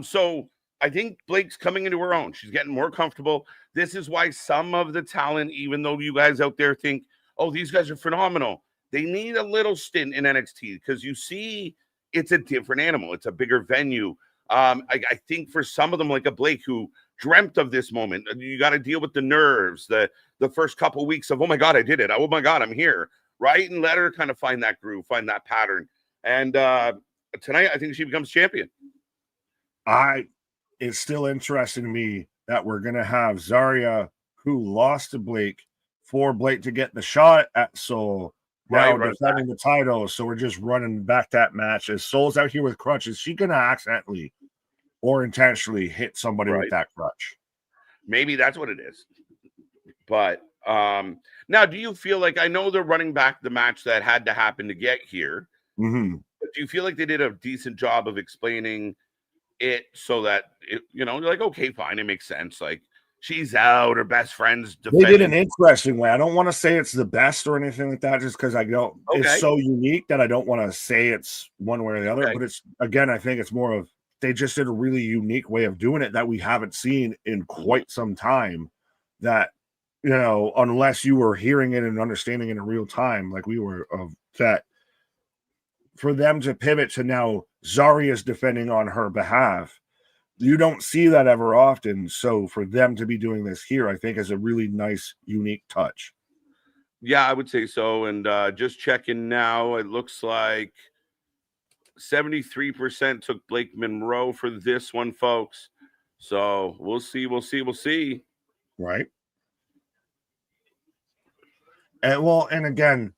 So I think Blake's coming into her own. She's getting more comfortable. This is why some of the talent, even though you guys out there think, oh, these guys are phenomenal, they need a little stint in NXT because you see it's a different animal. It's a bigger venue. I think for some of them, like a Blake who dreamt of this moment, you got to deal with the nerves, the first couple of weeks of, oh my God, I did it. Oh my God, I'm here. Right. And let her kind of find that groove, find that pattern. And tonight, I think she becomes champion. It's still interesting to me that we're going to have Zarya, who lost to Blake, for Blake to get the shot at Soul. Now defending the title, so we're just running back that match. As Soul's out here with crutches, she gonna accidentally or intentionally hit somebody with that crutch? Maybe that's what it is. But now, do you feel like, I know they're running back the match that had to happen to get here, but do you feel like they did a decent job of explaining it so that you're like, okay, fine, it makes sense. Like, she's out, her best friend's defending. They did an interesting way. I don't want to say it's the best or anything like that, just because I don't. Okay. It's so unique that I don't want to say it's one way or the other. But it's, again, I think it's more of they just did a really unique way of doing it that we haven't seen in quite some time. That, unless you were hearing it and understanding it in real time, like we were, of that, for them to pivot to now Zarya's defending on her behalf. You don't see that ever often. So for them to be doing this here, I think is a really nice, unique touch. Yeah, I would say so. And just checking now, it looks like 73% took Blake Monroe for this one, folks. So we'll see. Right. And again,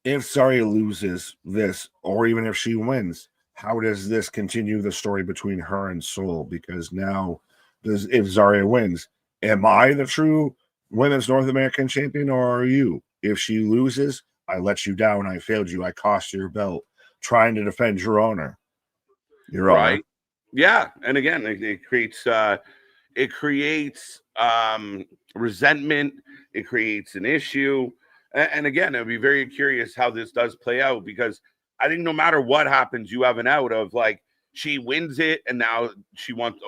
if Zarya loses this, or even if she wins, how does this continue the story between her and Soul? Because now, if Zarya wins, am I the true women's North American champion, or are you? If she loses, I let you down. I failed you. I cost you your belt, trying to defend your honor. Your honor. Yeah, and again, it creates resentment. It creates an issue, and again, I'd be very curious how this does play out, because I think no matter what happens, you have an out of like, she wins it and now she wants,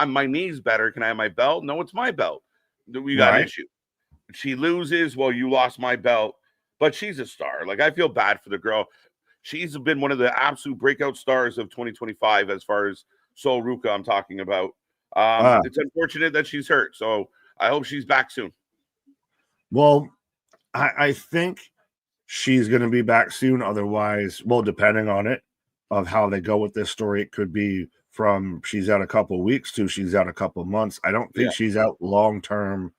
my knee's better. Can I have my belt? No, it's my belt. We got an issue. She loses, you lost my belt, but she's a star. Like, I feel bad for the girl. She's been one of the absolute breakout stars of 2025 as far as Sol Ruka I'm talking about. It's unfortunate that she's hurt, so I hope she's back soon. Well, I think she's going to be back soon. Otherwise, depending on it, of how they go with this story, it could be from she's out a couple of weeks to she's out a couple of months. I don't think she's out long term.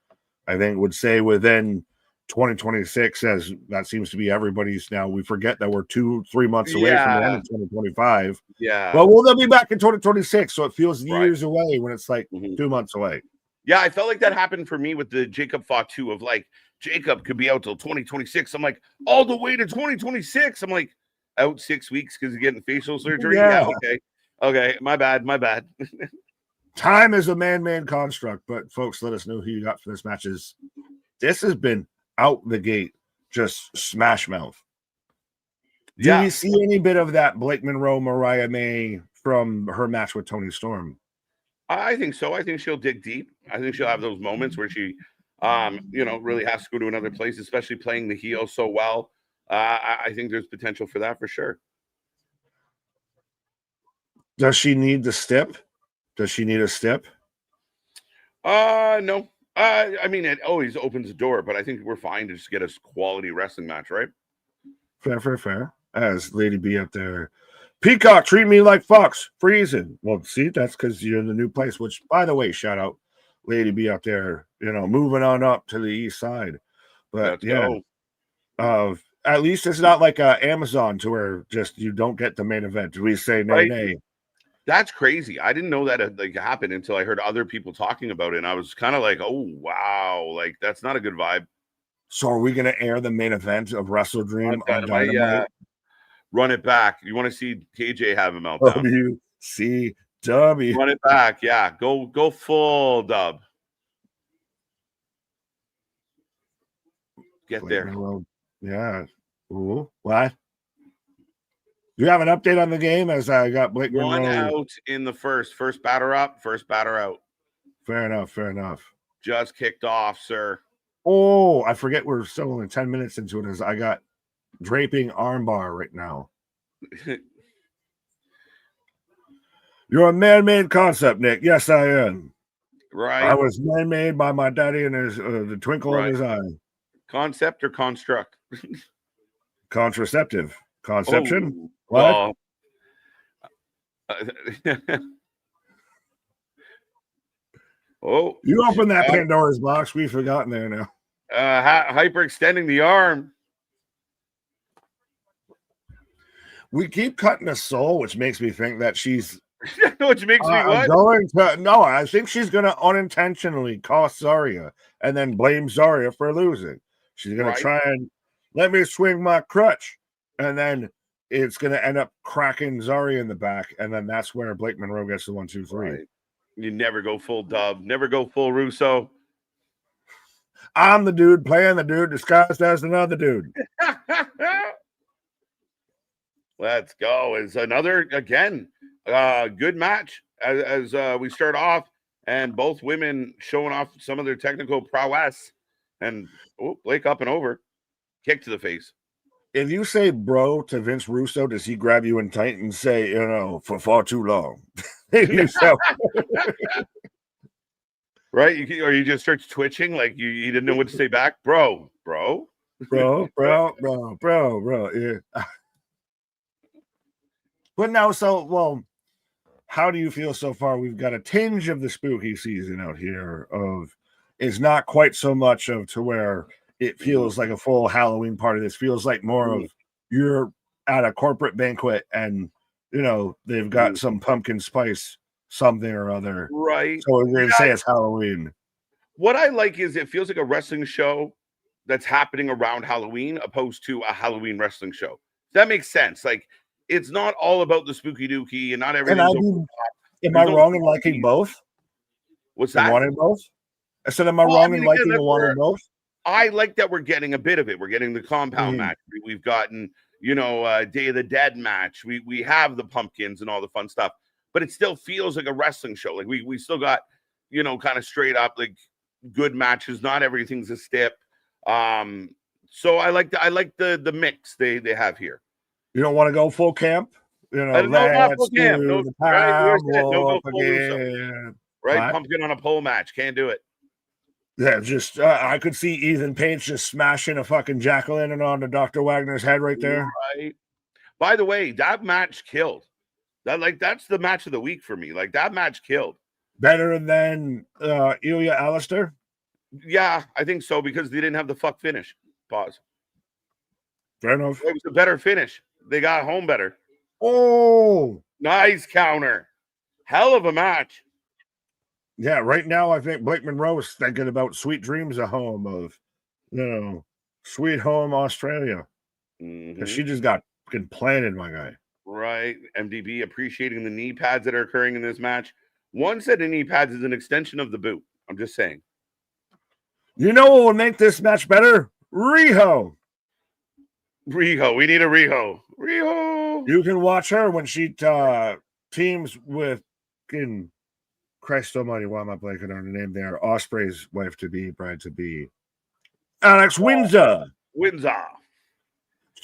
I think would say within 2026, as that seems to be everybody's now. We forget that we're 2-3 months away from the end of 2025. Yeah. Well, will they be back in 2026? So it feels years away when it's like 2 months away. Yeah, I felt like that happened for me with the Jacob Fatu of like, Jacob could be out till 2026. I'm like, all the way to 2026. I'm like, out 6 weeks because he's getting facial surgery. Yeah, okay. My bad. Time is a man-made construct, but folks, let us know who you got for this match. This has been out the gate, just smash mouth. Do you see any bit of that Blake Monroe, Mariah May from her match with Toni Storm? I think so. I think she'll dig deep. I think she'll have those moments where she really has to go to another place, especially playing the heel so well. I think there's potential for that for sure. Does she need the step? Does she need a step? No. I mean, it always opens the door, but I think we're fine to just get a quality wrestling match, right? Fair. As Lady B up there, Peacock treat me like Fox, freezing. Well, see, that's because you're in the new place. Which, by the way, shout out. lady be up there, moving on up to the east side. But Let's go. At least it's not like Amazon to where just you don't get the main event. We say nay, nay. That's crazy. I didn't know that had happened until I heard other people talking about it, and I was kind of like, "Oh wow, like that's not a good vibe." So are we going to air the main event of Wrestle Dream on Dynamite? Yeah. Run it back. You want to see KJ have a meltdown? WCW. Run it back. Yeah, go full dub. Get there. Yeah. Ooh, what? Do you have an update on the game as I got Blakeman One out in the first batter up, first batter out. Fair enough. Just kicked off, sir. Oh, I forget we're still only 10 minutes into it as I got draping armbar right now. You're a man-made concept, Nick. Yes, I am. Right. I was man-made by my daddy and his the twinkle in his eye. Concept or construct? Contraceptive. Conception? What? You opened that Pandora's box. We've forgotten there now. Hyperextending the arm. We keep cutting a soul, which makes me think that she's which makes me what? No, I think she's going to unintentionally cost Zarya and then blame Zarya for losing. She's going to try and let me swing my crutch, and then it's going to end up cracking Zarya in the back, and then that's where Blake Monroe gets the 1, 2, 3. Right. You never go full dub, never go full Russo. I'm the dude playing the dude disguised as another dude. Let's go. It's another, again, good match as we start off, and both women showing off some of their technical prowess. And Blake up and over, kick to the face. If you say bro to Vince Russo, does he grab you in tight and say, for far too long? Right? Or you just start twitching like you didn't know what to say back? Bro. Yeah. But now, how do you feel so far? We've got a tinge of the spooky season out here it's not quite so much of to where it feels like a full Halloween party. This feels like more of you're at a corporate banquet and, they've got some pumpkin spice something or other. Right. So we're going to say it's Halloween. What I like is it feels like a wrestling show that's happening around Halloween opposed to a Halloween wrestling show. That makes sense. Like, it's not all about the spooky dookie and not everything. Am I wrong in liking both? What's that? Wanting both? I said, am I wrong in liking and wanting both? I like that we're getting a bit of it. We're getting the compound match. We've gotten, Day of the Dead match. We have the pumpkins and all the fun stuff, but it still feels like a wrestling show. Like we still got, kind of straight up like good matches. Not everything's a stip. So I like the mix they have here. You don't want to go full camp? Not full camp. No, right? No full again. Right? What? Pumpkin on a pole match. Can't do it. Yeah, just I could see Ethan Page just smashing a fucking jack-o'-lantern onto Dr. Wagner's head right there. Right. By the way, that match killed. That's the match of the week for me. Like that match killed. Better than Ilya Alistair? Yeah, I think so because they didn't have the fuck finish. Pause. Fair enough. It was a better finish. They got home better. Oh, nice counter. Hell of a match. Yeah, right now I think Blake Monroe is thinking about sweet dreams of home, of sweet home Australia. Because she just got fucking planted, my guy. Right. MDB appreciating the knee pads that are occurring in this match. One set of knee pads is an extension of the boot. I'm just saying. You know what will make this match better? Riho. We need a Riho. You can watch her when she teams with Christ almighty, why am I blanking on her name there? Osprey's wife to be, bride to be. Alex Windsor. She's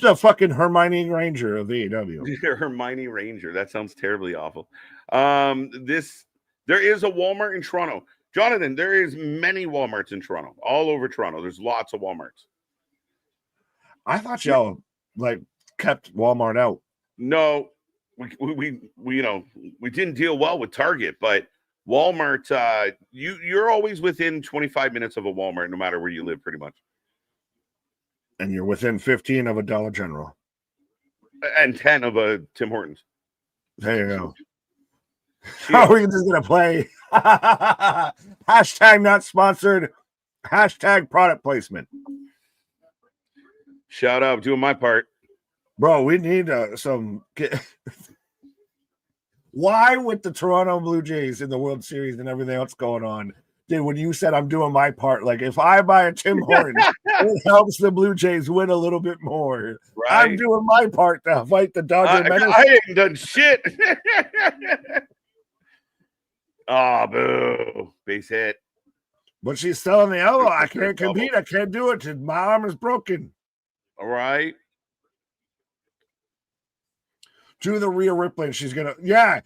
a fucking Hermione Granger of AEW. Hermione Ranger. That sounds terribly awful. There is a Walmart in Toronto. Jonathan, there is many Walmarts in Toronto. All over Toronto. There's lots of Walmarts. I thought y'all kept Walmart out. No. We didn't deal well with Target, but Walmart, you're always within 25 minutes of a Walmart, no matter where you live, pretty much. And you're within 15 of a Dollar General. And 10 of a Tim Hortons. There you go. How are we just going to play? Hashtag not sponsored. Hashtag product placement. Shout out, doing my part. Bro, we need some... Why with the Toronto Blue Jays in the World Series and everything else going on, dude, when you said I'm doing my part, like if I buy a Tim Hortons, it helps the Blue Jays win a little bit more. Right. I'm doing my part to fight the Dodger menace. I ain't done shit. Oh, boo. Base hit. But she's selling the elbow. I can't compete. I can't do it. My arm is broken. All right. Do the Rhea Ripley, and she's gonna, do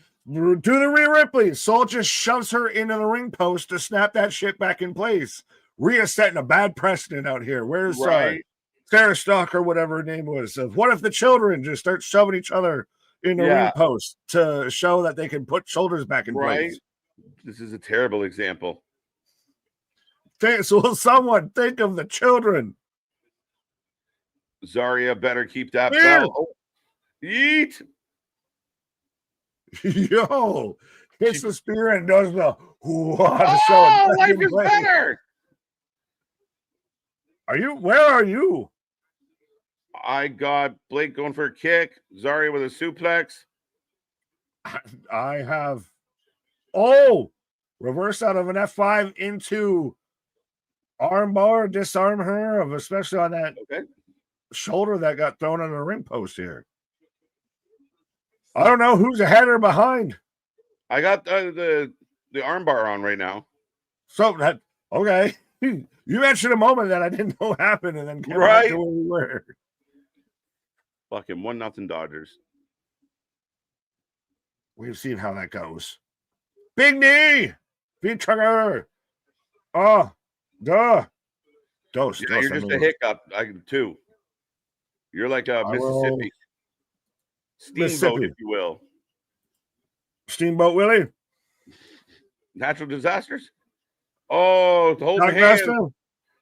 the Rhea Ripley. Soul just shoves her into the ring post to snap that shit back in place. Rhea's setting a bad precedent out here. Where's Sarah Stock or whatever her name was? What if the children just start shoving each other in the ring post to show that they can put shoulders back in place? This is a terrible example. So will someone think of the children? Zarya better keep that belt. Oh, eat. Yo, hits the spear and does the life is better. Where are you? I got Blake going for a kick. Zarya with a suplex. I have reverse out of an F5 into armbar, disarm her, especially on that shoulder that got thrown on the ring post here. I don't know who's ahead or behind. I got the armbar on right now. So that okay. You mentioned a moment that I didn't know happened, and then came back to where we were. Fucking 1-0 Dodgers. We've seen how that goes. Big knee, feet trigger. Oh, duh. Dose. Yeah, you're just a hiccup. Too. You're like a Mississippi. Steamboat, if you will. Steamboat Willie. Natural disasters. Oh, holding hands.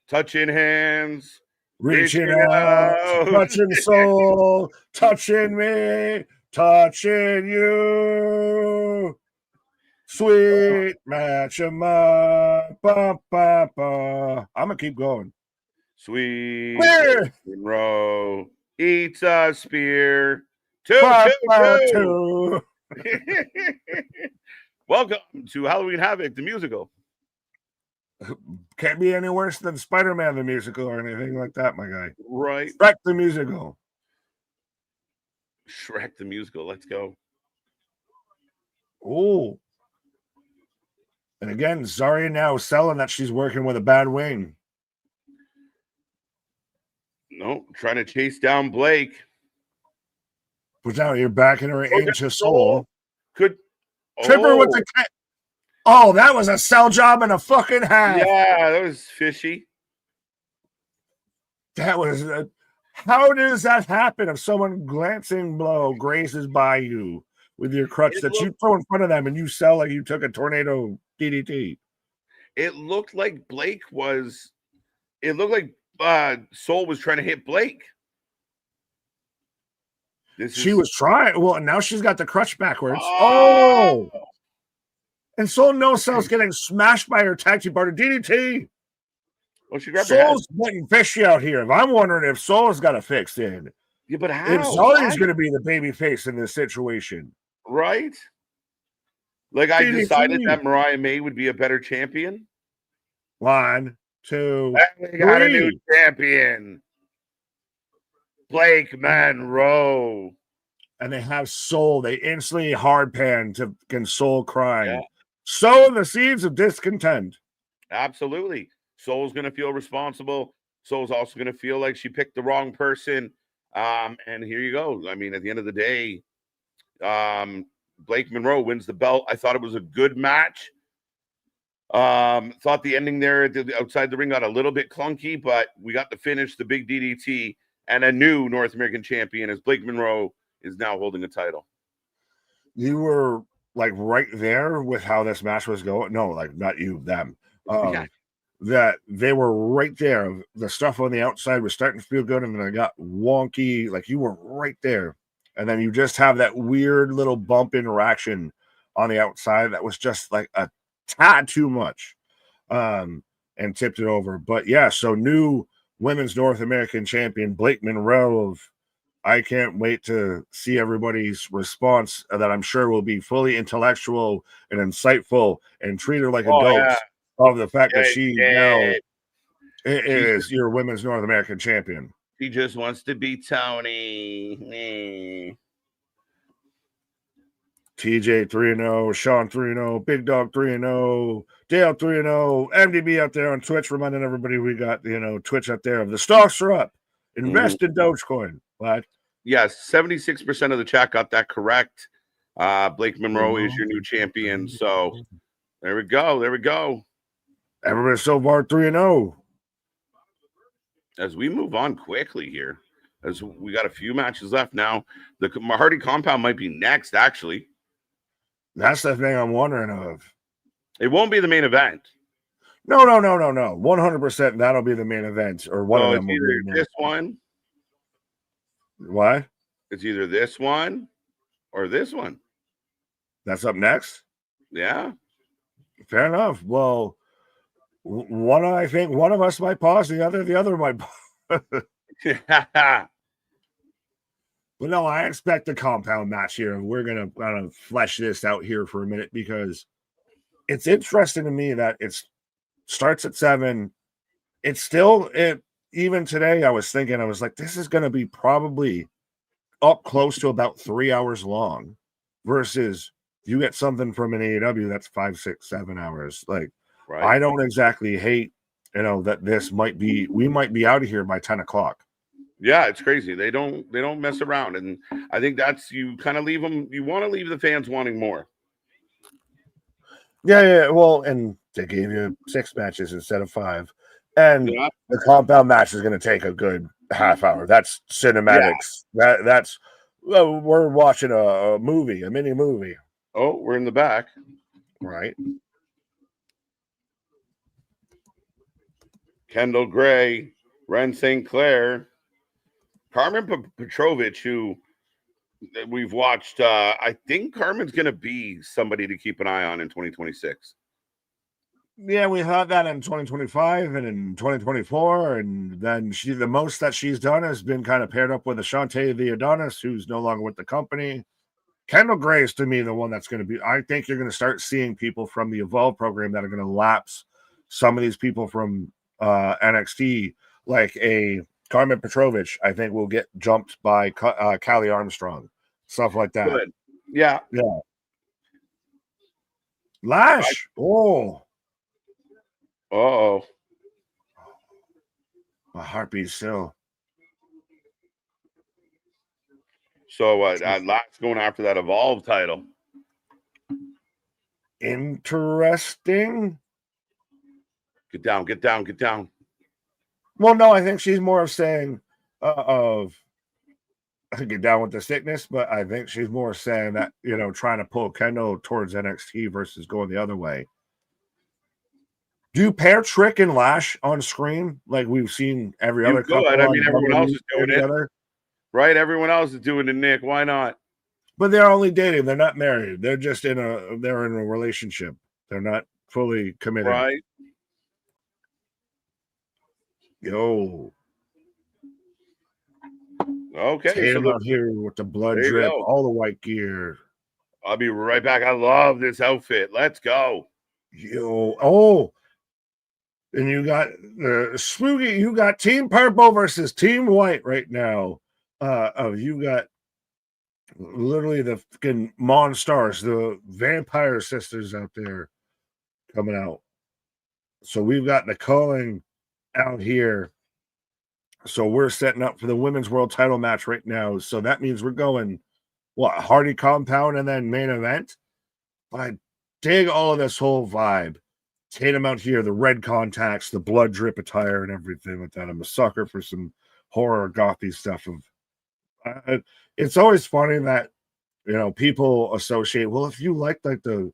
Touching hands. Reaching out. Touching soul. Touching me. Touching you. Sweet match 'em up. I'm going to keep going. Sweet Monroe eats a spear. Two. Welcome to Halloween Havoc, the musical. Can't be any worse than Spider-Man, the musical, or anything like that, my guy. Right. Shrek, the musical. Shrek, the musical. Let's go. Oh. And again, Zarya now selling that she's working with a bad wing. No, trying to chase down Blake. But now you're backing her into Soul. Could trip her with the that was a sell job and a fucking half. Yeah, that was fishy. That was how does that happen if someone glancing blow grazes by you with your crutch that you throw in front of them and you sell like you took a tornado DDT? It looked like Soul was trying to hit Blake. She was trying. Well, now she's got the crutch backwards. And Soul no-sell's getting smashed by her tag team partner, DDT. Well, she grabbed her head. Soul's getting fishy out here. I'm wondering if Soul's got a fix in. Yeah, but how? If Zarya's going to be the baby face in this situation. Right? Like, I decided that Mariah May would be a better champion. 1, 2, we got a new champion. Blake Monroe. And they have Soul. They instantly hard pan to Soul crying. Yeah. Sowing the seeds of discontent. Absolutely. Soul's going to feel responsible. Soul's also going to feel like she picked the wrong person. And here you go. I mean, at the end of the day, Blake Monroe wins the belt. I thought it was a good match. Thought the ending there outside the ring got a little bit clunky, but we got the finish, the big DDT, and a new North American champion as Blake Monroe is now holding a title. You were like right there with how this match was going. No, like not you, them. Yeah. That they were right there. The stuff on the outside was starting to feel good, and then it got wonky. Like you were right there, and then you just have that weird little bump interaction on the outside that was just like a tad too much, and tipped it over. But yeah, so new women's North American champion Blake Monroe of I can't wait to see everybody's response that I'm sure will be fully intellectual and insightful and treat her like Oh adults yeah. of the fact that Yeah, she yeah. now She's is your women's North American champion. She just wants to be Tony. TJ 3-0, Sean 3-0, Big Dog 3-0, Dale 3-0, MDB out there on Twitch, reminding everybody we got, Twitch out there. The stocks are up. Invest in Dogecoin. What? Yes, 76% of the chat got that correct. Blake Monroe is your new champion. So there we go. There we go. Everybody so far 3-0. As we move on quickly here, as we got a few matches left now, the Hardy Compound might be next, actually. That's the thing I'm wondering of. It won't be the main event. No. 100% that'll be the main event, or one of them will be this one. What? It's either this one or this one. That's up next? Yeah. Fair enough. Well, I think one of us might pause, the other might pause. But no, I expect a compound match here. We're going to kind of flesh this out here for a minute because it's interesting to me that it starts at 7. It's still, even today, I was like, this is going to be probably up close to about 3 hours long versus you get something from an AEW that's 5, 6, 7 hours. Like, right. I don't exactly hate, that we might be out of here by 10 o'clock. Yeah, it's crazy. They don't mess around. And I think you kind of leave them, you want to leave the fans wanting more. Yeah. Well, and they gave you 6 matches instead of 5. And the compound match is going to take a good half hour. That's cinematics. Yeah. That's we're watching a movie, a mini movie. Oh, we're in the back. Right. Kendall Gray, Ren St. Clair, Carmen Petrovich, who we've watched. I think Carmen's going to be somebody to keep an eye on in 2026. Yeah, we had that in 2025 and in 2024, and then the most that she's done has been kind of paired up with Ashante the Adonis, who's no longer with the company. Kendall Gray is to me the one that's going to be. I think you're going to start seeing people from the Evolve program that are going to lapse some of these people from NXT, like a Carmen Petrovich. I think will get jumped by Callie Armstrong, stuff like that. Good. Yeah. Lash. Oh, my heartbeat still. So Lash going after that Evolve title. Interesting. Get down. Well, no, I think she's more of saying get down with the sickness, but I think she's more saying that, trying to pull Kendall towards NXT versus going the other way. Do you pair Trick and Lash on screen like we've seen every other couple? I mean, everyone else is doing it. Right? Everyone else is doing it, Nick. Why not? But they're only dating. They're not married. They're just in a relationship. They're not fully committed. Right. Yo. Okay. Tatum out here with the blood drip, all the white gear. I'll be right back. I love this outfit. Let's go. Yo. And you got the Spooky, you got Team Purple versus Team White right now. You got literally the fucking Monstars, the Vampire Sisters out there coming out. So we've got the calling out here. So we're setting up for the women's world title match right now. So that means we're going, Hardy Compound and then main event. But I dig all of this whole vibe. Tatum out here, the red contacts, the blood drip attire, and everything like that. I'm a sucker for some horror gothy stuff. It's always funny that people associate, well, if you like the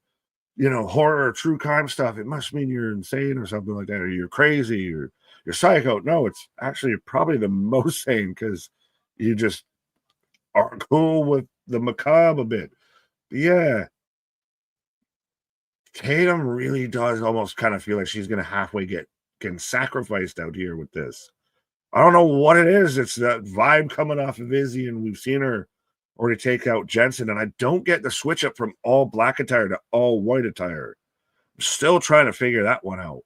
horror or true crime stuff, it must mean you're insane or something like that, or you're crazy or you're psycho. No, it's actually probably the most sane because you just are cool with the macabre a bit. But yeah, Tatum really does almost kind of feel like she's going to halfway getting sacrificed out here with this. I don't know what it is. It's that vibe coming off of Izzy, and we've seen her already take out Jensen, and I don't get the switch up from all black attire to all white attire. I'm still trying to figure that one out.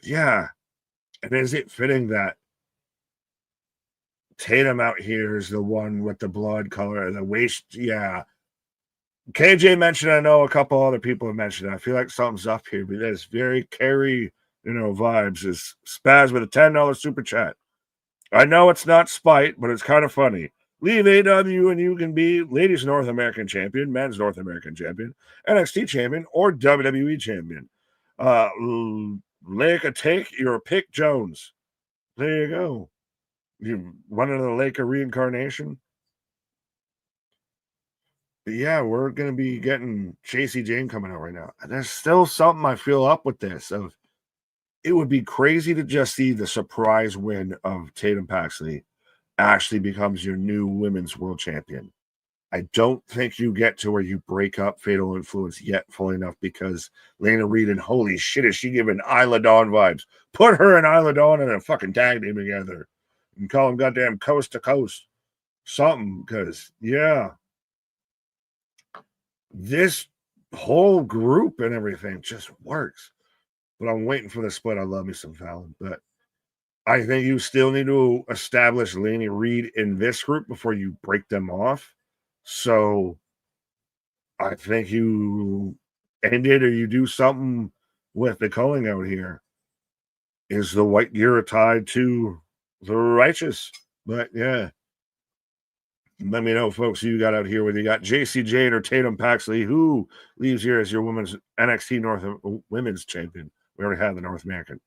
Yeah. And is it fitting that Tatum out here is the one with the blood color and the waist? Yeah. KJ mentioned, I know a couple other people have mentioned it. I feel like something's up here, but there's very Carrie, vibes. Is Spaz with a $10 super chat. I know it's not spite, but it's kind of funny. Leave AW and you can be ladies North American champion, men's North American champion, NXT champion, or WWE champion. Lake a take your pick, Jones. There you go. You wanted the Lake of reincarnation. But yeah, we're gonna be getting JC Jane coming out right now. And there's still something I feel up with this. Of it would be crazy to just see the surprise win of Tatum Paxley actually becomes your new women's world champion. I don't think you get to where you break up Fatal Influence yet fully enough, because Lena Reed, and holy shit, is she giving Isla Dawn vibes? Put her and Isla Dawn in a fucking tag team together and call them goddamn coast to coast something, because yeah, this whole group and everything just works. But I'm waiting for the split. I love me some Fallon, but I think you still need to establish Lena Reed in this group before you break them off. So I think you end it, or you do something with the culling out here. Is the white gear tied to the righteous? But yeah, let me know, folks, who you got out here, whether you got JC Jane or Tatum Paxley. Who leaves here as your women's NXT women's champion? We already have the North American.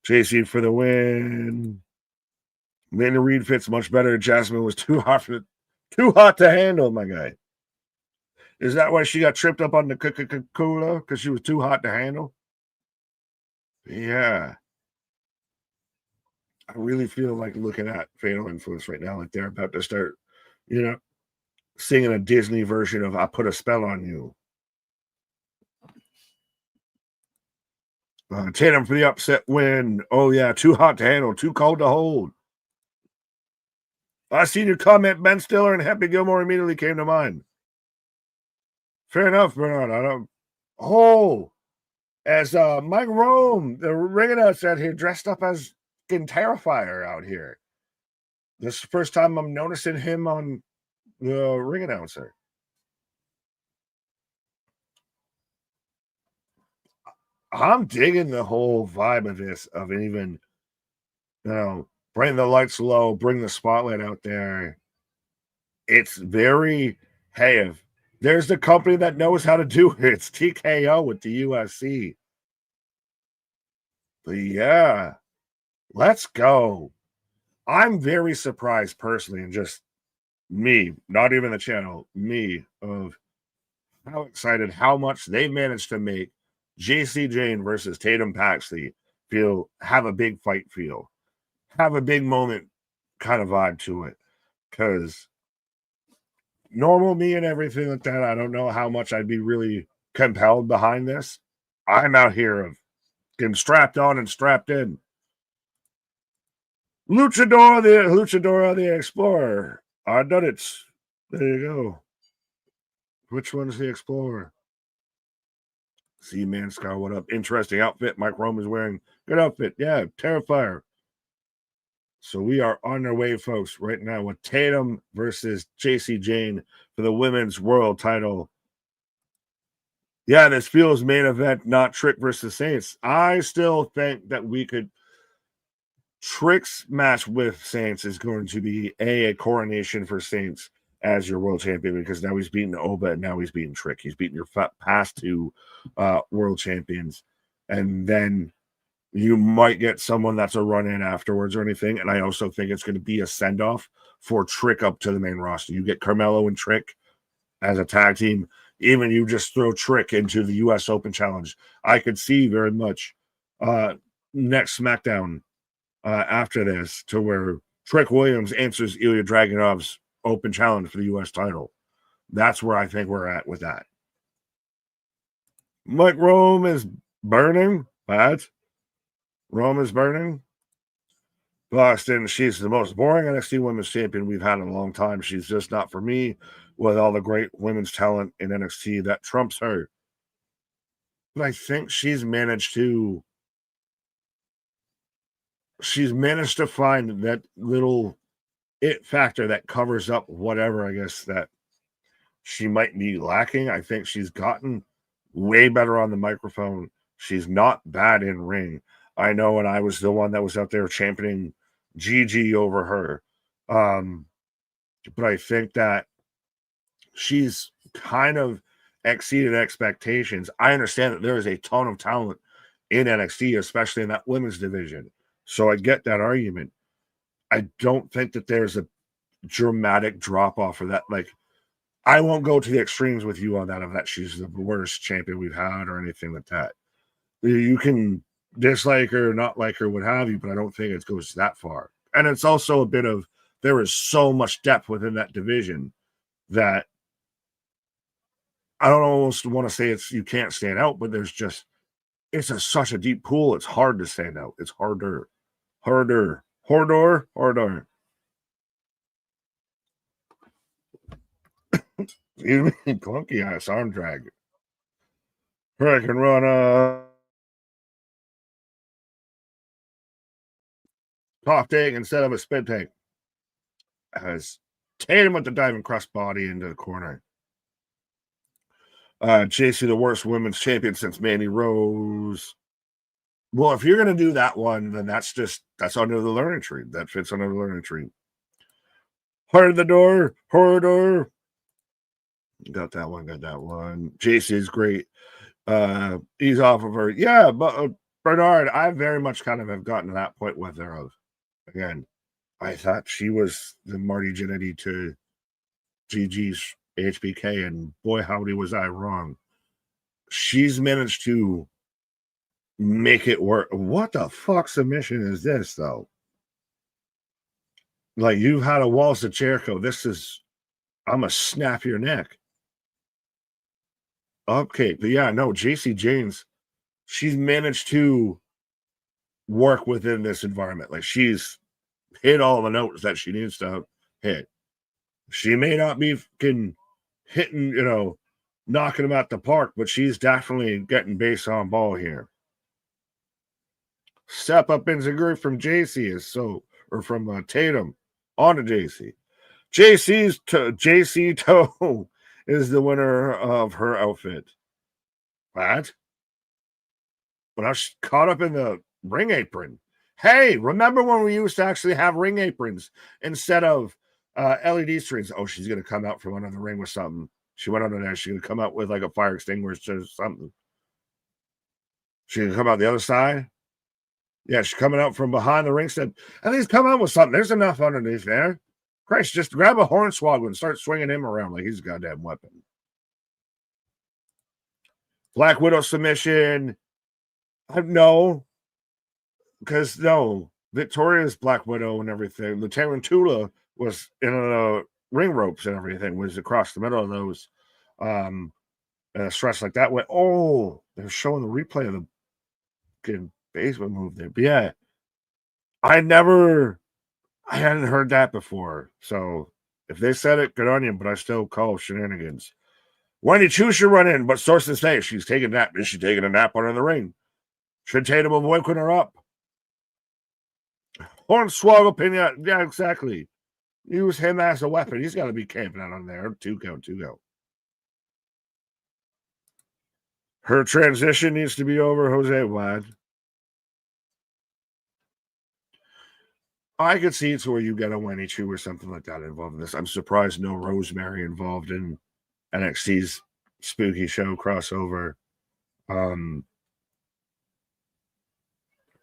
JC for the win. Lena Reed fits much better. Jasmine was too hot to handle, my guy. Is that why she got tripped up on the Coca-Cola? Because she was too hot to handle? Yeah. I really feel like looking at Fatal Influence right now, like they're about to start, singing a Disney version of I Put a Spell on You. Tatum for the upset win. Oh, yeah, too hot to handle, too cold to hold. I seen your comment, Ben Stiller and Happy Gilmore immediately came to mind. Fair enough, Bernard. I don't. Oh, as Mike Rome, the ring announcer out here, dressed up as fucking Terrifier out here. This is the first time I'm noticing him on the ring announcer. I'm digging the whole vibe of this, of even, bring the lights low, bring the spotlight out there. It's very, hey, if there's the company that knows how to do it, it's TKO with the UFC. But yeah, let's go. I'm very surprised personally, and just me, not even the channel, me, of how excited, how much they managed to make JC Jane versus Tatum Paxley have a big fight feel, have a big moment kind of vibe to it. Because normal me and everything like that, I don't know how much I'd be really compelled behind this. I'm out here of getting strapped on and strapped in. Luchador the Explorer. I done it. There you go. Which one's the Explorer? See, man, Scar, what up? Interesting outfit Mike Rome is wearing. Good outfit. Yeah, Terrifier. So we are on our way, folks, right now with Tatum versus JC Jane for the women's world title. Yeah, this feels main event, not Trick versus Saints. I still think that we could. Trick's match with Saints is going to be a coronation for Saints as your world champion, because now he's beaten Oba and now he's beaten Trick. He's beaten your past two world champions. And then You might get someone that's a run-in afterwards or anything, and I also think it's going to be a send-off for Trick up to the main roster. You get Carmelo and Trick as a tag team. Even you just throw Trick into the U.S. Open Challenge. I could see very much next SmackDown after this to where Trick Williams answers Ilya Dragunov's Open Challenge for the U.S. title. That's where I think we're at with that. Mike Rome is burning. What? Rome is burning. Boston, she's the most boring NXT Women's Champion we've had in a long time. She's just not for me with all the great women's talent in NXT that trumps her. But I think she's managed to find that little it factor that covers up whatever, I guess, that she might be lacking. I think she's gotten way better on the microphone. She's not bad in ring. I know, and I was the one that was out there championing Gigi over her. But I think that she's kind of exceeded expectations. I understand that there is a ton of talent in NXT, especially in that women's division. So I get that argument. I don't think that there's a dramatic drop off for that. Like, I won't go to the extremes with you on that, of that she's the worst champion we've had or anything like that. You can dislike her, not like her, what have you, but I don't think it goes that far. And it's also a bit of, there is so much depth within that division that I don't almost want to say it's you can't stand out, but there's just, it's such a deep pool. It's hard to stand out. It's harder. Excuse me, clunky ass arm drag. Hurricane Run, top take instead of a spin take. Has Tatum with the diving crossbody into the corner. JC, the worst women's champion since Mandy Rose. Well, if you're going to do that one, then that's under the learning tree. That fits under the learning tree. Heart of the door. Got that one. JC is great. He's off of her. Yeah, but Bernard, I very much kind of have gotten to that point with her of, again, I thought she was the Marty Jannetty to GG's HBK, and boy, howdy was I wrong. She's managed to make it work. What the fuck submission is this, though? Like, you've had a Walls of Jericho. This is, I'm going to snap your neck. Okay, but yeah, no, JC James, she's managed to work within this environment. Like, she's hit all the notes that she needs to hit. She may not be hitting, knocking them out the park, but she's definitely getting base on ball here. Step up enziguri from JC from Tatum on to JC. JC Toe is the winner of her outfit. What? When I was caught up in the ring apron. Hey, remember when we used to actually have ring aprons instead of LED strings? Oh, she's going to come out from under the ring with something. She went under there. She's going to come out with like a fire extinguisher or something. She's going to come out the other side. Yeah, she's coming out from behind the ring. Said, and he's come out with something. There's enough underneath there. Christ, just grab a hornswoggle and start swinging him around like he's a goddamn weapon. Black Widow submission. No. Because, no. Victoria's Black Widow and everything. The Tarantula was in ring ropes and everything. Was across the middle of those. Stretch like that way. Oh, they're showing the replay of the basement move there. But yeah. I hadn't heard that before. So if they said it, good on you, but I still call shenanigans. Wendy Chu should run in, but sources say she's taking a nap. Is she taking a nap under the ring? Should Tatum avoid putting her up? Hornswoggle opinion. Yeah, exactly. Use him as a weapon. He's got to be camping out on there. Two go. Her transition needs to be over. Jose Wad. I could see it's where you get a Wendy Chu or something like that involved in this. I'm surprised no Rosemary involved in NXT's spooky show crossover.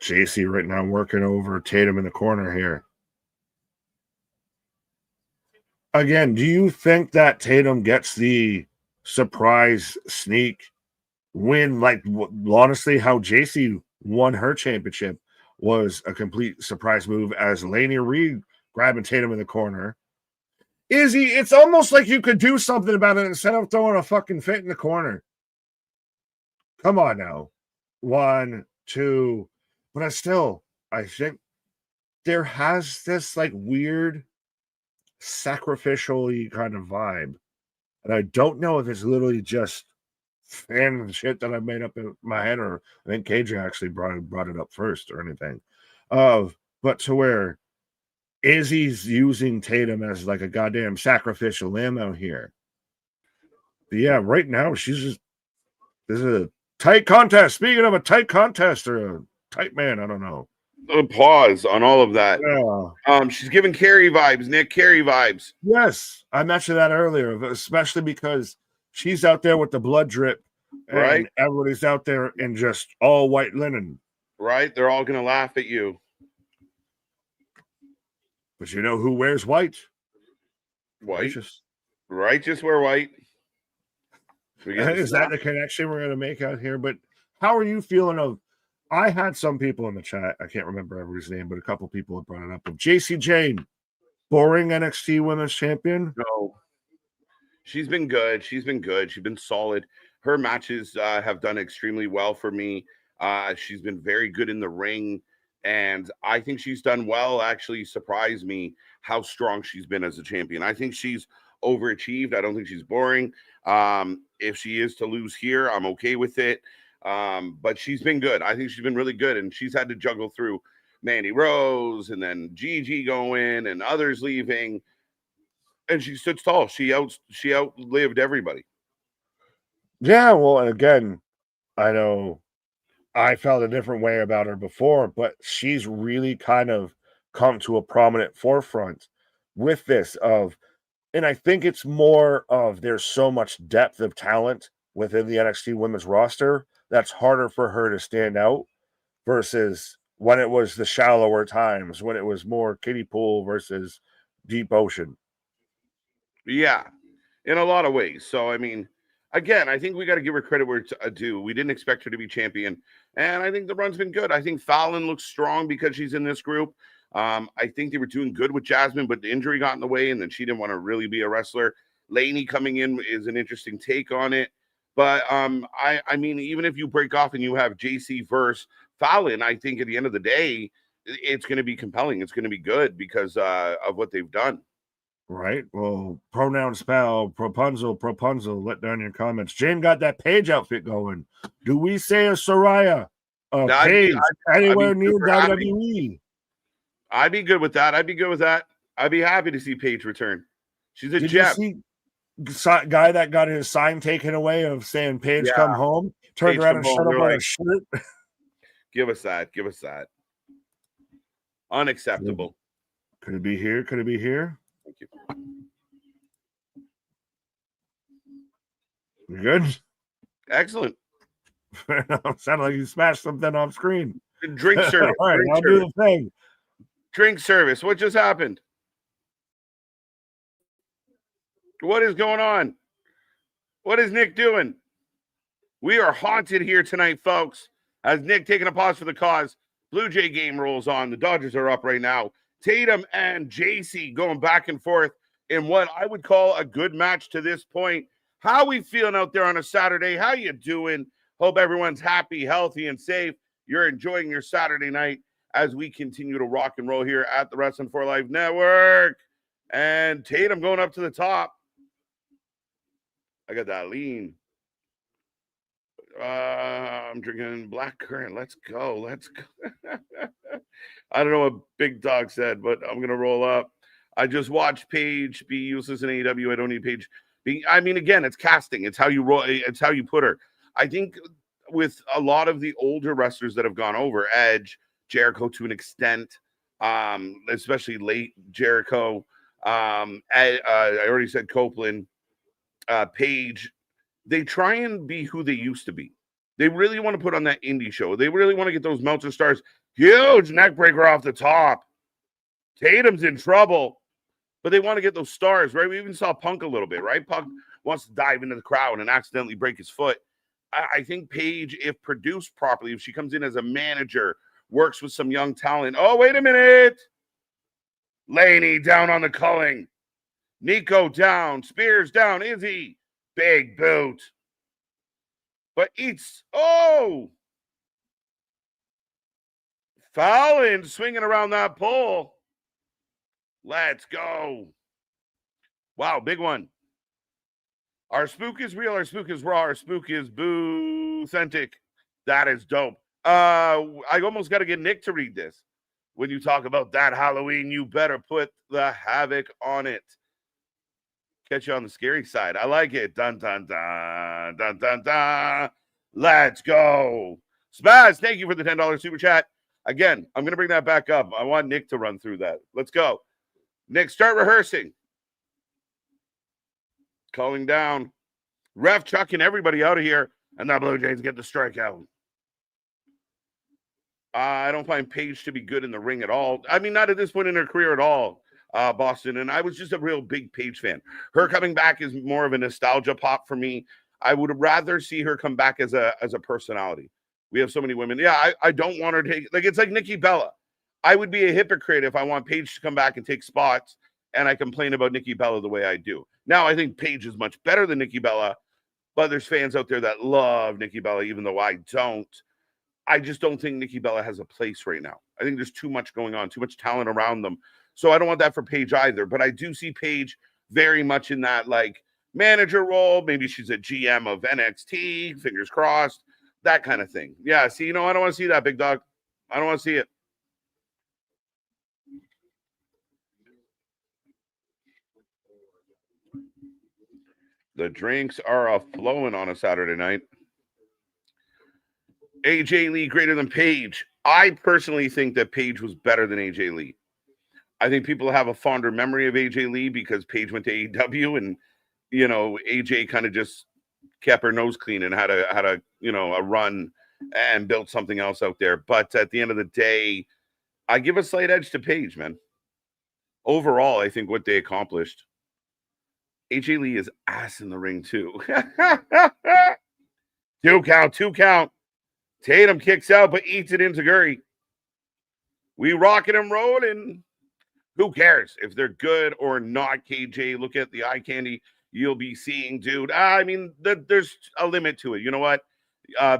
JC right now working over Tatum in the corner here. Again, do you think that Tatum gets the surprise sneak win? Like, honestly, how JC won her championship was a complete surprise move as Laney Reed grabbing Tatum in the corner. Izzy, it's almost like you could do something about it instead of throwing a fucking fit in the corner. Come on now. 1, 2. But I think there has this like weird sacrificial kind of vibe. And I don't know if it's literally just fan shit that I made up in my head, or I think KJ actually brought it up first or anything. But to where Izzy's using Tatum as like a goddamn sacrificial lamb out here. But yeah, right now this is a tight contest. Speaking of a tight contest or a tight man, I don't know. Pause on all of that. Yeah. She's giving Carrie vibes, Nick. Carrie vibes. Yes, I mentioned that earlier, especially because she's out there with the blood drip, and right? Everybody's out there in just all white linen. Right? They're all gonna laugh at you. But you know who wears white? White. Righteous wear white. Is that the connection we're gonna make out here? But how are you feeling of? I had some people in the chat. I can't remember everybody's name, but a couple people have brought it up. Of JC Jane, boring NXT Women's Champion. No, she's been good. She's been good. She's been solid. Her matches have done extremely well for me. She's been very good in the ring, and I think she's done well. Actually, surprised me how strong she's been as a champion. I think she's overachieved. I don't think she's boring. If she is to lose here, I'm okay with it. But she's been good. I think she's been really good, and she's had to juggle through Mandy Rose and then Gigi going and others leaving, and she stood tall. She outlived everybody. Yeah, well, and again, I know I felt a different way about her before, but she's really kind of come to a prominent forefront with this and I think it's more of there's so much depth of talent within the NXT women's roster that's harder for her to stand out versus when it was the shallower times, when it was more kiddie pool versus deep ocean. Yeah, in a lot of ways. So, I mean, again, I think we got to give her credit where it's due. We didn't expect her to be champion, and I think the run's been good. I think Fallon looks strong because she's in this group. I think they were doing good with Jasmine, but the injury got in the way, and then she didn't want to really be a wrestler. Laney coming in is an interesting take on it. But I mean, even if you break off and you have JC versus Fallon, I think at the end of the day, it's going to be compelling. It's going to be good because of what they've done. Right. Well, pronoun spell, Propunzel, let down your comments. Jane got that Paige outfit going. Do we say a Soraya? Paige anywhere near WWE? I'd be good with that. I'd be happy to see Paige return. She's a gem. Guy that got his sign taken away of saying Paige come home, turned around and shut up on a shirt. Give us that. Unacceptable. Could it be here? Thank you. You good? Excellent. Sounded like you smashed something off screen. Drink service. All right, I'll do the thing. Drink service. What just happened? What is going on? What is Nick doing? We are haunted here tonight, folks. As Nick taking a pause for the cause. Blue Jay game rolls on. The Dodgers are up right now. Tatum and JC going back and forth in what I would call a good match to this point. How we feeling out there on a Saturday? How you doing? Hope everyone's happy, healthy, and safe. You're enjoying your Saturday night as we continue to rock and roll here at the Wrestling for Life Network. And Tatum going up to the top. I got that lean. I'm drinking black currant. Let's go. I don't know what Big Dog said, but I'm going to roll up. I just watched Paige be useless in AEW. I don't need Paige. I mean, again, it's casting. It's how you roll. It's how you put her. I think with a lot of the older wrestlers that have gone over, Edge, Jericho to an extent, especially late Jericho. I already said Copeland, Paige. They try and be who they used to be. They really want to put on that indie show. They really want to get those Meltzer stars. Huge neck breaker off the top. Tatum's in trouble, but they want to get those stars, right? We even saw Punk a little bit, right? Punk wants to dive into the crowd and accidentally break his foot. I think Paige, if produced properly, if she comes in as a manager, works with some young talent. Oh, wait a minute. Laney down on the culling. Nico down. Spears down. Izzy. Big boot. But eats. Oh. Fallon swinging around that pole. Let's go. Wow, big one. Our spook is real. Our spook is raw. Our spook is boo-authentic. That is dope. I almost got to get Nick to read this. When you talk about that Halloween, you better put the havoc on it. Catch you on the scary side. I like it. Dun, dun, dun, dun, dun, dun. Let's go. Spaz, thank you for the $10 super chat. Again, I'm going to bring that back up. I want Nick to run through that. Let's go. Nick, start rehearsing. Calling down. Ref chucking everybody out of here. And the Blue Jays get the strikeout. I don't find Paige to be good in the ring at all. I mean, not at this point in her career at all, Boston. And I was just a real big Paige fan. Her coming back is more of a nostalgia pop for me. I would rather see her come back as a personality. We have so many women. Yeah, I don't want her to take, like, it's like Nikki Bella. I would be a hypocrite if I want Paige to come back and take spots and I complain about Nikki Bella the way I do. Now, I think Paige is much better than Nikki Bella, but there's fans out there that love Nikki Bella, even though I don't. I just don't think Nikki Bella has a place right now. I think there's too much going on, too much talent around them. So I don't want that for Paige either. But I do see Paige very much in that, like, manager role. Maybe she's a GM of NXT, fingers crossed, that kind of thing. Yeah, see, I don't want to see that, big dog. I don't want to see it. The drinks are flowing on a Saturday night. AJ Lee greater than Paige. I personally think that Paige was better than AJ Lee. I think people have a fonder memory of AJ Lee because Paige went to AEW and, AJ kind of just kept her nose clean and had a run and built something else out there. But at the end of the day, I give a slight edge to Paige, man. Overall, I think what they accomplished. AJ Lee is ass in the ring, too. Two count. Tatum kicks out, but eats it into Guri. We rocking and rolling. Who cares if they're good or not, KJ? Look at the eye candy you'll be seeing, dude. I mean, there's a limit to it. You know what?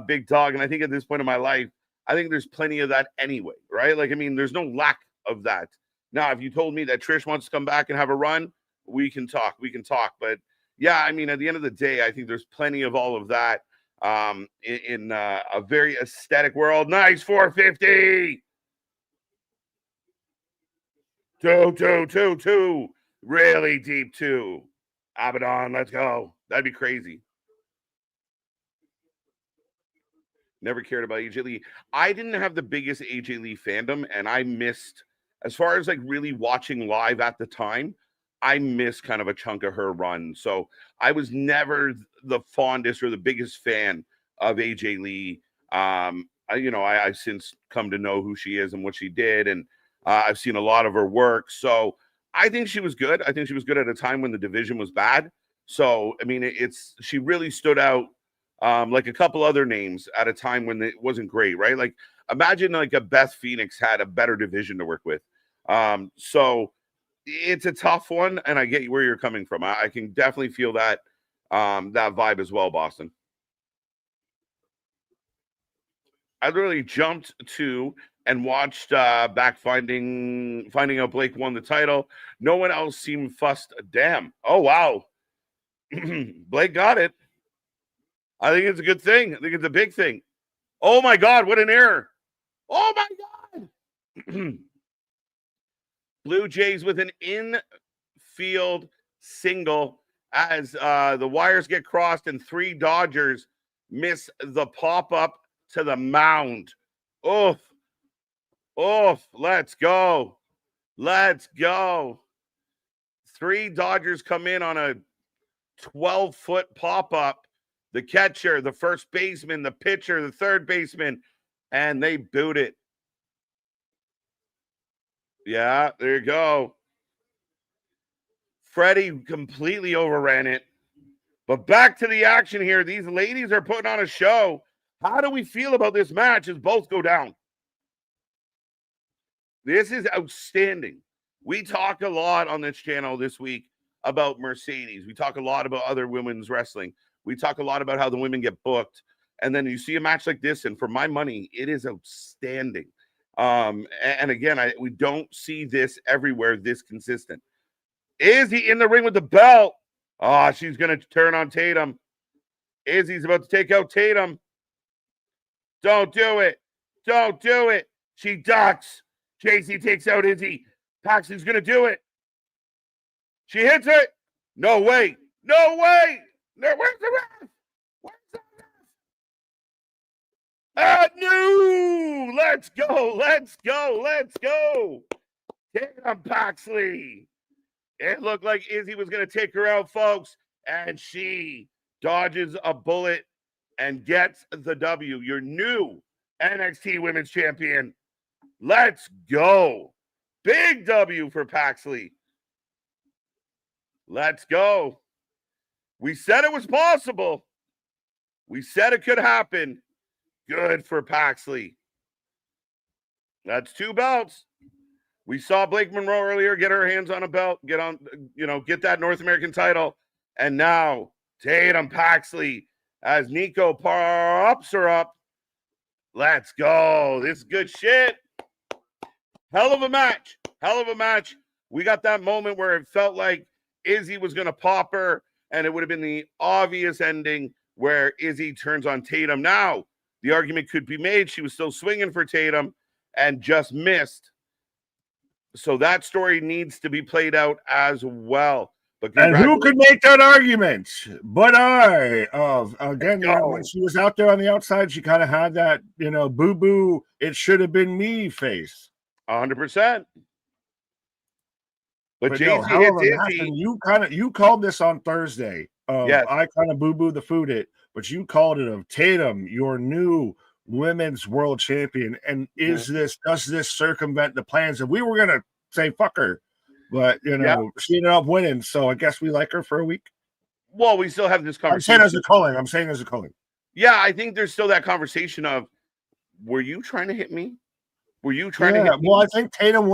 Big dog. And I think at this point in my life, I think there's plenty of that anyway, right? Like, I mean, there's no lack of that. Now, if you told me that Trish wants to come back and have a run, we can talk. But yeah, I mean, at the end of the day, I think there's plenty of all of that. In a very aesthetic world. Nice 450. Two. Really deep two. Abaddon, let's go. That'd be crazy. Never cared about AJ Lee. I didn't have the biggest AJ Lee fandom, and I missed, as far as like really watching live at the time, I missed kind of a chunk of her run. So I was never the fondest or the biggest fan of AJ Lee. I've since come to know who she is and what she did, and I've seen a lot of her work. So I think she was good. I think she was good at a time when the division was bad. So, I mean, she really stood out like a couple other names at a time when it wasn't great, right? Like, imagine like a Beth Phoenix had a better division to work with. So it's a tough one, and I get where you're coming from. I can definitely feel that vibe as well, Boston. I literally jumped to and watched back finding out Blake won the title. No one else seemed fussed. Damn. Oh, wow. Blake got it. I think it's a good thing. I think it's a big thing. Oh, my God. What an error. Oh, my God. Blue Jays with an infield single as the wires get crossed and 3 Dodgers miss the pop-up to the mound. Oof. Let's go. 3 Dodgers come in on a 12-foot pop-up. The catcher, the first baseman, the pitcher, the third baseman, and they boot it. Yeah, there you go. Freddie completely overran it. But back to the action here. These ladies are putting on a show. How do we feel about this match as both go down? This is outstanding. We talk a lot on this channel this week about Mercedes. We talk a lot about other women's wrestling. We talk a lot about how the women get booked. And then you see a match like this, and for my money, it is outstanding. And again, we don't see this everywhere this consistent. Izzy in the ring with the belt. Oh, she's going to turn on Tatum. Izzy's about to take out Tatum. Don't do it. Don't do it. She ducks. JC takes out Izzy. Paxton's going to do it. She hits it. No way. No way. No, where's the ref? Where's the ref? No. Let's go. Let's go. Let's go. Damn, Paxley. It looked like Izzy was going to take her out, folks. And she dodges a bullet and gets the W. Your new NXT Women's Champion. Let's go. Big W for Paxley. Let's go. We said it was possible. We said it could happen. Good for Paxley. That's 2 belts. We saw Blake Monroe earlier get her hands on a belt, get that North American title. And now Tatum Paxley as Nico pops her up. Let's go. This is good shit. Hell of a match. Hell of a match. We got that moment where it felt like Izzy was going to pop her, and it would have been the obvious ending where Izzy turns on Tatum. Now, the argument could be made she was still swinging for Tatum and just missed. So that story needs to be played out as well. And who could make that argument? But again, when she was out there on the outside, she kind of had that, boo-boo, it should have been me face. 100%. But JC hits Izzy. You called this on Thursday. Yes. I kind of boo-boo the food it, but you called it of Tatum, your new women's world champion. And does this circumvent the plans? And we were gonna say fuck her, but she ended up winning. So I guess we like her for a week. Well, we still have this conversation. I'm saying as a calling. Yeah, I think there's still that conversation of, were you trying to hit me? Were you trying to hit me? Well, I think Tatum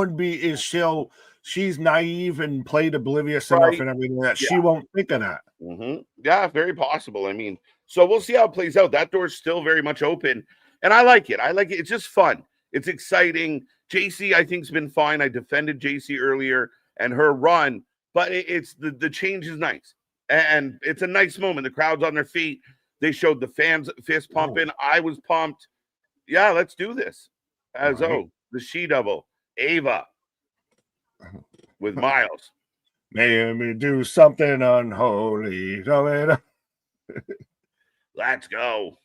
she's naive and played oblivious enough and everything that she won't think of that. Mm-hmm. Yeah, very possible. I mean, so we'll see how it plays out. That door's still very much open, and I like it. It's just fun. It's exciting. JC, I think, has been fine. I defended JC earlier and her run, but it's the change is nice, and it's a nice moment. The crowd's on their feet. They showed the fans fist pumping. I was pumped. Yeah, let's do this. The she-double, Ava, with Miles. May me do something unholy. Let's go.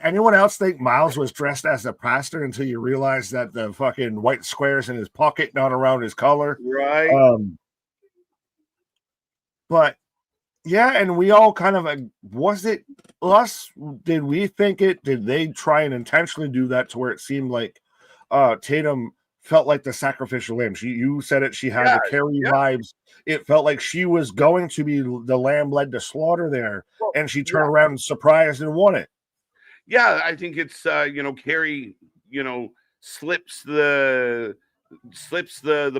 Anyone else think Miles was dressed as a pastor until you realize that the fucking white squares in his pocket, not around his collar? Right. But yeah, and we all kind of, was it us? Did we think it? Did they try and intentionally do that to where it seemed like Tatum felt like the sacrificial lamb? You said it. She had the Carrie vibes. It felt like she was going to be the lamb led to slaughter there, and she turned around and surprised and won it. Yeah, I think it's Carrie, slips the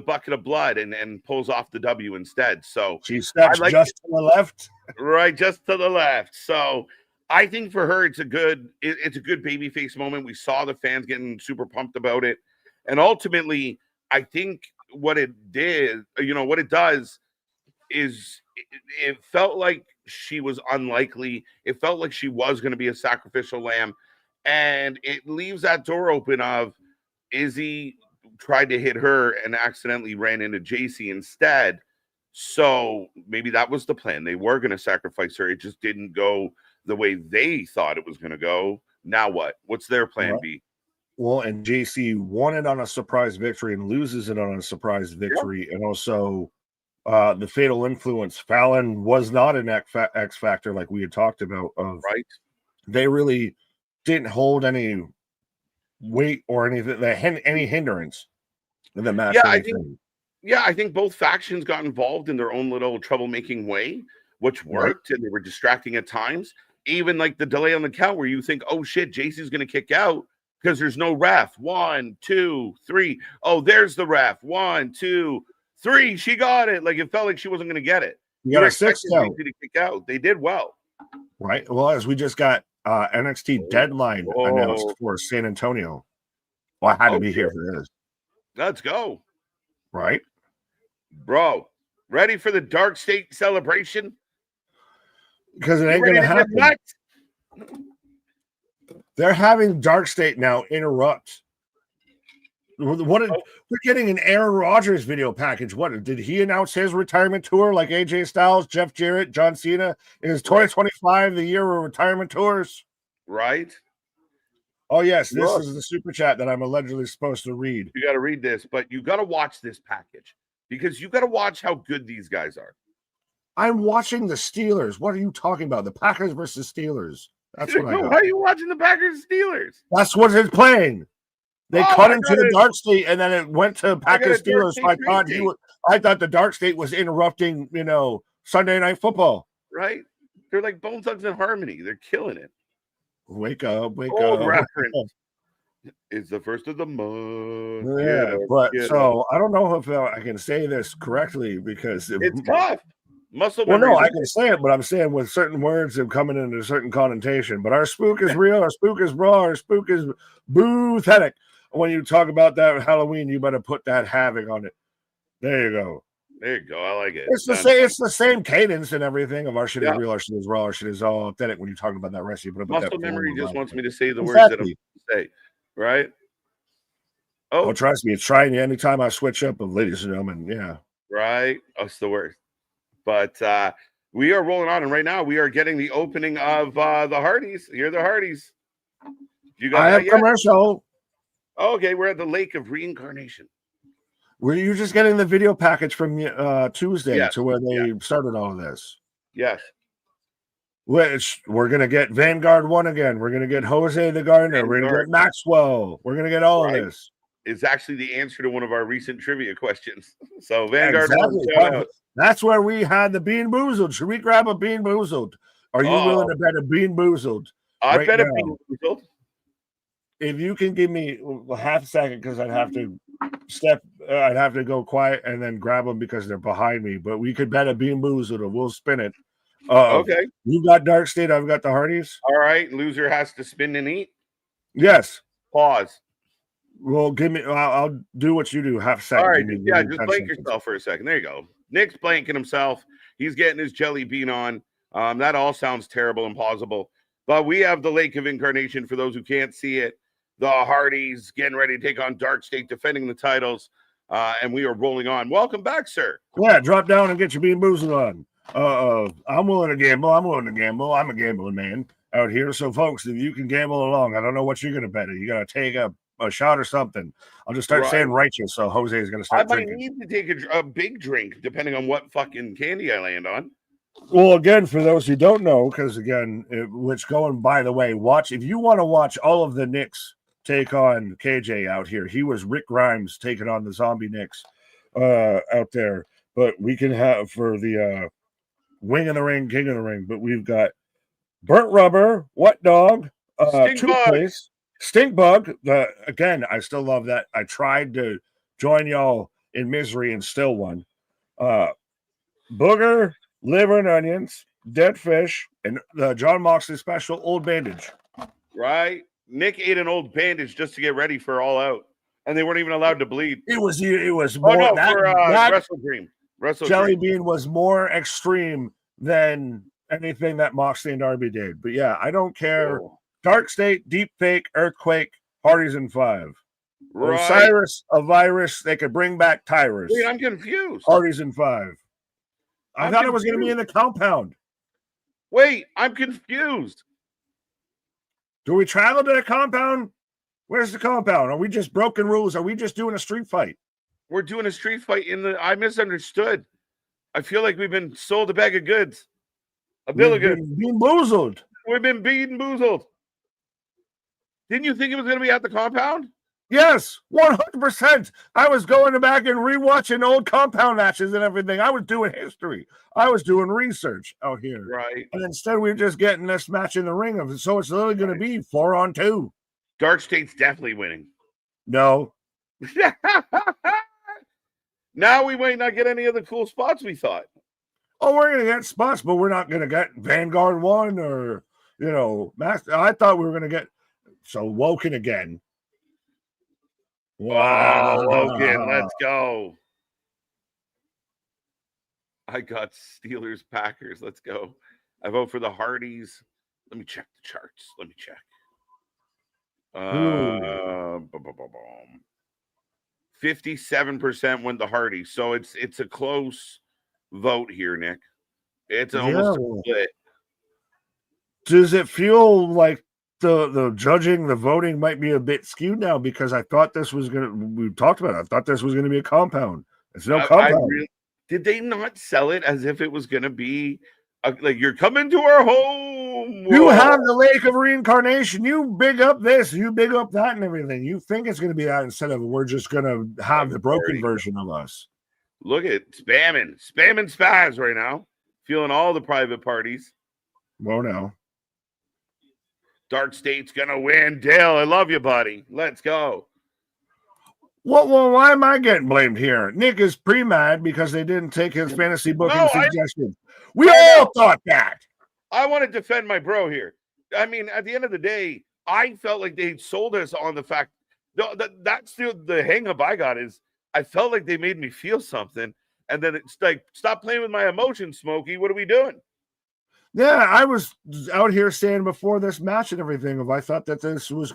bucket of blood and pulls off the W instead. So she steps just to the left. Right, just to the left. So I think for her it's a good babyface moment. We saw the fans getting super pumped about it. And ultimately, I think what it did, what it does is it felt like she was unlikely. It felt like she was going to be a sacrificial lamb. And it leaves that door open of Izzy tried to hit her and accidentally ran into JC instead. So maybe that was the plan. They were going to sacrifice her. It just didn't go the way they thought it was going to go. Now what? What's their plan B? Well, and JC won it on a surprise victory and loses it on a surprise victory. And also the fatal influence. Fallon was not an X factor like we had talked about. Right. They really didn't hold any weight or anything, any hindrance. And the match. I think both factions got involved in their own little troublemaking way, which worked, and they were distracting at times. Even like the delay on the count, where you think, "Oh shit, JC's going to kick out because there's no ref." 1, 2, 3. Oh, there's the ref. 1, 2, 3. She got it. Like it felt like she wasn't going to get it. You got a 6 count. To kick out. They did well. Right. Well, as we just got NXT deadline announced for San Antonio. Well, I had to be here for this. Let's go. Right. Bro, ready for the Dark State celebration? Because it ain't going to happen. They're having Dark State now interrupt. We're getting an Aaron Rodgers video package. What did he announce his retirement tour like AJ Styles, Jeff Jarrett, John Cena? Is 2025 the year of retirement tours? Right. Oh yes, this is the super chat that I'm allegedly supposed to read. You got to read this, but you got to watch this package because you got to watch how good these guys are. I'm watching the Steelers. What are you talking about? The Packers versus Steelers. That's what I got. Why are you watching the Packers Steelers? That's what it's playing. They cut into the Dark State, and then it went to Packers Steelers. So I thought the Dark State was interrupting, Sunday Night Football. Right? They're like Bone Thugs and Harmony. They're killing it. Wake up. Reference. It's the first of the month. Yeah, I don't know if I can say this correctly because it's tough. Muscle memory. Well, no, I can say it, but I'm saying with certain words and coming into a certain connotation. But our spook is real. Our spook is raw. Our spook is boothetic. When you talk about that Halloween, you better put that Havoc on it. There you go. I like it. It's the same cadence and everything of our shit is real, our shit is raw, our shit is all authentic. When you're talking about that rest, you put muscle memory just wants me to say the words that I'm going to say, right? Oh, trust me, it's trying you anytime I switch up, ladies and gentlemen. Yeah, right. Oh, it's the worst. But we are rolling on, and right now we are getting the opening of the Hardys. Here are the Hardys. I have commercial. Oh, okay, we're at the Lake of Reincarnation. Were you just getting the video package from Tuesday to where they started all of this? Yes. Which we're going to get Vanguard 1 again. We're going to get Jose the Gardener. We're going to get Maxwell. We're going to get all of this. It's actually the answer to one of our recent trivia questions. So Vanguard 1, that's where we had the Bean Boozled. Should we grab a Bean Boozled? Are you willing to bet a Bean Boozled? I bet a Bean Boozled. If you can give me a half a second, because I'd have to I'd have to go quiet and then grab them because they're behind me. But we could bet a Bean Boozled or we'll spin it. Okay. You got Dark State. I've got the Hardys. All right. Loser has to spin and eat. Yes. Pause. Well, give me. I'll do what you do. Half a second. All right. Just blank yourself for a second. There you go. Nick's blanking himself. He's getting his jelly bean on. That all sounds terrible and plausible. But we have the Lake of Incarnation for those who can't see it. The Hardys getting ready to take on Dark State, defending the titles. And we are rolling on. Welcome back, sir. Yeah, drop down and get your Bean Boozled on. I'm willing to gamble. I'm a gambling man out here. So, folks, if you can gamble along, I don't know what you're going to bet. You got to take a shot or something. I'll just start saying righteous. So Jose is going to start drinking. I might need to take a big drink, depending on what fucking candy I land on. Well, again, for those who don't know, because again, by the way, watch if you want to watch all of the Knicks take on KJ out here. He was Rick Grimes taking on the zombie Knicks out there. But we can have for the Wing in the Ring, King of the Ring. But we've got Burnt Rubber, What Dog, Toothpaste, Stink Bug. Again, I still love that. I tried to join y'all in misery and still won. Booger, Liver and Onions, Dead Fish, and the John Moxley special, Old Bandage. Right. Nick ate an old bandage just to get ready for All Out, and they weren't even allowed to bleed. It was more that Wrestle Dream. Jelly Bean was more extreme than anything that Moxley and Darby did. But yeah, I don't care. Oh. Dark State, Deep Fake, Earthquake, Hardys in 5. Right. Osiris, a virus. They could bring back Tyrus. Wait, I'm confused. Hardys in 5. I thought it was going to be in the compound. Wait, I'm confused. Do we travel to the compound? Where's the compound? Are we just broken rules? Are we just doing a street fight? We're doing a street fight I misunderstood. I feel like we've been sold a bag of goods. A bill of goods. Bean boozled. We've been bean boozled. Didn't you think it was going to be at the compound? Yes, 100%. I was going back and rewatching old compound matches and everything. I was doing history. I was doing research out here. Right. And instead, we're just getting this match in the ring of it. So it's literally going to be 4-on-2. Dark State's definitely winning. No. Now we might not get any of the cool spots we thought. Oh, we're going to get spots, but we're not going to get Vanguard 1 or, Master. I thought we were going to get Woken again. Wow, Logan, let's go. I got Steelers, Packers. Let's go. I vote for the Hardys. Let me check the charts. 57% went the Hardys. So it's a close vote here, Nick. It's almost a split. Does it feel like the judging, the voting might be a bit skewed now? Because I thought this was we talked about it. I thought this was going to be a compound. It's no compound. Did they not sell it as if it was going to be like you're coming to our home? You have the Lake of Reincarnation. You big up this, you big up that, and everything. You think it's going to be that instead of we're just going to have the broken version of us. Look at spamming spaz right now. Feeling all the private parties. Well, no. Dark State's going to win. Dale, I love you, buddy. Let's go. Well, why am I getting blamed here? Nick is pre-mad because they didn't take his fantasy booking suggestion. We all thought that. I want to defend my bro here. I mean, at the end of the day, I felt like they sold us on the fact that's the hang up I got is I felt like they made me feel something. And then it's like, stop playing with my emotions, Smokey. What are we doing? Yeah, I was out here saying before this match and everything, I thought that this was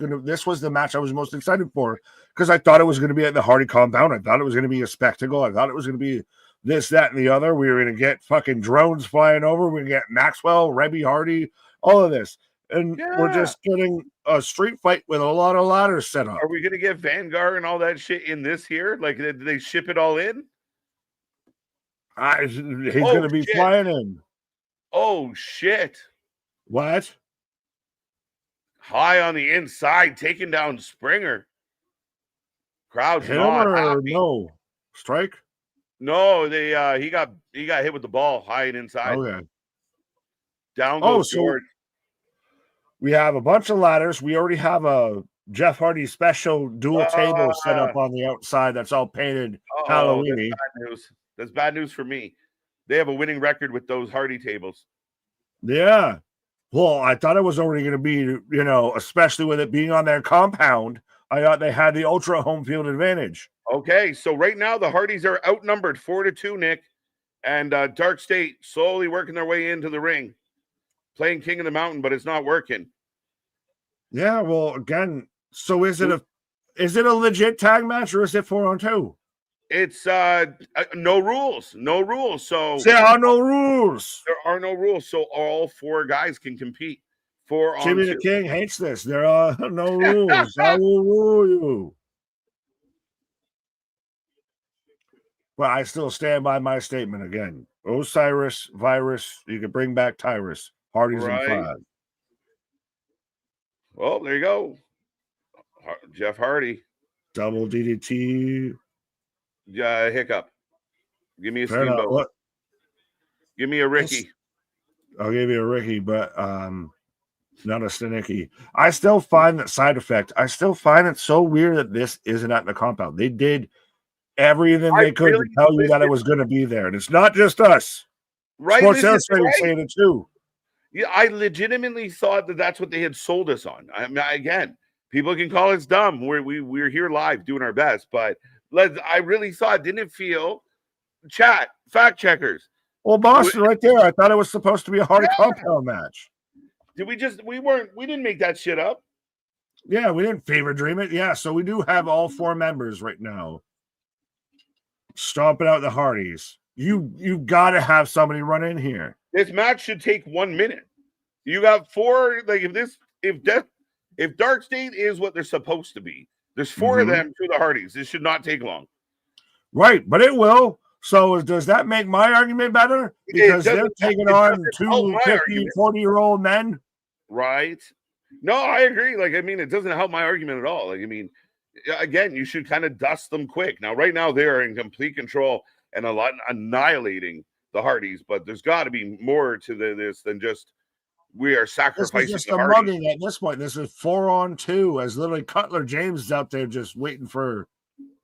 the match I was most excited for because I thought it was going to be at the Hardy compound. I thought it was going to be a spectacle. I thought it was going to be this, that, and the other. We were going to get fucking drones flying over. We're going to get Maxwell, Rebby Hardy, all of this. And we're just getting a street fight with a lot of ladders set up. Are we going to get Vanguard and all that shit in this here? Like, did they ship it all in? He's going to be flying in. Oh, shit. What? High on the inside, taking down Springer. Crowd's not happy. No. Strike? No, he got hit with the ball high and inside. Okay. Down goes George. We have a bunch of ladders. We already have a Jeff Hardy special dual table set up on the outside that's all painted Halloween. That's bad news for me. They have a winning record with those Hardy tables. Yeah. Well, I thought it was already going to be, especially with it being on their compound. I thought they had the ultra home field advantage. Okay, so right now the Hardys are outnumbered 4-2, Nick. And Dark State slowly working their way into the ring. Playing King of the Mountain, but it's not working. Yeah, well, again, so is it a legit tag match or is it 4-on-2? It's no rules. No rules. So there are no rules. There are no rules. So all four guys can compete. Jimmy the King hates this. There are no rules. I will rule you. But I still stand by my statement again. Osiris, Virus, you can bring back Tyrus. Hardy's in 5. Well, there you go. Jeff Hardy. Double DDT. Hiccup. Give me a Steamboat. Give me a Ricky. I'll give you a Ricky, but not a Stanicky. I still find that side effect. I still find it so weird that this isn't at the compound. They did everything they could to tell you that it was going to be there. And it's not just us. Right. Sports Illustrated saying it too. Yeah, I legitimately thought that that's what they had sold us on. I mean, again, people can call us dumb. We're here live doing our best, but I really thought, didn't it feel, chat, fact checkers. Well, Boston right there. I thought it was supposed to be a Hardy compound match. Did we didn't make that shit up. Yeah, we didn't fever dream it. Yeah, so we do have all 4 members right now. Stomping out the Hardys. You got to have somebody run in here. This match should take 1 minute. You got 4, like if Dark State is what they're supposed to be, there's 4 of them to the Hardys. This should not take long. Right, but it will. So does that make my argument better? Because they're taking on 2 50, 40-year-old men? Right. No, I agree. Like, I mean, it doesn't help my argument at all. Like, I mean, again, you should kind of dust them quick. Now, right now, they are in complete control and a lot annihilating the Hardys, but there's got to be more to this than just we are This is sacrificing just the a Hardys. mugging at this point. This is 4-on-2 as literally Cutler James is out there just waiting for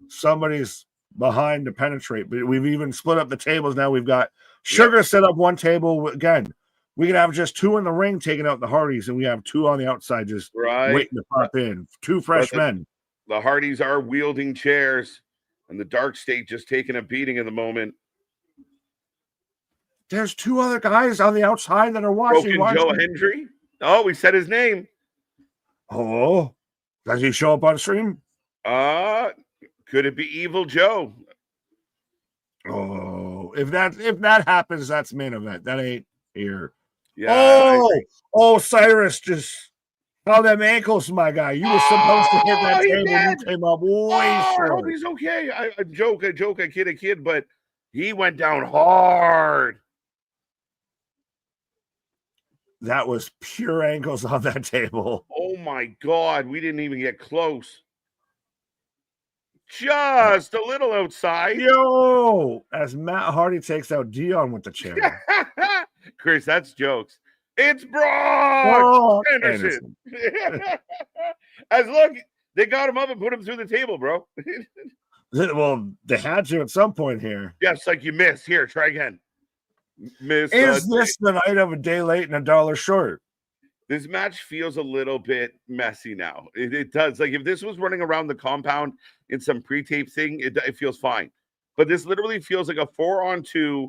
somebody's behind to penetrate. But we've even split up the tables now. We've got Sugar set up one table. Again, we can have just 2 in the ring taking out the Hardys, and we have 2 on the outside just waiting to pop in. 2 fresh men. The Hardys are wielding chairs, and the Dark State just taking a beating in the moment. There's 2 other guys on the outside that are watching. Broken Joe Hendry. Oh, we said his name. Oh, does he show up on stream? Could it be Evil Joe? Oh, if that happens, that's main event. That ain't here. Yeah. Cyrus just them ankles, my guy. You were supposed to hit that table. You came up way short. I hope he's okay. I joke, I kid, but he went down hard. That was pure ankles on that table. Oh my God, we didn't even get close. Just a little outside. Yo, as Matt Hardy takes out Dion with the chair. Chris, that's jokes. It's Brock Anderson. As look, they got him up and put him through the table, bro. Well, they had to at some point here. Yes, like you missed. Here, try again. Is this the night of a day late and a dollar short? This match feels a little bit messy now. It does. Like if this was running around the compound in some pre-tape thing, it feels fine. But this literally feels like a 4-on-2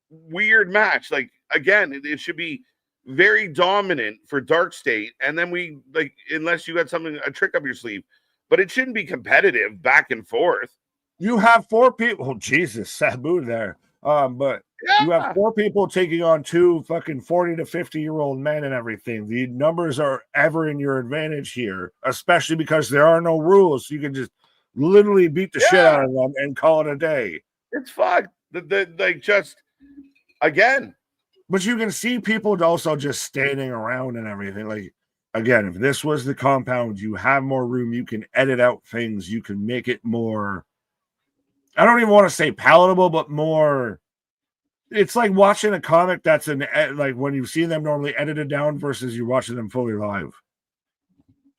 weird match. Like again, it should be very dominant for Dark State, and then we like unless you got a trick up your sleeve, but it shouldn't be competitive back and forth. You have 4 people. Oh Jesus, Sabu there. But you have 4 people taking on 2 fucking 40 to 50-year-old men and everything. The numbers are ever in your advantage here, especially because there are no rules. So you can just literally beat the shit out of them and call it a day. It's fun. Like just again. But you can see people also just standing around and everything. Like again, if this was the compound, you have more room. You can edit out things. You can make it more. I don't even want to say palatable, but more. It's like watching a comic that's like when you've seen them normally edited down versus you watching them fully live.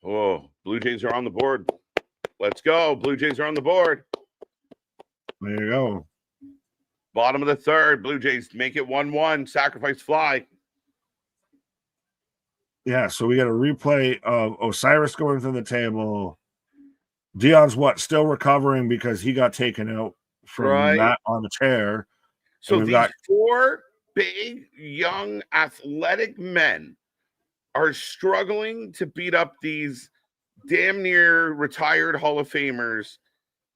Oh, Blue Jays are on the board. Let's go. Blue Jays are on the board. There you go. Bottom of the third. Blue Jays make it 1-1. Sacrifice fly. Yeah, so we got a replay of Osiris going through the table. Dion's still recovering because he got taken out from that on the chair. So these 4 big, young, athletic men are struggling to beat up these damn near retired Hall of Famers.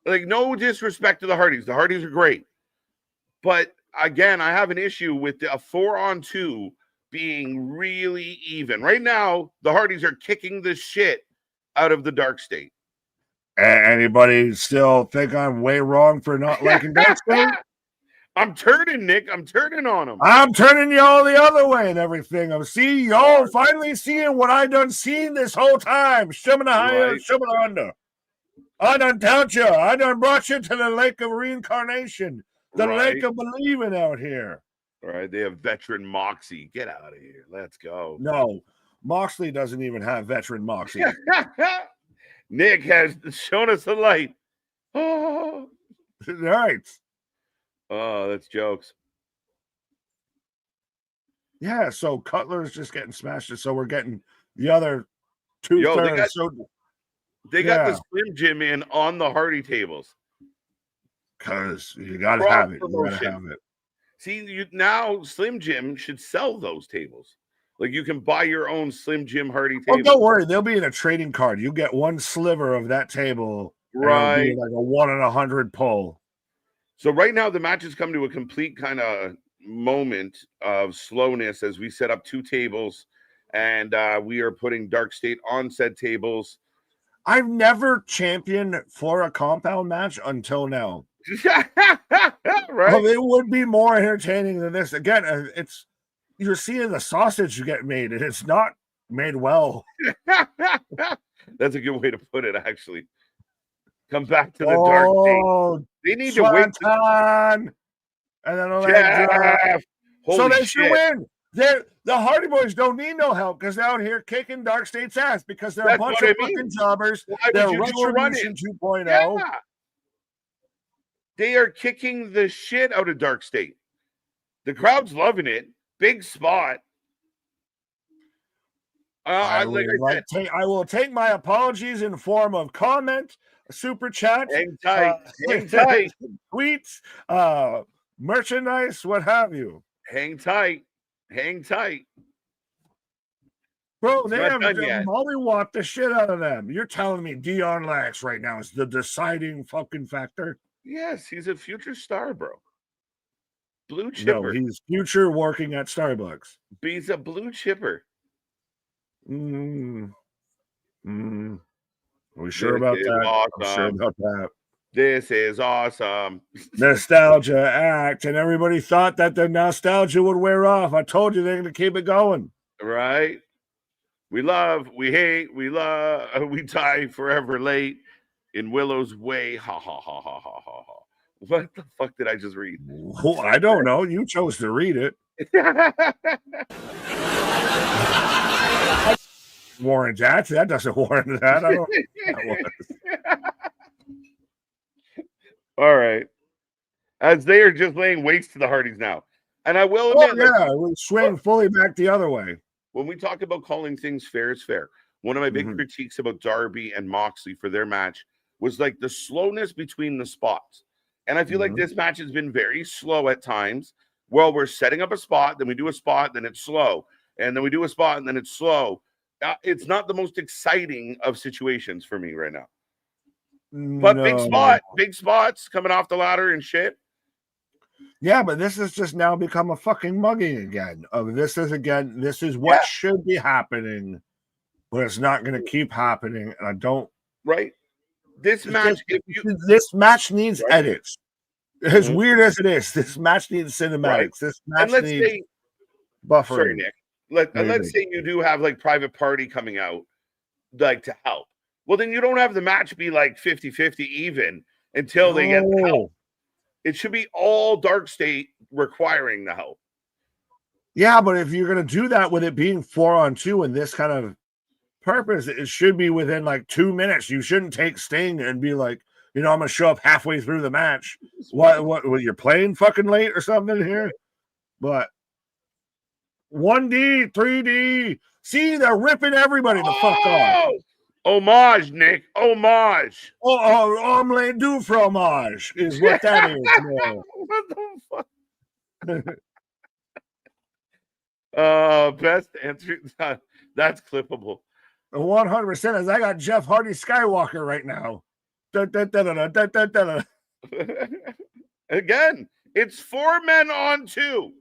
Like, no disrespect to the Hardys. The Hardys are great. But, again, I have an issue with a 4-on-2 being really even. Right now, the Hardys are kicking the shit out of the Dark State. Anybody still think I'm way wrong for not liking Dark State? I'm turning, Nick. I'm turning on them. I'm turning y'all the other way and everything. I'm seeing y'all finally seeing what I done seen this whole time. Shimmin' higher, shimmin' under. I done taught you. I done brought you to the lake of reincarnation. The lake of believing out here. All right. They have veteran Moxie. Get out of here. Let's go. No, Moxley doesn't even have veteran Moxie. Nick has shown us the light. Oh, right. Oh, that's jokes. Yeah, so Cutler's just getting smashed. So we're getting the other 2/3. They got the Slim Jim in on the Hardy tables. Because you got to have it. You got to have it. See, now Slim Jim should sell those tables. Like you can buy your own Slim Jim Hardy table. Oh, don't worry. They'll be in a trading card. You get one sliver of that table. Right. Like a 1 in 100 pull. So right now the match has come to a complete kind of moment of slowness as we set up 2 tables and we are putting Dark State on said tables. I've never championed for a compound match until now. Right. Well, it would be more entertaining than this. Again, you're seeing the sausage get made, and it's not made well. That's a good way to put it, actually. come back to the dark state. They need to wait. And then a leg drop. So they should win. The Hardy Boys don't need no help because they're out here kicking Dark State's ass because they're a bunch of fucking jobbers. They're Retribution 2.0. Yeah. They are kicking the shit out of Dark State. The crowd's loving it. Big spot. I will take my apologies in form of comment, super chat, hang tight, tweets, merchandise, what have you. Hang tight. Bro, they have mollywopped the shit out of them. You're telling me Dion Lax right now is the deciding fucking factor? Yes, he's a future star, bro. Blue chipper. No, he's future working at Starbucks. He's a blue chipper. Are we sure about that? Awesome. I'm sure about that. This is awesome. Nostalgia act, and everybody thought that the nostalgia would wear off. I told you they're going to keep it going. Right? We love, we hate, we love, we die forever late in Willow's way. Ha ha ha ha ha ha ha. What the fuck did I just read? Well, I don't know. You chose to read it. Warrant that. That doesn't warrant that. I don't know what that was. All right. As they are just laying waste to the Hardys now. And I will admit, we swing fully back the other way. When we talk about calling things fair is fair. One of my big critiques about Darby and Moxley for their match was like the slowness between the spots. And I feel like this match has been very slow at times. Well, we're setting up a spot, then we do a spot, then it's slow. And then we do a spot, and then it's slow. It's not the most exciting of situations for me right now. But big spots coming off the ladder and shit. Yeah, but this has just now become a fucking mugging again. This is what should be happening, but it's not going to keep happening. And I don't. Right. This match needs edits. As weird as it is, this match needs cinematics. Right. This match needs buffering. Sorry, Nick. Let's say you do have like Private Party coming out, like to help. Well, then you don't have the match be like 50-50 even until they get the help. It should be all Dark State requiring the help. Yeah, but if you're going to do that with it being 4-on-2 and this kind of purpose, it should be within like 2 minutes. You shouldn't take Sting and be like, I'm going to show up halfway through the match. What you're playing fucking late or something here? But 1D, 3D. See, they're ripping everybody the fuck off. Homage, Nick. Homage. Omelette du fromage is what that is. What the fuck? Best answer. That's clippable. 100%. As I got Jeff Hardy Skywalker right now. Again, it's 4 men on 2.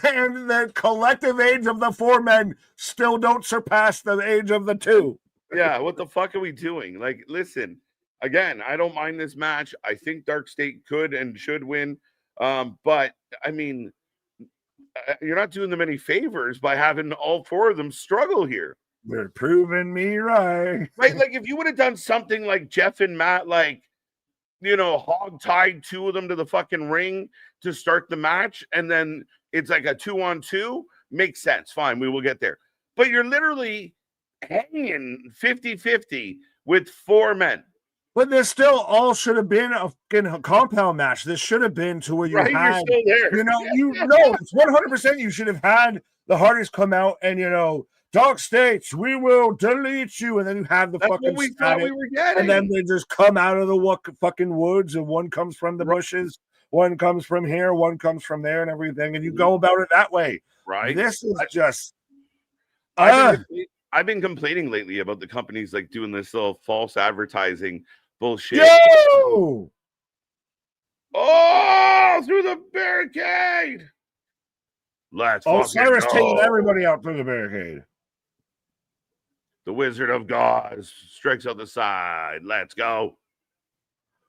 And the collective age of the 4 men still don't surpass the age of the 2. Yeah, what the fuck are we doing? Like, listen, again, I don't mind this match. I think Dark State could and should win. But, I mean, you're not doing them any favors by having all 4 of them struggle here. They're proving me right. Right, like, if you would have done something like Jeff and Matt, like, hog-tied 2 of them to the fucking ring to start the match, and then it's like a 2-on-2, makes sense. Fine, we will get there. But you're literally hanging 50-50 with 4 men. But this still all should have been a fucking compound match. This should have been to where you had, you're still there. It's 100%. You should have had the Hardys come out and, Dark States, we will delete you. And then you have the fucking what we thought we were getting. And then they just come out of the fucking woods, and one comes from the bushes, one comes from here, one comes from there, and everything. And you go about it that way. Right. This is just. I've been complaining lately about the companies like doing this little false advertising bullshit. Yo! Oh, through the barricade. Let's Osiris taking everybody out through the barricade. The Wizard of Gauze strikes out the side. Let's go.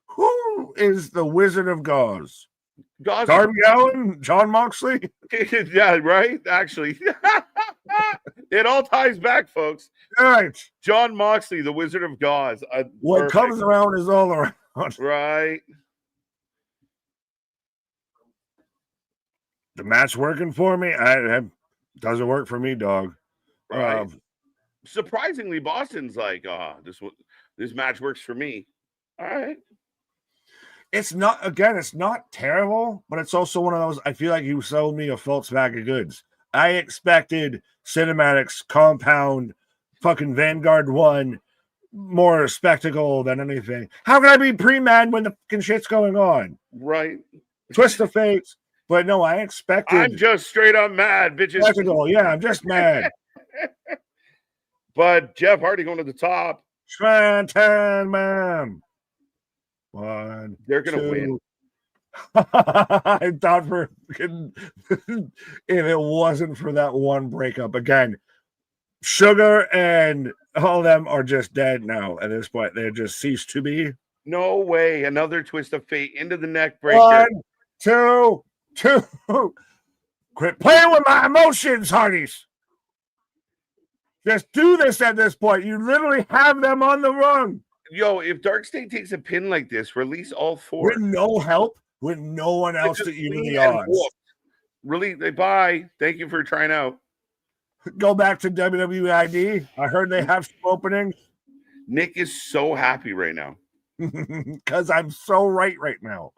Who is the Wizard of Gauze? Gauze. Darby Allin? John Moxley? Yeah, right? Actually. It all ties back, folks. All right. John Moxley, the Wizard of Oz. What comes around is all around. Right. The match working for me? It doesn't work for me, dog. Right. Surprisingly, Boston's like, this match works for me. All right. It's not terrible, but it's also one of those. I feel like you sold me a false bag of goods. I expected cinematics, compound, fucking Vanguard 1, more spectacle than anything. How can I be pre-mad when the fucking shit's going on? Right. Twist of fate. But no, I expected. I'm just straight up mad, bitches. Spectacle. Yeah, I'm just mad. But Jeff Hardy going to the top. Shantan, man. One. They're going to win. I thought for if it wasn't for that one breakup again, Sugar and all of them are just dead now at this point. They just ceased to be. No way. Another twist of fate into the neck breaker. 1, 2, 2. Quit playing with my emotions, Hardys. Just do this at this point. You literally have them on the run. Yo, if Dark State takes a pin like this, release all 4. With no help, with no one else to even the odds. Really, bye. Thank you for trying out. Go back to WWID. I heard they have some openings. Nick is so happy right now. Because I'm so right now.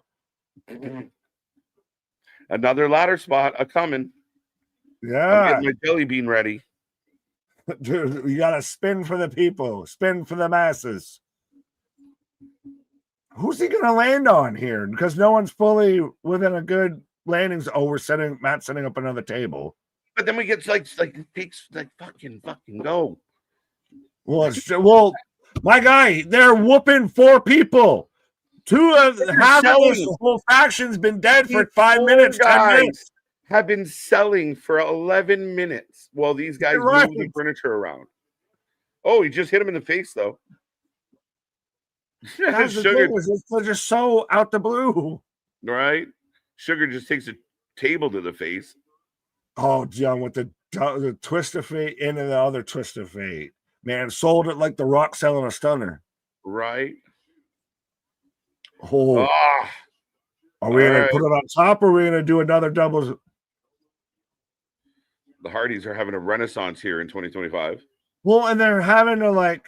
Another ladder spot coming. Yeah. I'm getting my jelly bean ready. Dude, you got to spin for the people. Spin for the masses. Who's he going to land on here? Because no one's fully within a good landings. Oh, Matt's setting up another table. But then we get like takes like fucking go. Well, my guy, they're whooping 4 people. Half of this whole faction's been dead for 5 minutes. 10 minutes. Have been selling for 11 minutes while these guys move the furniture around. Oh, he just hit him in the face though. Sugar they're just so out the blue. Right? Sugar just takes a table to the face. Oh, John, with the twist of fate into the other twist of fate. Man, sold it like The Rock selling a stunner. Right. Oh. Are we going to put it on top or are we going to do another doubles? The Hardys are having a renaissance here in 2025. Well, and they're having to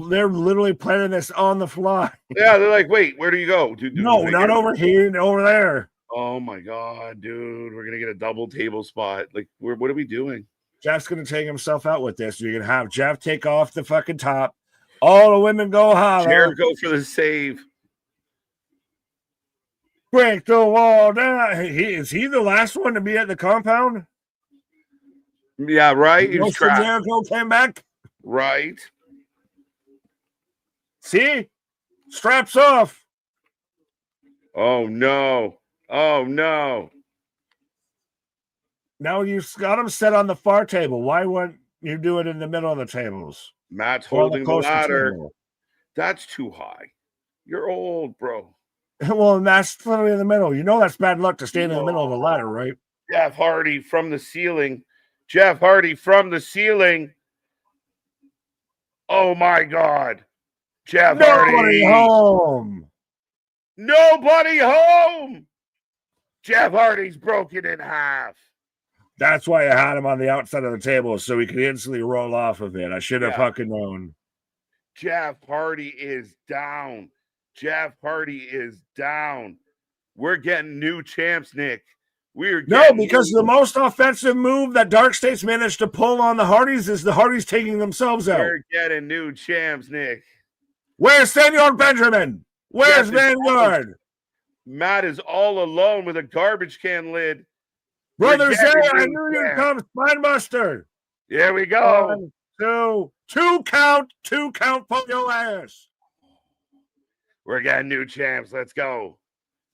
they're literally planning this on the fly. Yeah, they're like, wait, where do you go? No, not over here, over there. Oh my God, dude. We're going to get a double table spot. Like, what are we doing? Jeff's going to take himself out with this. You're going to have Jeff take off the fucking top. All the women go holler. Jared go for the save. Break the wall down. Is he the last one to be at the compound? Yeah, right. He's trapped. Jericho came back. Right. See? Straps off. Oh, no. Oh, no. Now you've got him set on the far table. Why wouldn't you do it in the middle of the tables? Matt's holding the ladder. That's too high. You're old, bro. Well, and that's literally in the middle. You know that's bad luck to stand in the middle of the ladder, right? Jeff Hardy from the ceiling. Jeff Hardy from the ceiling. Oh, my God. Jeff Hardy. Home. Nobody home. Jeff Hardy's broken in half. That's why I had him on the outside of the table so he could instantly roll off of it. I should have fucking known. Jeff Hardy is down. Jeff Hardy is down. We're getting new champs, Nick. Because the most offensive move that Dark State's managed to pull on the Hardys is the Hardys taking themselves out. We're getting new champs, Nick. Where's Senor Benjamin? Where's Vanguard? Matt is all alone with a garbage can lid. Brother Zay, I knew you'd come. Spinebuster. Here we go. 1, 2 count. 2 count. Pull your ass. We're getting new champs. Let's go.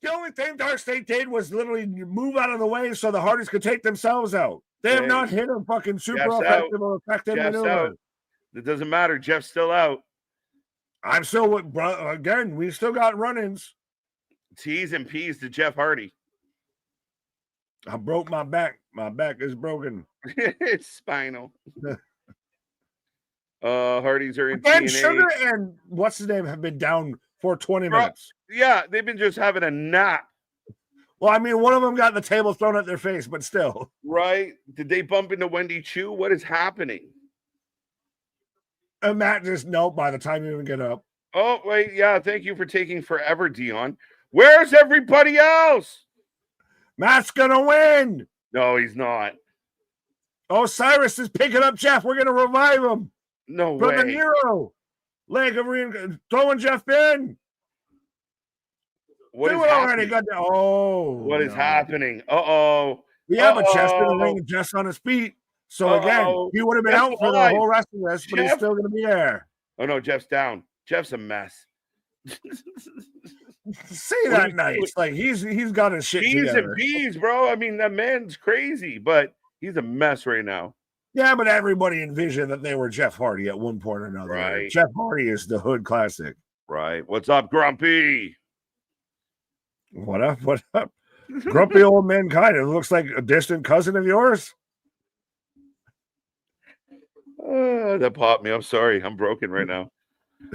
The only thing Dark State did was literally move out of the way so the Hardys could take themselves out. They have not hit a fucking super effective or effective maneuver. It doesn't matter. Jeff's still out. I'm still with, again, we still got run-ins. T's and P's to Jeff Hardy. I broke my back. My back is broken. It's spinal. Hardys are in And TNA. Sugar and what's his name have been down for 20 minutes. Yeah, they've been just having a nap. Well, I mean, one of them got the table thrown at their face, but still. Right? Did they bump into Wendy Chu? What is happening? And Matt just, nope, by the time you even get up. Oh, wait, yeah, thank you for taking forever, Dion. Where's everybody else? Matt's gonna win. No, he's not. Oh, Cyrus is picking up Jeff. We're gonna revive him. No From way. the Nero. Leg of throwing Jeff in. What is happening? What is happening? Uh-oh. Yeah, but Jeff's in the ring, Jeff's on his feet. So again, he would have been out for the whole rest of this, but he's still gonna be there. Oh no, Jeff's down. Jeff's a mess. Say that nice. Like he's got his shit together. Bees, bro. I mean, that man's crazy, but he's a mess right now. Yeah, but everybody envisioned that they were Jeff Hardy at one point or another. Right. Jeff Hardy is the hood classic. Right. What's up, Grumpy? What up? What up? Grumpy old mankind. It looks like a distant cousin of yours. That popped me. I'm sorry. I'm broken right now.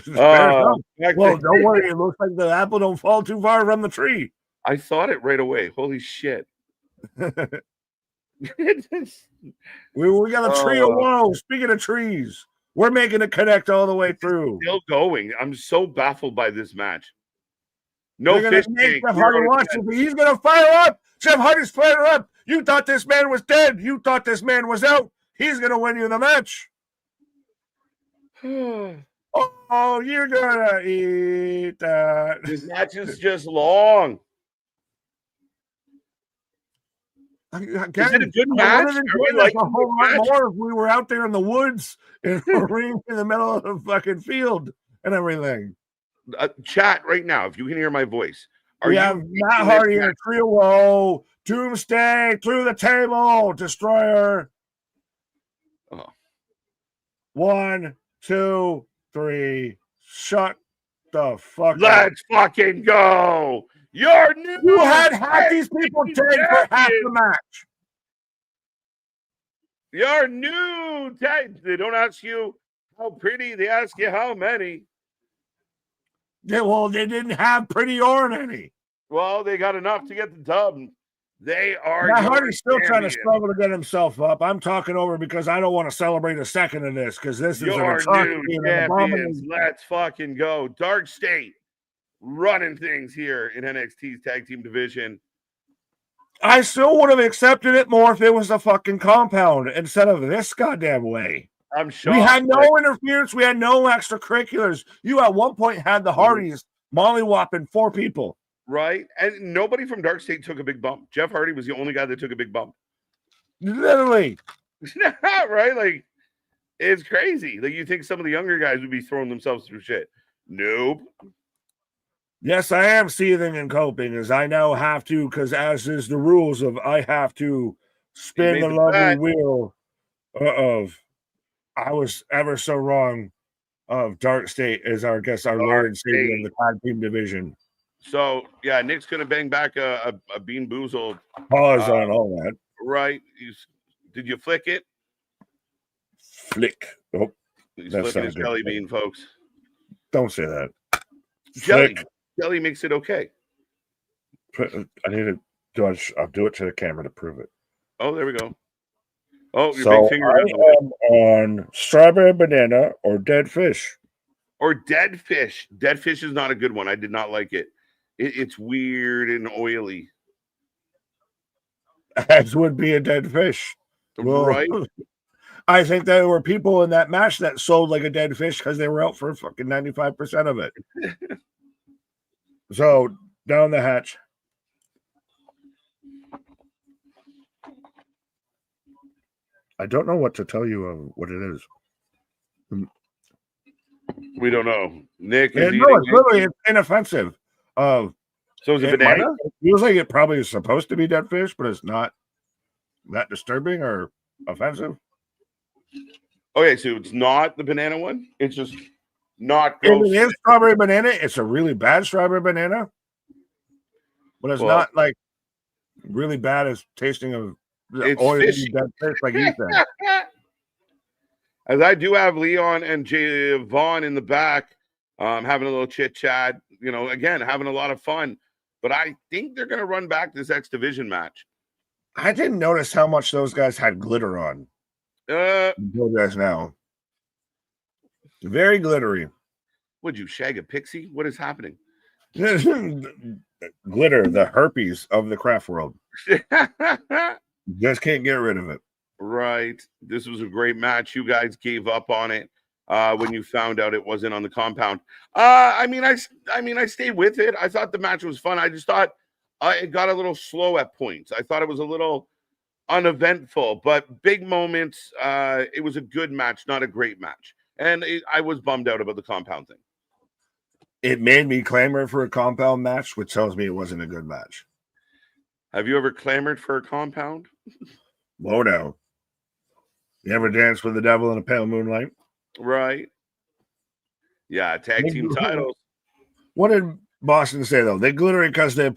Well, don't worry. It looks like the apple don't fall too far from the tree. I thought it right away. Holy shit. we got a tree of woe. Speaking of trees, we're making it connect all the way through. Still going. I'm so baffled by this match. No fish tank. Jeff Hardy watching. He's gonna fire up. Jeff Hardy's fired up. You thought this man was dead. You thought this man was out. He's gonna win you the match. Oh, you're gonna eat that. This match is just long. Again, is it a good match? Like a whole lot more if we were out there in the woods in a ring in the middle of the fucking field and everything. Chat right now, if you can hear my voice. We have Matt Hardy in a trio woe. Doomsday through the table. Destroyer. Oh. 1, 2, 3. Shut the fuck up. Let's fucking go. You're new. You had half these people dead for half the match. You're new. They don't ask you how pretty. They ask you how many. Well, they didn't have pretty or any. Well, they got enough to get the dub. They are. Matt Hardy's still trying to struggle to get himself up. I'm talking over because I don't want to celebrate a second of this because this is an atrocity. Let's fucking go. Dark State running things here in NXT's tag team division. I still would have accepted it more if it was a fucking compound instead of this goddamn way. I'm shocked. We had no interference. We had no extracurriculars. You at one point had the Hardys molly-whopping 4 people. Right? And nobody from Dark State took a big bump. Jeff Hardy was the only guy that took a big bump. Literally. Right? Like, it's crazy. Like, you think some of the younger guys would be throwing themselves through shit. Nope. Yes, I am seething and coping as I now have to, because as is the rules of I have to spin the lovely wheel of I was ever so wrong of Dark State as our Lord and Savior of the tag team division. So, yeah, Nick's going to bang back a Bean Boozled. Pause on all that. Right. Did you flick it? Flick. Oh, he's flicking his jelly bean, folks. Don't say that. Jelly. Jelly makes it okay. I need to do it. I'll do it to the camera to prove it. Oh, there we go. Oh, your big finger. I am on strawberry banana or dead fish. Or dead fish. Dead fish is not a good one. I did not like it. It's weird and oily. As would be a dead fish. Well, right. I think there were people in that match that sold like a dead fish because they were out for fucking 95% of it. So, down the hatch. I don't know what to tell you of what it is. We don't know. Nick is it's really inoffensive. So is it banana? It feels like it probably is supposed to be dead fish, but it's not that disturbing or offensive. Okay, so it's not the banana one. It's just not gross. If it is strawberry banana, it's a really bad strawberry banana. But it's not like Really bad as tasting of It's oily fishy. dead fish, like you said. As I do have Leon and Vaughn in the back, having a little chit chat. Again, having a lot of fun. But I think they're going to run back this X Division match. I didn't notice how much those guys had glitter on. Until just now. Very glittery. Would you shag a pixie? What is happening? Glitter, the herpes of the craft world. Just can't get rid of it. Right. This was a great match. You guys gave up on it when you found out it wasn't on the compound. I stayed with it. I thought the match was fun. I just thought it got a little slow at points. I thought it was a little uneventful, but big moments. It was a good match, not a great match. And I was bummed out about the compound thing. It made me clamor for a compound match, which tells me it wasn't a good match. Have you ever clamored for a compound? Whoa, no. You ever dance with the devil in a pale moonlight? Right. Yeah, tag team titles. What did Boston say, though? They glittery because they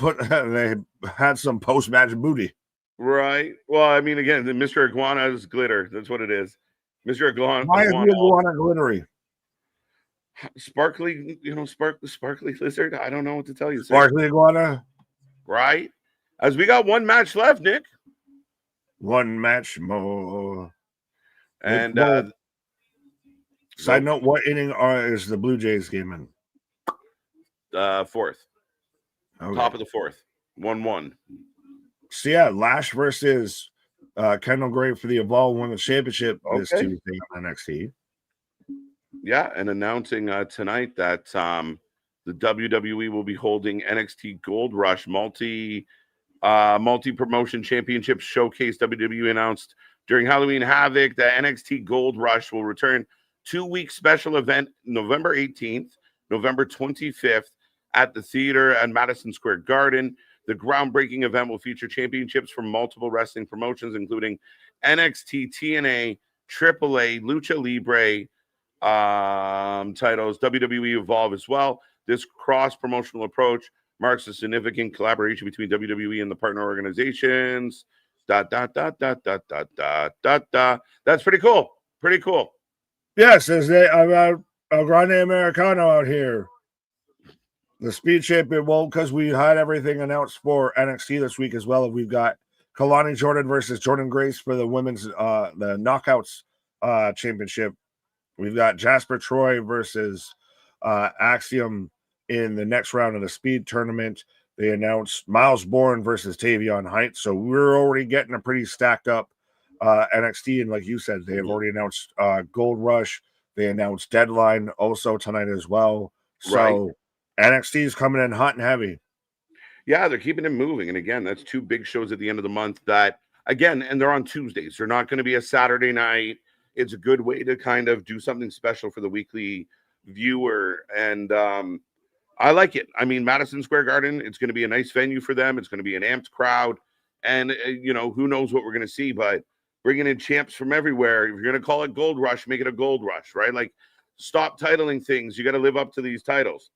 had some post-match booty. Right. Well, again, the Mr. Iguana is glitter. That's what it is. Mr. Iguana. Why is the iguana glittery? Sparkly, sparkly lizard. I don't know what to tell you. Sparkly iguana. Right. As we got one match left, Nick. One match more. And side note, what inning is the Blue Jays game in? Fourth. Okay. Top of the fourth. 1-1. So yeah, Lash versus Kendall Gray for the Evolve Women's Championship this Tuesday on NXT. Yeah, and announcing tonight that the WWE will be holding NXT Gold Rush multi-promotion championship showcase. WWE announced during Halloween Havoc that NXT Gold Rush will return 2-week special event November 18th, November 25th at the theater at Madison Square Garden. The groundbreaking event will feature championships from multiple wrestling promotions, including NXT, TNA, AAA, Lucha Libre titles, WWE Evolve as well. This cross-promotional approach marks a significant collaboration between WWE and the partner organizations. That's pretty cool. Pretty cool. Yes, as they about El Grande Americano out here. The Speed Champion won't, because we had everything announced for NXT this week as well. We've got Kalani Jordan versus Jordan Grace for the women's the Knockouts championship. We've got Jasper Troy versus Axiom in the next round of the Speed tournament. They announced Miles Bourne versus Tavion Heights. So we're already getting a pretty stacked up NXT. And like you said, they have already announced Gold Rush. They announced Deadline also tonight as well. So NXT is coming in hot and heavy. Yeah, they're keeping it moving. And again, that's 2 big shows at the end of the month that, again, and they're on Tuesdays. They're not going to be a Saturday night. It's a good way to kind of do something special for the weekly viewer. And I like it. Madison Square Garden, it's going to be a nice venue for them. It's going to be an amped crowd. And, who knows what we're going to see. But bringing in champs from everywhere, if you're going to call it Gold Rush, make it a Gold Rush, right? Like, stop titling things. You got to live up to these titles.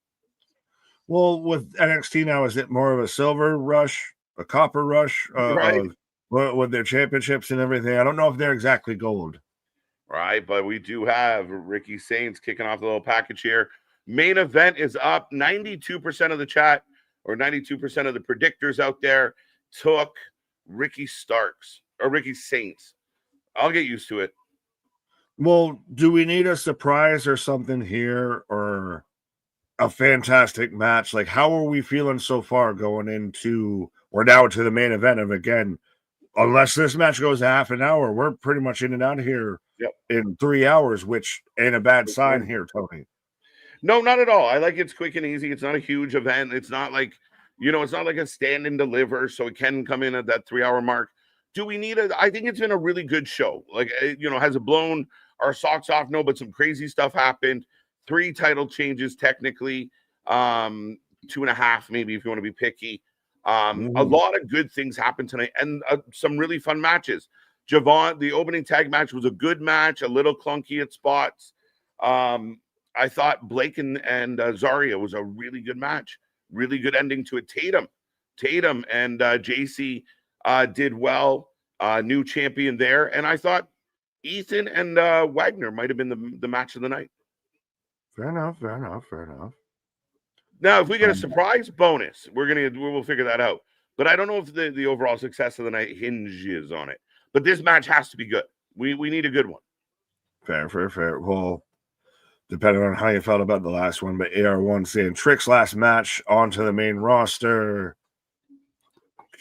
Well, with NXT now, is it more of a silver rush, a copper rush with their championships and everything? I don't know if they're exactly gold. Right, but we do have Ricky Saints kicking off the little package here. Main event is up. 92% of the chat or 92% of the predictors out there took Ricky Saints. I'll get used to it. Well, do we need a surprise or something here, or a fantastic match? Like, how are we feeling so far going into or now to the main event of, again, unless this match goes half an hour, we're pretty much in and out of here in 3 hours, which ain't a bad sign here, Tony. No, not at all. I like it's quick and easy. It's not a huge event. It's not like, it's not like a stand and deliver, so it can come in at that 3-hour mark. Do we need I think it's been a really good show. Like, has it blown our socks off? No, but some crazy stuff happened. 3 title changes, technically. 2.5, maybe, if you want to be picky. A lot of good things happened tonight, and some really fun matches. Javon, the opening tag match was a good match, a little clunky at spots. I thought Blake and Zarya was a really good match. Really good ending to it. Tatum Tatum and JC did well. New champion there. And I thought Ethan and Wagner might have been the match of the night. Fair enough. Now, if we get a surprise bonus, we'll figure that out. But I don't know if the overall success of the night hinges on it. But this match has to be good. We need a good one. Fair. Well, depending on how you felt about the last one, but AR1 saying Trick's last match onto the main roster.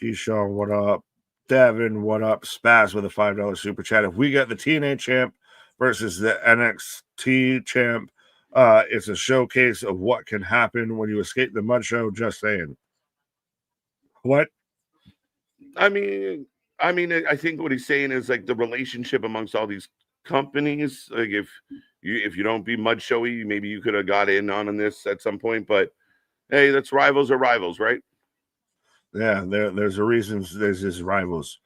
Keyshawn, what up? Devin, what up? Spaz with a $5 super chat. If we get the TNA champ versus the NXT champ, it's a showcase of what can happen when you escape the mud show. Just saying. What? I mean, I think what he's saying is like the relationship amongst all these companies. Like if you don't be mud showy, maybe you could have got in on this at some point. But hey, that's rivals are rivals, right? Yeah, there's a reason there's his rivals.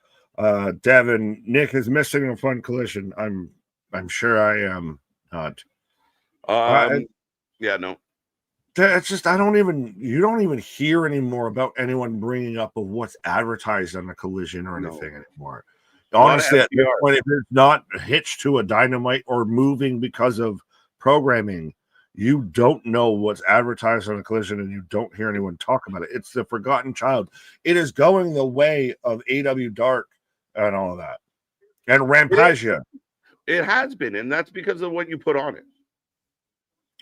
Devin, Nick is missing a fun collision. I'm sure I am not. Yeah, no. It's just you don't even hear anymore about anyone bringing up of what's advertised on the collision or anything anymore. Honestly, at this point, if it's not hitched to a Dynamite or moving because of programming, you don't know what's advertised on a collision and you don't hear anyone talk about it. It's the forgotten child. It is going the way of AW Dark and all of that. And Rampasia. It has been, and that's because of what you put on it.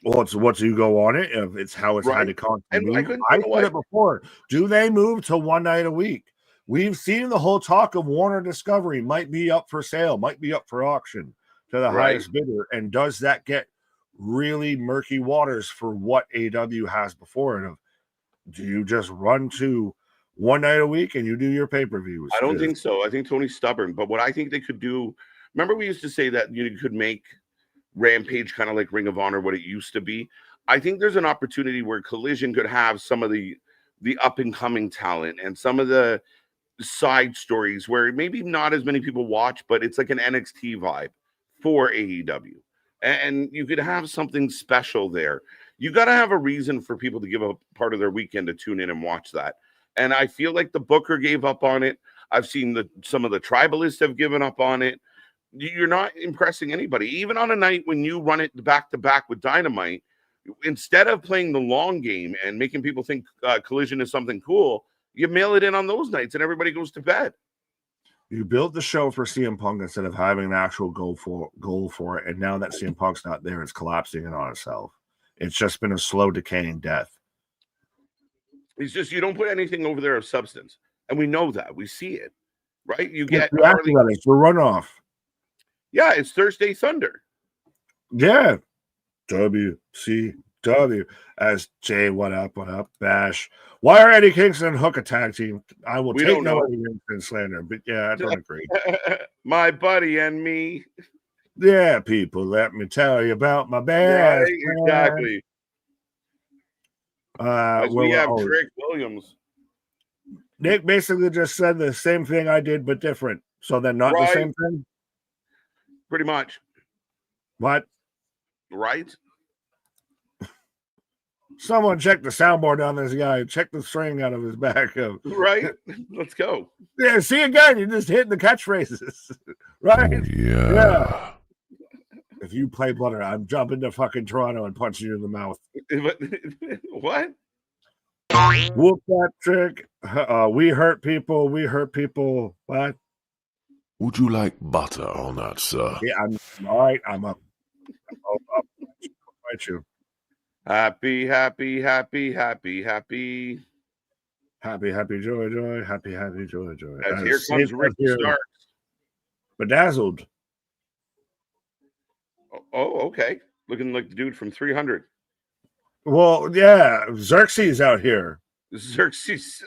Well, it's what you go on it. It's how it's had to constantly move. I said it before. Do they move to one night a week? We've seen the whole talk of Warner Discovery might be up for sale, might be up for auction to the highest bidder. And does that get really murky waters for what AW has before it? Do you just run to one night a week and you do your pay-per-views? I don't think so. I think Tony's stubborn. But what I think they could do, remember we used to say that you could make Rampage kind of like Ring of Honor, what it used to be. I think there's an opportunity where Collision could have some of the up and coming talent and some of the side stories where maybe not as many people watch, but it's like an NXT vibe for AEW. And you could have something special there. You got to have a reason for people to give up part of their weekend to tune in and watch that. And I feel like the booker gave up on it. I've seen some of the tribalists have given up on it. You're not impressing anybody. Even on a night when you run it back to back with Dynamite, instead of playing the long game and making people think Collision is something cool, you mail it in on those nights and everybody goes to bed. You built the show for CM Punk instead of having an actual goal for it. And now that CM Punk's not there, it's collapsing in on itself. It's just been a slow decaying death. It's just you don't put anything over there of substance. And we know that. We see it. Right? You get it's a runoff. Yeah, it's Thursday Thunder. Yeah. WCW. As Jay, what up, Bash. Why are Eddie Kingston and Hook a tag team? I will take no Eddie Kingston slander, but yeah, I don't agree. My buddy and me. Yeah, people, let me tell you about my band. Right, exactly. We have Trick Williams. Nick basically just said the same thing I did, but different. So then not the same thing? Pretty much. What? Right? Someone check the soundboard on this guy. Check the string out of his back. Right? Let's go. Yeah, see again. You're just hitting the catchphrases. Right? Yeah. If you play Blood, I'm jumping to fucking Toronto and punching you in the mouth. What? Whoop that trick. We hurt people. We hurt people. What? Would you like butter on that, sir? Yeah, I'm all right. I'm up. I'll fight you. Happy, joy. Happy, joy. As here comes Ricky Starks. Bedazzled. Oh, okay. Looking like the dude from 300. Well, yeah. Xerxes out here. Xerxes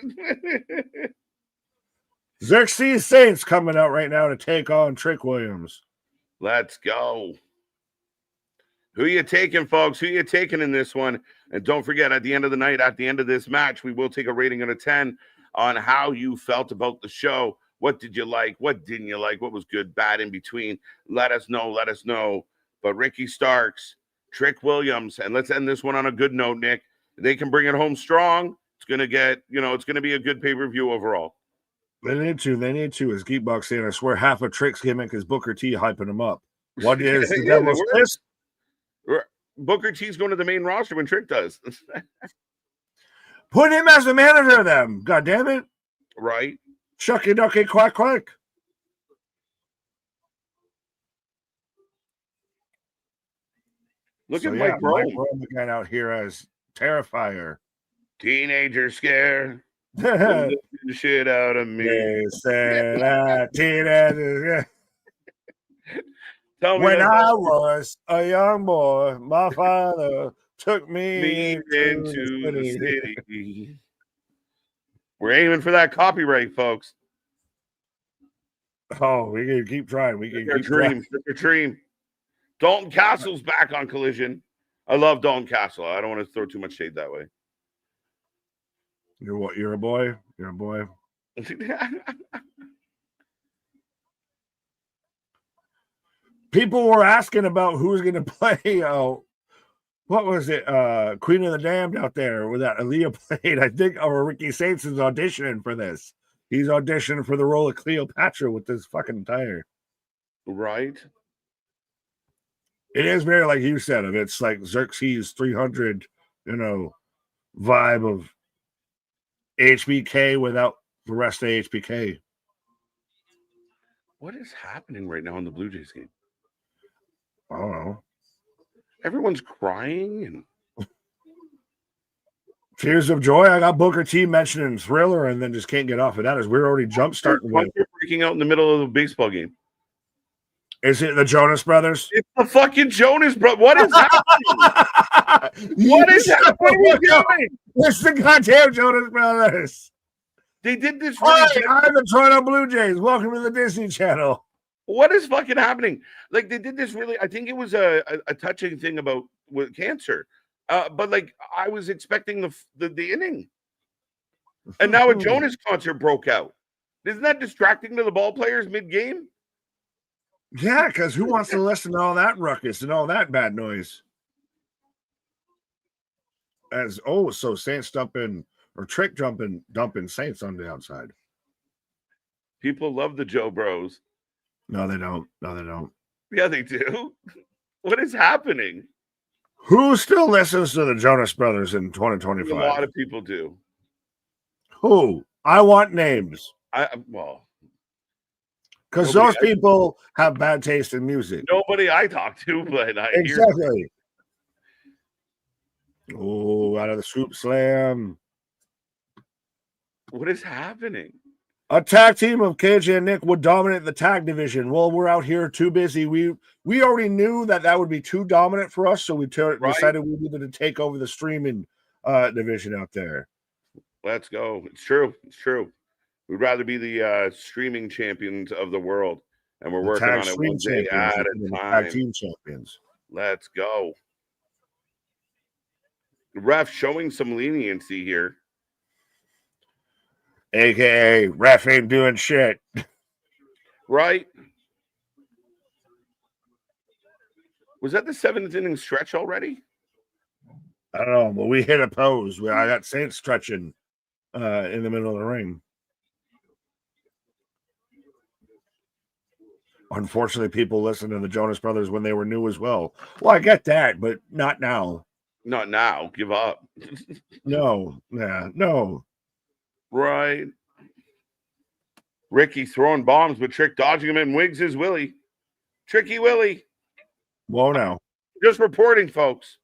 Saints coming out right now to take on Trick Williams. Let's go. Who you taking, folks? Who you taking in this one? And don't forget, at the end of the night, at the end of this match, we will take a rating out of 10 on how you felt about the show. What did you like? What didn't you like? What was good, bad, in between? Let us know. But Ricky Starks, Trick Williams, and let's end this one on a good note, Nick. They can bring it home strong. It's gonna get, it's gonna be a good pay-per-view overall. They need to. As Geekbox saying, I swear half of Trick's gimmick is Booker T hyping him up. What is the devil's twist? Booker T's going to the main roster when Trick does. Put him as the manager of them. God damn it. Right. Shucky ducky quack quack. Look at Mike Rome. Mike Rome again out here as Terrifier. Teenager scare. The shit out of me. They said teenager. Tell me when I was a young boy, my father took me into the city. We're aiming for that copyright, folks. Oh, we can keep trying. We can keep trying. It's a dream. Dalton Castle's back on Collision. I love Dalton Castle. I don't want to throw too much shade that way. You're what? You're a boy? You're a boy. People were asking about who's going to play. What was it? Queen of the Damned out there with that Aaliyah played. I think Ricky Saints is auditioning for this. He's auditioning for the role of Cleopatra with this fucking attire. Right. It is very, like you said, it's like Xerxes 300, vibe of HBK without the rest of HBK. What is happening right now in the Blue Jays game? I don't know. Everyone's crying and tears of joy. I got Booker T mentioning Thriller and then just can't get off of that as we're already jump starting with breaking out in the middle of the baseball game. Is it the Jonas Brothers? It's the fucking Jonas Brothers. What is happening? What is happening? What are we doing? It's the goddamn Jonas Brothers. They did this. Hi, I'm the Toronto Blue Jays. Welcome to the Disney Channel. What is fucking happening? Like, they did this really, I think it was a touching thing about with cancer. But like, I was expecting the inning. And now a Jonas concert broke out. Isn't that distracting to the ball players mid-game? Yeah, because who wants to listen to all that ruckus and all that bad noise? So Saints dumping or Trick dumping Saints on the outside. People love the Joe Bros. No, they don't. Yeah, they do. What is happening? Who still listens to the Jonas Brothers in 2025? A lot of people do. Who? I want names. Because those people have bad taste in music. Nobody I talk to, but I exactly. Oh, out of the Swoop Slam. What is happening? A tag team of KJ and Nick would dominate the tag division. Well, we're out here too busy. We already knew that would be too dominant for us, so we decided we needed to take over the streaming division out there. Let's go. It's true. We'd rather be the streaming champions of the world, and we're working on it one day at a time. Tag team champions. Let's go. The ref showing some leniency here. AKA ref ain't doing shit. Right? Was that the 7th inning stretch already? I don't know, but we hit a pose. I got Saints stretching in the middle of the ring. Unfortunately, people listened to the Jonas Brothers when they were new as well. Well, I get that, but not now. Not now. Give up. No. Right. Ricky throwing bombs, but Trick dodging him and Wiggs is Willie. Tricky Willie. Whoa, now. Just reporting, folks.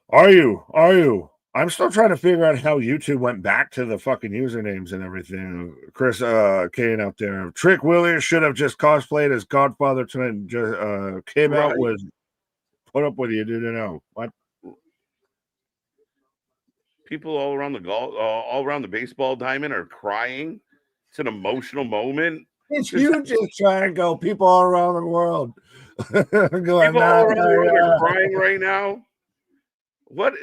Are you? I'm still trying to figure out how YouTube went back to the fucking usernames and everything. Chris Kane out there. Trick Willie should have just cosplayed as Godfather tonight and just came out with put up with you, dude. What? People all around the baseball diamond are crying. It's an emotional moment. It's you just trying to go. People all around the world going. People all around the world are crying right now. What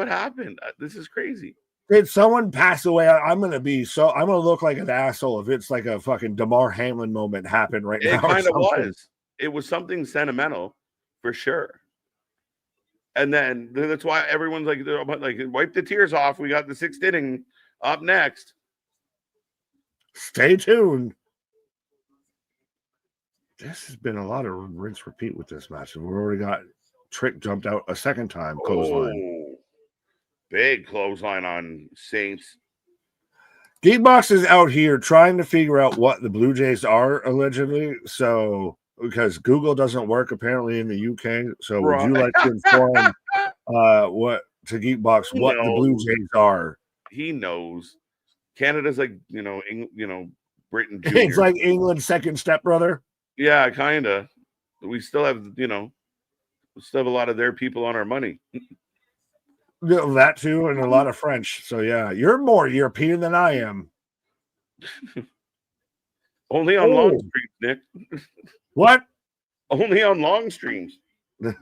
happened? This is crazy. Did someone pass away? I'm gonna look like an asshole if it's like a fucking Damar Hamlin moment happened right now. It kind of was. It was something sentimental for sure. And then that's why everyone's like, wipe the tears off. We got the 6th inning up next. Stay tuned. This has been a lot of rinse repeat with this match. We've already got Trick jumped out a second time. Clothesline. Big clothesline on Saints. Geekbox is out here trying to figure out what the Blue Jays are, allegedly. So, because Google doesn't work apparently in the UK. So, would you like to inform what to Geekbox what the Blue Jays are? He knows. Canada's like, Britain Jr. It's like England's second stepbrother. Yeah, kind of. We still have, we still have a lot of their people on our money. That too, and a lot of French. So yeah, you're more European than I am. Only on long streams, Nick. What? Only on long streams. That's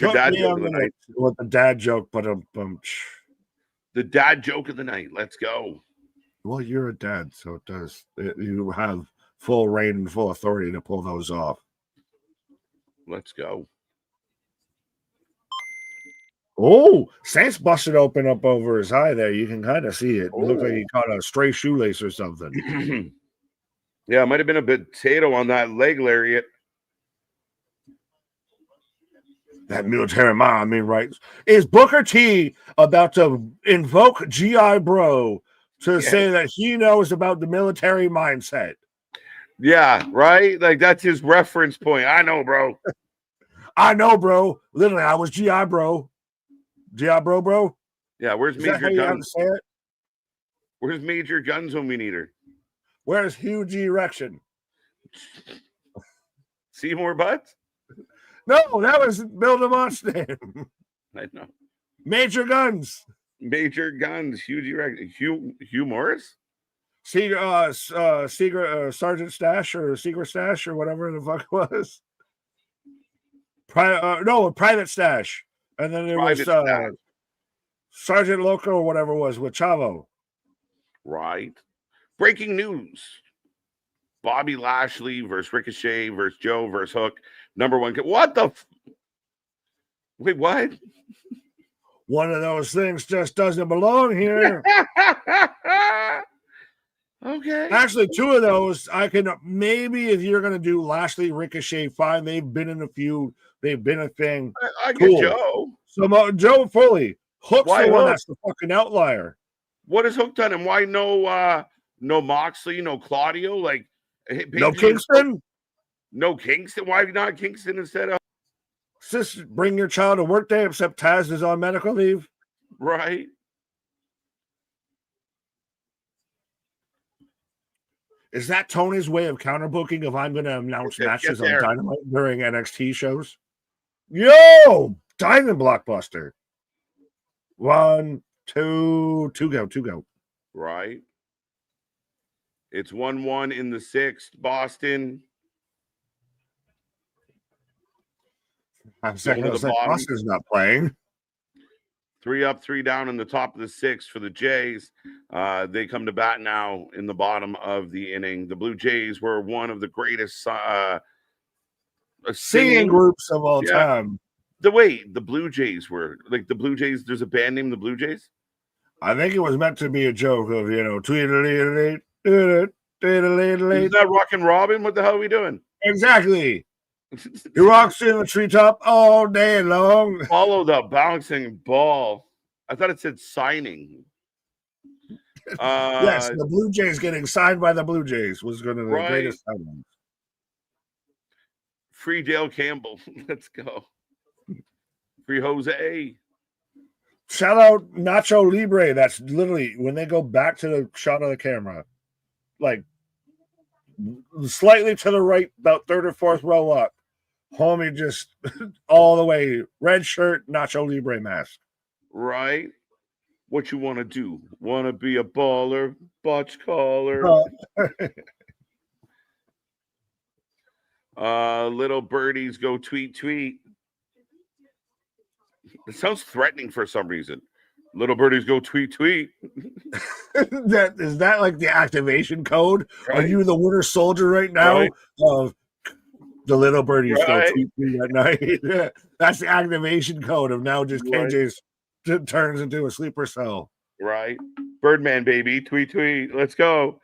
your dad joke of the night. With the dad joke, but the dad joke of the night. Let's go. Well, you're a dad, so you have full reign and full authority to pull those off. Let's go. Oh, Saints busted open up over his eye there. You can kind of see it. It looked like he caught a stray shoelace or something. Yeah, it might have been a potato on that leg lariat. That military mom, right? Is Booker T about to invoke G.I. Bro to say that he knows about the military mindset? Yeah, right? Like, that's his reference point. I know, bro. I know, bro. Literally, I was G.I. Bro. G.I. Bro? Yeah, where's Is Major Guns? Say it? Where's Major Guns when we need her? Where's Huge Erection? Seymour Butts? No, that was Bill DeMont's name. I know. Major Guns. Major Guns. Huge Erection. Hugh Morris? Sergeant Stash or Secret Stash or whatever the fuck it was. Private Stash. And then there was Sergeant Loco or whatever it was with Chavo. Right. Breaking news. Bobby Lashley versus Ricochet versus Joe versus Hook. Number one. What the? Wait, what? One of those things just doesn't belong here. Okay. Actually, two of those I can maybe, if you're going to do Lashley, Ricochet, fine. They've been in a few. They've been a thing. I get Joe. So Joe fully. Hook's why the one Hook? that's the fucking outlier. What has Hook done? And why no Moxley, no Claudio? Like, no Kingston? No Kingston? Why not Kingston instead of? Sis, bring your child to work day, except Taz is on medical leave. Right. Is that Tony's way of counterbooking if I'm going to announce matches on Dynamite during NXT shows? Yo! Diamond Blockbuster. 1, 2, 2 go. Right. It's 1-1 in the 6th. Boston. I'm second. Boston's not playing. 3 up, 3 down in the top of the 6th for the Jays. They come to bat now in the bottom of the inning. The Blue Jays were one of the greatest singing groups of all time. The Blue Jays were like the Blue Jays. There's a band named the Blue Jays. I think it was meant to be a joke of, tweedledee. Is that Rockin' Robin? What the hell are we doing? Exactly. He rocks in the treetop all day long. Follow the bouncing ball. I thought it said signing. Yes, the Blue Jays getting signed by the Blue Jays was going to be the greatest time. Free Dale Campbell. Let's go. Free Jose. Shout out Nacho Libre. That's literally when they go back to the shot of the camera, like slightly to the right, about third or fourth row up. Homie just all the way, red shirt, Nacho Libre mask. Right. What you want to do? Want to be a baller, botch caller. Little birdies go tweet. It sounds threatening for some reason. Little birdies go tweet. Is that like the activation code? Right. Are you the Winter Soldier right now? Right. The little birdies go Right. tweet at night. That's the activation code of now just Right. KJ's turns into a sleeper cell. Right. Birdman, baby. Tweet. Let's go.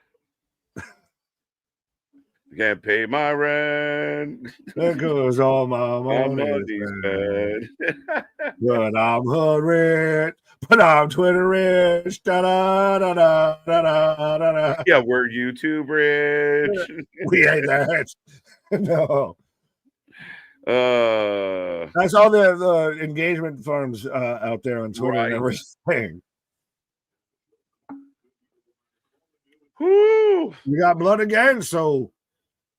Can't pay my rent. There goes all my My money. money's spent. But I'm hood rich. But I'm Twitter rich. Da da da da da da da. Yeah, we're YouTube rich. We ain't that. No. Uh, That's all the engagement farms out there on Twitter and Right. everything. whoo. We got blood again, so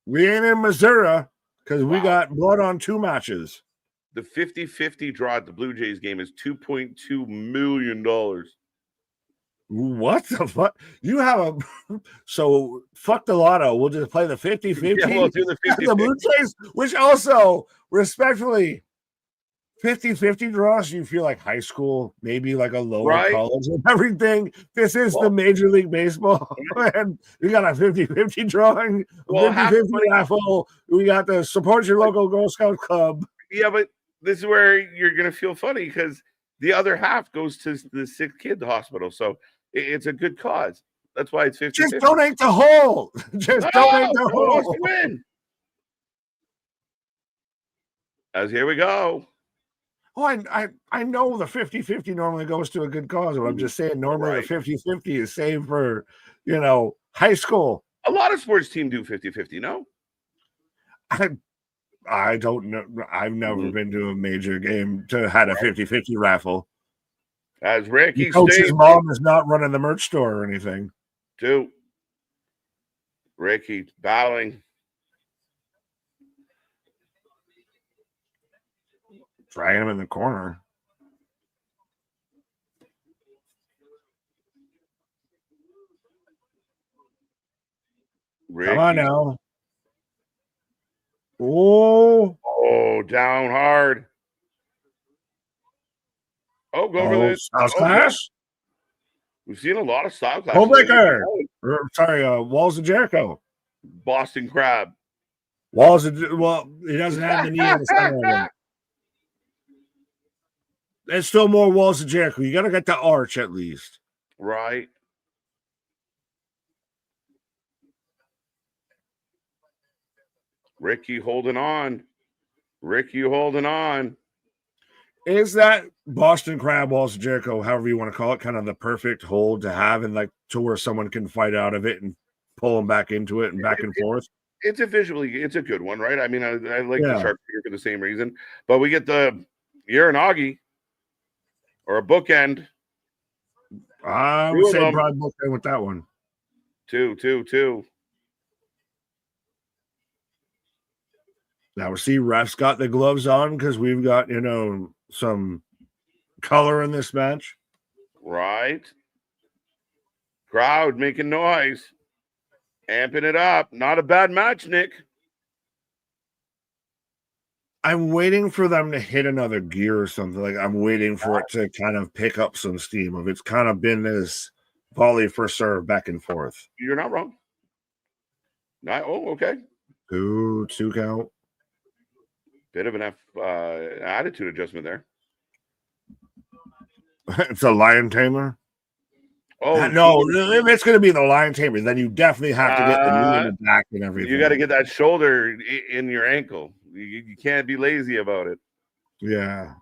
we ain't in Missouri because we Wow. got blood on 2 matches. The 50-50 draw at the Blue Jays game is $2.2 million. What the fuck? You have a so fuck the lotto. We'll just play the 50-50. Yeah, we'll do the The 50-50. Blue Jays, which also respectfully 50-50 draws, you feel like high school, maybe like a lower Right. college and everything. This is Well- the Major League Baseball, and we got a 50-50 drawing, a Well, half 50-50 the money- raffle. We got the support your local Girl Scout club. Yeah, but this is where you're going to feel funny because the other half goes to the sick kid hospital. So it's a good cause. That's why it's 50-50. Just donate the whole. Just donate the Who wants whole. to win? As here we go. Oh, I know the 50-50 normally goes to a good cause, but I'm just saying normally Right. the 50-50 is saved for, high school. A lot of sports teams do 50-50, no? I don't know. I've never Mhm. been to a major game to had a 50-50 raffle. As Ricky The coach's stated, mom is not running the merch store or anything. too. Ricky battling. Dragging him in the corner. Ricky. Come on now. Oh, Oh, down hard. Oh, go over this. House Oh, Clash. We've seen a lot of style classes. Homebreaker. Sorry, Walls of Jericho. Boston Crab. Walls of he doesn't have the knee in the center of him. There's still more Walls of Jericho. You got to get the arch at least. Right. Ricky holding on. Ricky holding on. Is that Boston Crab Walls of Jericho, however you want to call it, kind of the perfect hold to have and like to where someone can fight out of it and pull them back into it and back and forth? It's a good one, right? I mean, I like Yeah. the sharp finger for the same reason, but we get the Uranagi or a bookend. I Two would of say them. probably both in with that one. Two. Now, see, refs got the gloves on because we've got, some color in this match. Right. Crowd making noise. Amping it up. Not a bad match, Nick. I'm waiting for them to hit another gear or something. Like, I'm waiting for it to kind of pick up some steam. Of it's kind of been this volley for serve back and forth. You're not wrong. Okay. Two count. Bit of an attitude adjustment there. It's a lion tamer. Oh, No, if it's going to be the lion tamer, then you definitely have to get the knee in the back and everything. you got to get that shoulder in your ankle. You can't be lazy about it. Yeah.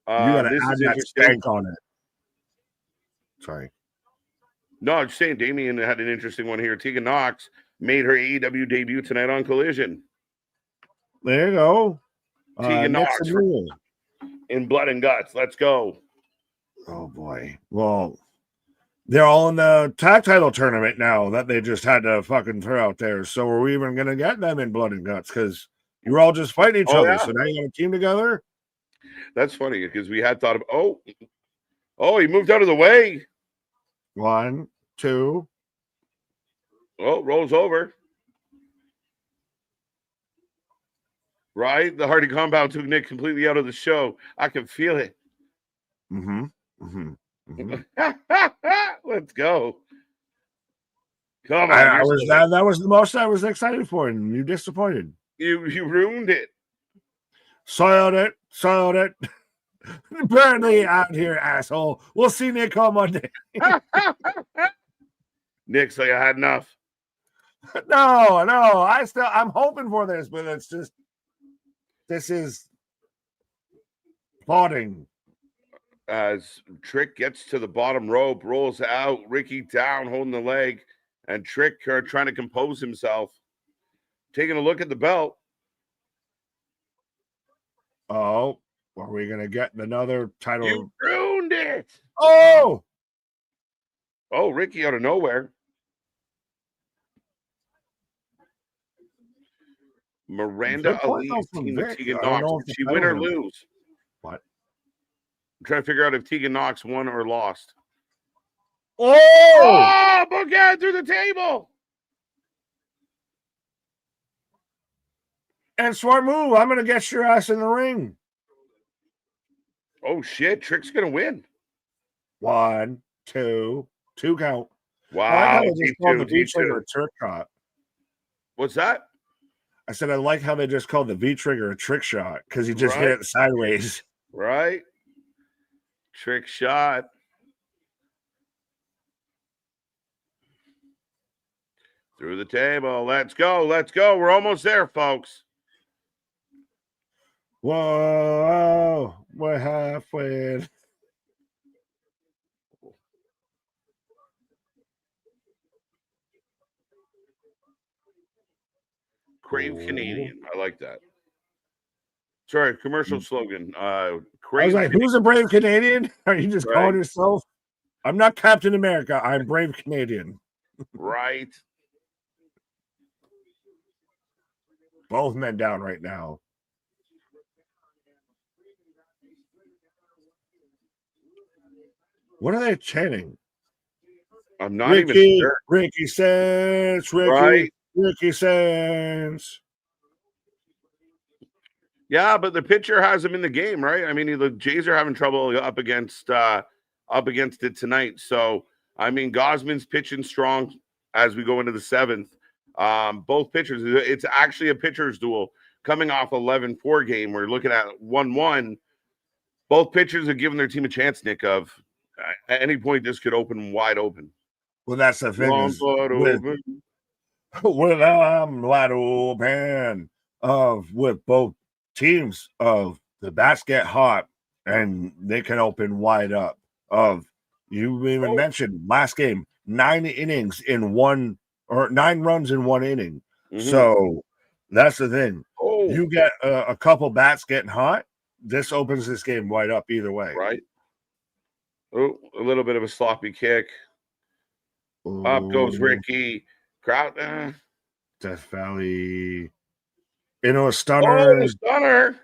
You got to This add is that interesting. stank on it. Sorry. No, I'm just saying Damien had an interesting one here. Tegan Knox made her AEW debut tonight on Collision. There you go. Tegan Next Knox to me. in Blood and Guts. Let's go. Oh, boy. Well, they're all in the tag title tournament now that they just had to fucking throw out there. So are we even going to get them in Blood and Guts? Because you were all just fighting each other. Yeah. So now you got a team together? That's funny because we had thought of, he moved out of the way. 1, 2. Oh, rolls over. Right? The Hardy compound took Nick completely out of the show. I can feel it. Mm-hmm. Mm-hmm. Mm-hmm. Let's go. Come on. That was the most I was excited for, and you disappointed. You ruined it. Soiled it. Apparently out here, asshole. We'll see Nick on Monday. Nick's like, I had enough. No, I'm hoping for this, but it's just this is plotting. As Trick gets to the bottom rope, rolls out, Ricky down, holding the leg, and Trick trying to compose himself, taking a look at the belt. Oh, are we gonna get another title? You ruined it. Oh, Ricky out of nowhere. Miranda Ali's team with Tegan Knox. Did she win or lose? What? I'm trying to figure out if Tegan Knox won or lost. Oh, bookend through the table. And smart move. I'm gonna get your ass in the ring. Oh shit, Trick's gonna win. 1, 2 count. Wow. I like how they just called the V-trigger a trick shot. What's that? I said I like how they just called the V-trigger a trick shot because he just hit it sideways. Right. Trick shot. Through the table. Let's go. We're almost there, folks. Whoa, we're halfway. Crave Canadian. I like that. Sorry, commercial slogan. I was like, who's a brave Canadian? Are you just calling yourself? I'm not Captain America. I'm brave Canadian. Right. Both men down right now. What are they chanting? I'm not even sure. Ricky Sands, Ricky Sands. Yeah, but the pitcher has him in the game, right? I mean, the Jays are having trouble up against it tonight. So, I mean, Gosman's pitching strong as we go into the 7th. Both pitchers, it's actually a pitcher's duel coming off 11-4 game. We're looking at 1-1. Both pitchers have given their team a chance, Nick, of at any point this could open wide open. Well, that's the thing. I'm wide open with both teams of the bats get hot and they can open wide up. You even mentioned last game, 9 innings in 1 or 9 runs in 1 inning. Mm-hmm. So that's the thing. You get a couple bats getting hot. This opens this game wide up either way. Right. Oh, a little bit of a sloppy kick. Up goes Ricky. Crowd. Death Valley. A stunner. A stunner.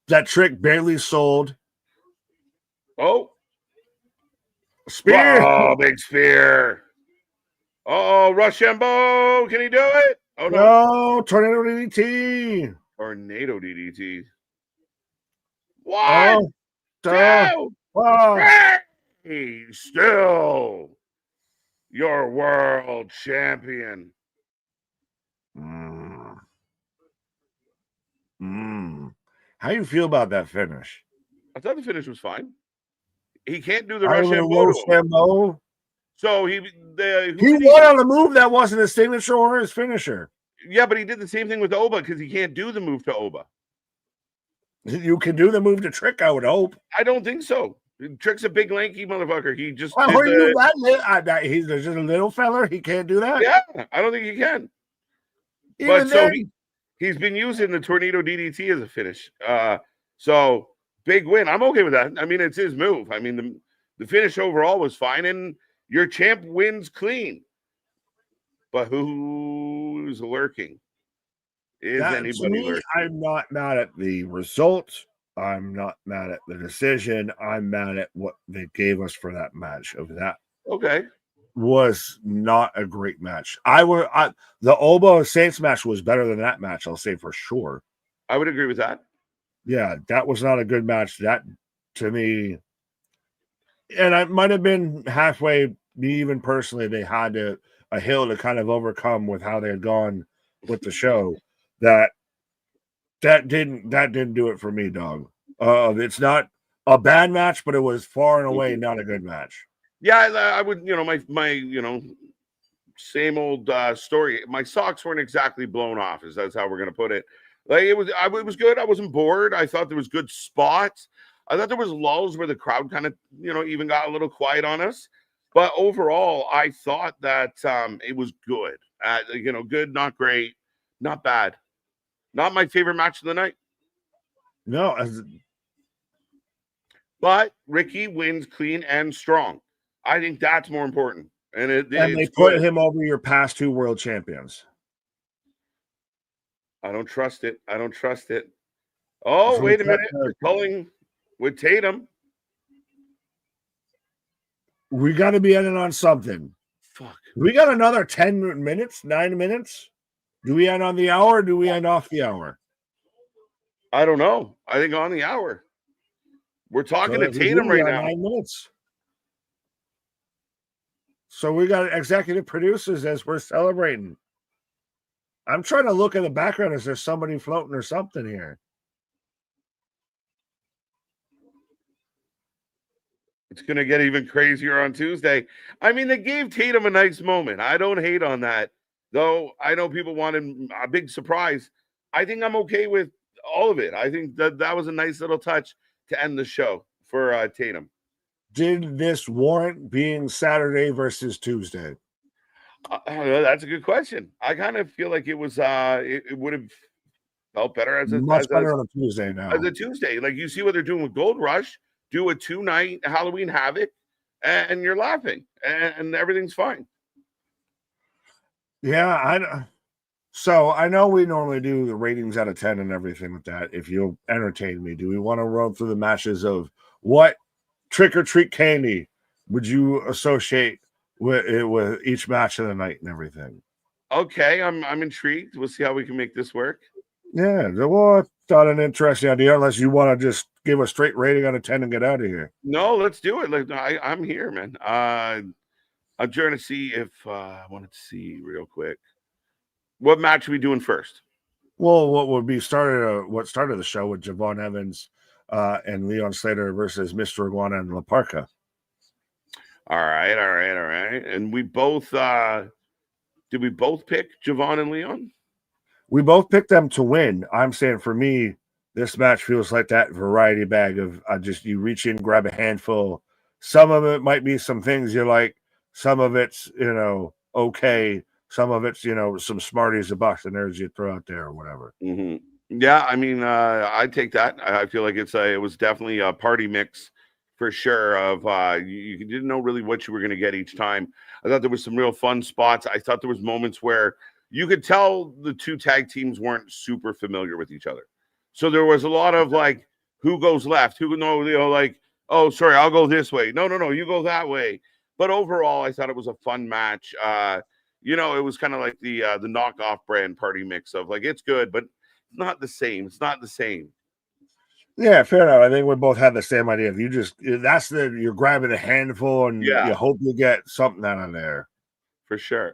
That Trick barely sold. Oh. Spear. Oh, big spear. Oh, Rochambeau. Can he do it? Oh, no. Tornado DDT. Tornado DDT. One, two, three. Still your world champion. How do you feel about that finish? I thought the finish was fine. He can't do the Rochambeau. So he won on a move that wasn't his signature or his finisher. Yeah, but he did the same thing with Oba because he can't do the move to Oba. You can do the move to Trick, I would hope. I don't think so. Trick's a big, lanky motherfucker. He just he's just a little feller. He can't do that. Yeah, I don't think he can. But so he's been using the Tornado DDT as a finish. So big win. I'm okay with that. I mean, it's his move. I mean, the finish overall was fine, and your champ wins clean. But who's lurking? Is anybody lurking? I'm not mad at the result. I'm not mad at the decision. I'm mad at what they gave us for that match. Okay. Was not a great match. The Oba Saints match was better than that match, I'll say for sure. I would agree with that. Yeah, that was not a good match. That, to me, and I might have been halfway, me even personally, they had a hill to kind of overcome with how they had gone with the show. That That didn't do it for me, dog. It's not a bad match, but it was far and away not a good match. Yeah, I would, my same old story. My socks weren't exactly blown off, that's how we're gonna put it. Like it was good. I wasn't bored. I thought there was good spots. I thought there was lulls where the crowd kind of, even got a little quiet on us. But overall, I thought that it was good. Good, not great, not bad. Not my favorite match of the night. No, but Ricky wins clean and strong. I think that's more important. And they put him over your past 2 world champions. I don't trust it. Oh, wait a minute. They're pulling with Tatum. We got to be ending on something. Fuck. We got another 10 minutes, 9 minutes. Do we end on the hour or do we end off the hour? I don't know. I think on the hour. We're talking to Tatum right now. 9 minutes. So we got executive producers as we're celebrating. I'm trying to look in the background. Is there somebody floating or something here? It's going to get even crazier on Tuesday. I mean, they gave Tatum a nice moment. I don't hate on that. Though I know people wanted a big surprise. I think I'm okay with all of it. I think that was a nice little touch to end the show for Tatum. Did this warrant being Saturday versus Tuesday? That's a good question. I kind of feel like it was it would have felt better as better on a Tuesday now. As a Tuesday. Like you see what they're doing with Gold Rush, do a 2-night Halloween Havoc, and you're laughing and everything's fine. Yeah, so I know we normally do the ratings out of 10 and everything with that. If you'll entertain me, do we want to run through the matches of what trick or treat candy would you associate with each match of the night and everything? Okay, I'm intrigued. We'll see how we can make this work. Yeah, well, I thought an interesting idea. Unless you want to just give a straight rating out of 10 and get out of here. No, let's do it. Like I'm here, man. I'm trying to see if I wanted to see real quick. What match are we doing first? Well, what started the show with Javon Evans and Leon Slater versus Mr. Iguana and La Parka. All right. And we both did we both pick Javon and Leon? We both picked them to win. I'm saying for me, this match feels like that variety bag of you reach in, grab a handful. Some of it might be some things you like. Some of it's, okay. Some of it's, some Smarties, a box of nerds you throw out there or whatever. Mm-hmm. Yeah, I mean, I take that. I feel like it was definitely a party mix for sure of you didn't know really what you were going to get each time. I thought there was some real fun spots. I thought there was moments where you could tell the 2 tag teams weren't super familiar with each other. So there was a lot of like, who goes left? Oh, sorry, I'll go this way. No, you go that way. But overall, I thought it was a fun match. It was kind of like the knockoff brand party mix of like, it's good, but it's not the same. Yeah, fair enough. I think we both had the same idea. You're grabbing a handful and you hope you get something out of there. For sure.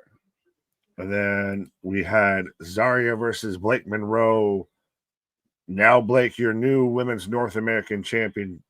And then we had Zarya versus Blake Monroe. Now, Blake, your new women's North American champion.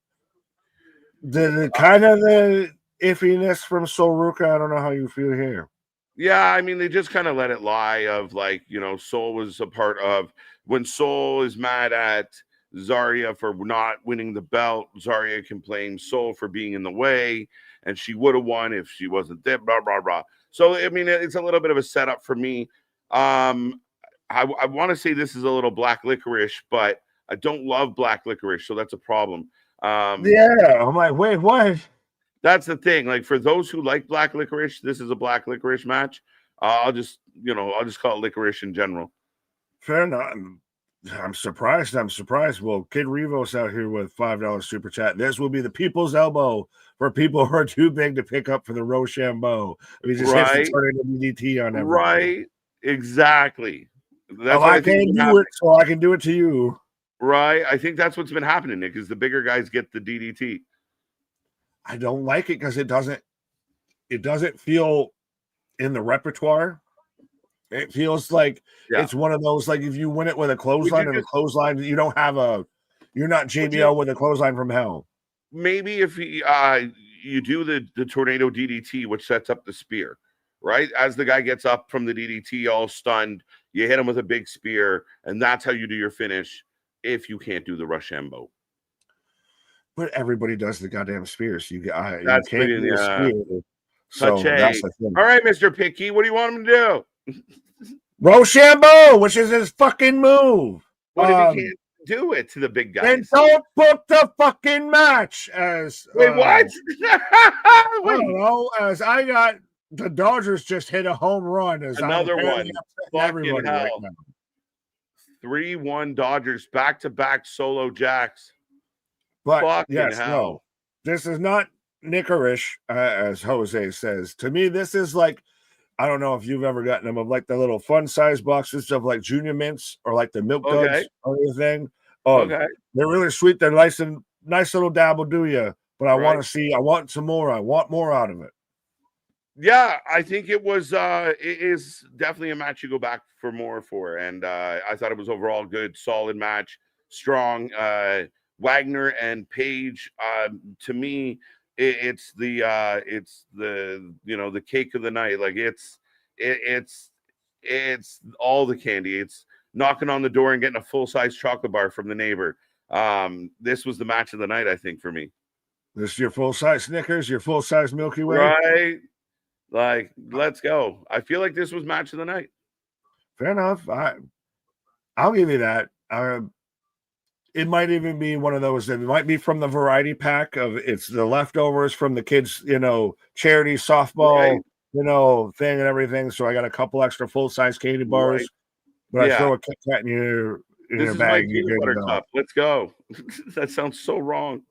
The kind of the iffiness from Sol Ruka. I don't know how you feel here. Yeah, I mean, they just kind of let it lie of like, Sol was a part of when Sol is mad at Zarya for not winning the belt. Zarya can blame Sol for being in the way, and she would have won if she wasn't there, blah, blah, blah. So, I mean, it's a little bit of a setup for me. I want to say this is a little black licorice, but I don't love black licorice, so that's a problem. Yeah, I'm like, wait, what? That's the thing. Like for those who like black licorice, this is a black licorice match. I'll just call it licorice in general. Fair enough. I'm surprised. Well, Kid Rivos out here with $5 super chat. This will be the people's elbow for people who are too big to pick up for the Rochambeau. I mean, just hits the DDT on everything. Right. Exactly. That's I can't do it, so I can do it to you. Right. I think that's what's been happening, Nick, is the bigger guys get the DDT. I don't like it because it doesn't feel in the repertoire. It feels like Yeah. it's one of those, like if you win it with a clothesline and a clothesline, you're not JBL with a clothesline from hell. Maybe if you do the tornado DDT, which sets up the spear, right? As the guy gets up from the DDT, all stunned, you hit him with a big spear, and that's how you do your finish. If you can't do the Rochambeau, but everybody does the goddamn spears. You can't do a spear. So that's the thing. All right, Mr. Picky, what do you want him to do? Rochambeau, which is his fucking move. What if he can't do it to the big guys? Then don't book the fucking match. Wait, what? I don't know. As I got the Dodgers just hit a home run. As another one. Fucking hell. Right 3-1 Dodgers, back-to-back solo jacks. But fucking yes, hell. No, this is not nickerish, as Jose says. To me, this is like, I don't know if you've ever gotten them of like the little fun size boxes of like Junior Mints or like the Milk Duds or anything. Oh, they're really sweet. They're nice little dabble, do you? But I want some more. I want more out of it. Yeah, I think it is definitely a match you go back for more for. And I thought it was overall good, solid match, strong. Wagner and Page, to me, it's the cake of the night. Like it's all the candy. It's knocking on the door and getting a full-size chocolate bar from the neighbor. This was the match of the night, I think, for me. This is your full-size Snickers, your full-size Milky Way, right? Like, let's go. I feel like this was match of the night. Fair enough. I'll give you that. It might even be one of those. It might be from the variety pack of it's the leftovers from the kids, charity softball, thing and everything. So I got a couple extra full-size candy bars, but I throw a Kit Kat in your bag. Peanut butter cup. Let's go. That sounds so wrong.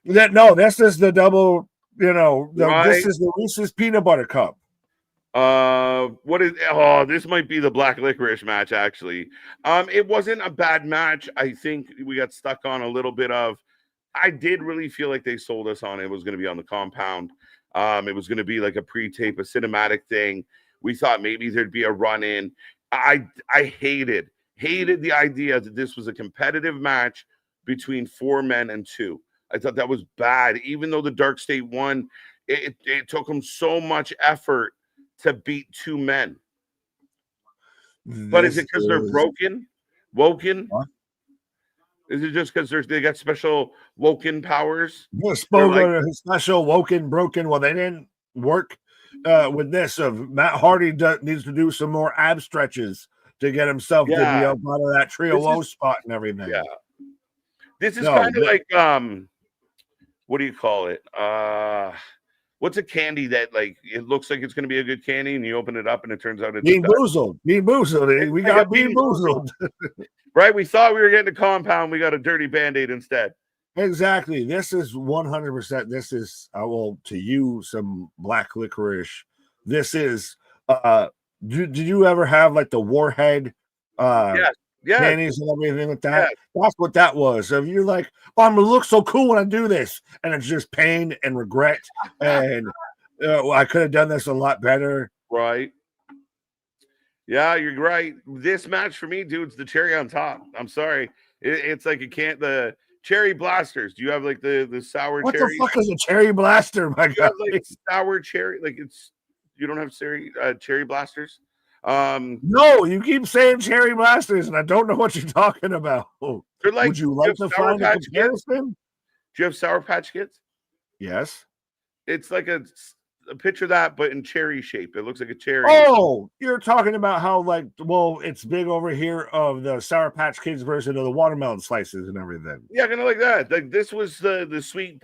This is the double. This is the Reese's peanut butter cup. This might be the black licorice match, actually. It wasn't a bad match. I think we got stuck on a little bit of, I did really feel like they sold us on it was going to be on the compound. It was going to be like a pre-tape, a cinematic thing. We thought maybe there'd be a run-in. I hated the idea that this was a competitive match between 4 men and 2. I thought that was bad. Even though the Dark State won, it took them so much effort to beat 2 men. But is it because they're woken? What? Is it just because they got special woken powers? Special woken, broken. Well, they didn't work with this. Of Matt Hardy needs to do some more ab stretches to get himself to be up out of that trio low spot and everything. Yeah. This is kind of like what do you call it? What's a candy that like it looks like it's going to be a good candy, and you open it up and it turns out it's Bean Boozled. Bean Boozled. We got Bean Boozled. Right? We thought we were getting a compound. We got a dirty Band-Aid instead. Exactly. This is 100%. This is to you some black licorice. This is. Did you ever have like the Warhead? Panties and everything like that. That's what that was. So if you're like, I'm gonna look so cool when I do this, and it's just pain and regret, and I could have done this a lot better. Right. Yeah, you're right. This match for me, dude, it's the cherry on top. I'm sorry. It's like the cherry blasters. Do you have like the sour cherry? What the fuck is a cherry blaster, my God? Like sour cherry, like you don't have cherry blasters? No, you keep saying cherry blasters, and I don't know what you're talking about. They're like, would you like to find a comparison? Do you have Sour Patch Kids? Yes. It's like a picture of that, but in cherry shape. It looks like a cherry. Oh, you're talking about how it's big over here of the Sour Patch Kids version of the watermelon slices and everything. Yeah, kind of like that. Like this was the sweet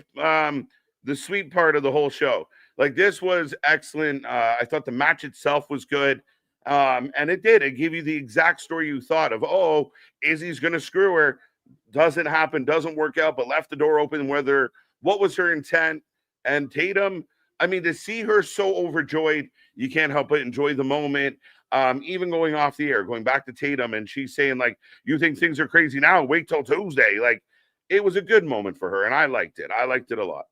part of the whole show. Like this was excellent. I thought the match itself was good. And it did. It gave you the exact story you thought of. Oh, Izzy's going to screw her. Doesn't happen. Doesn't work out, but left the door open. What was her intent? And Tatum, I mean, to see her so overjoyed, you can't help but enjoy the moment. Even going off the air, going back to Tatum, and she's saying, like, you think things are crazy now? Wait till Tuesday. Like, it was a good moment for her, and I liked it. I liked it a lot.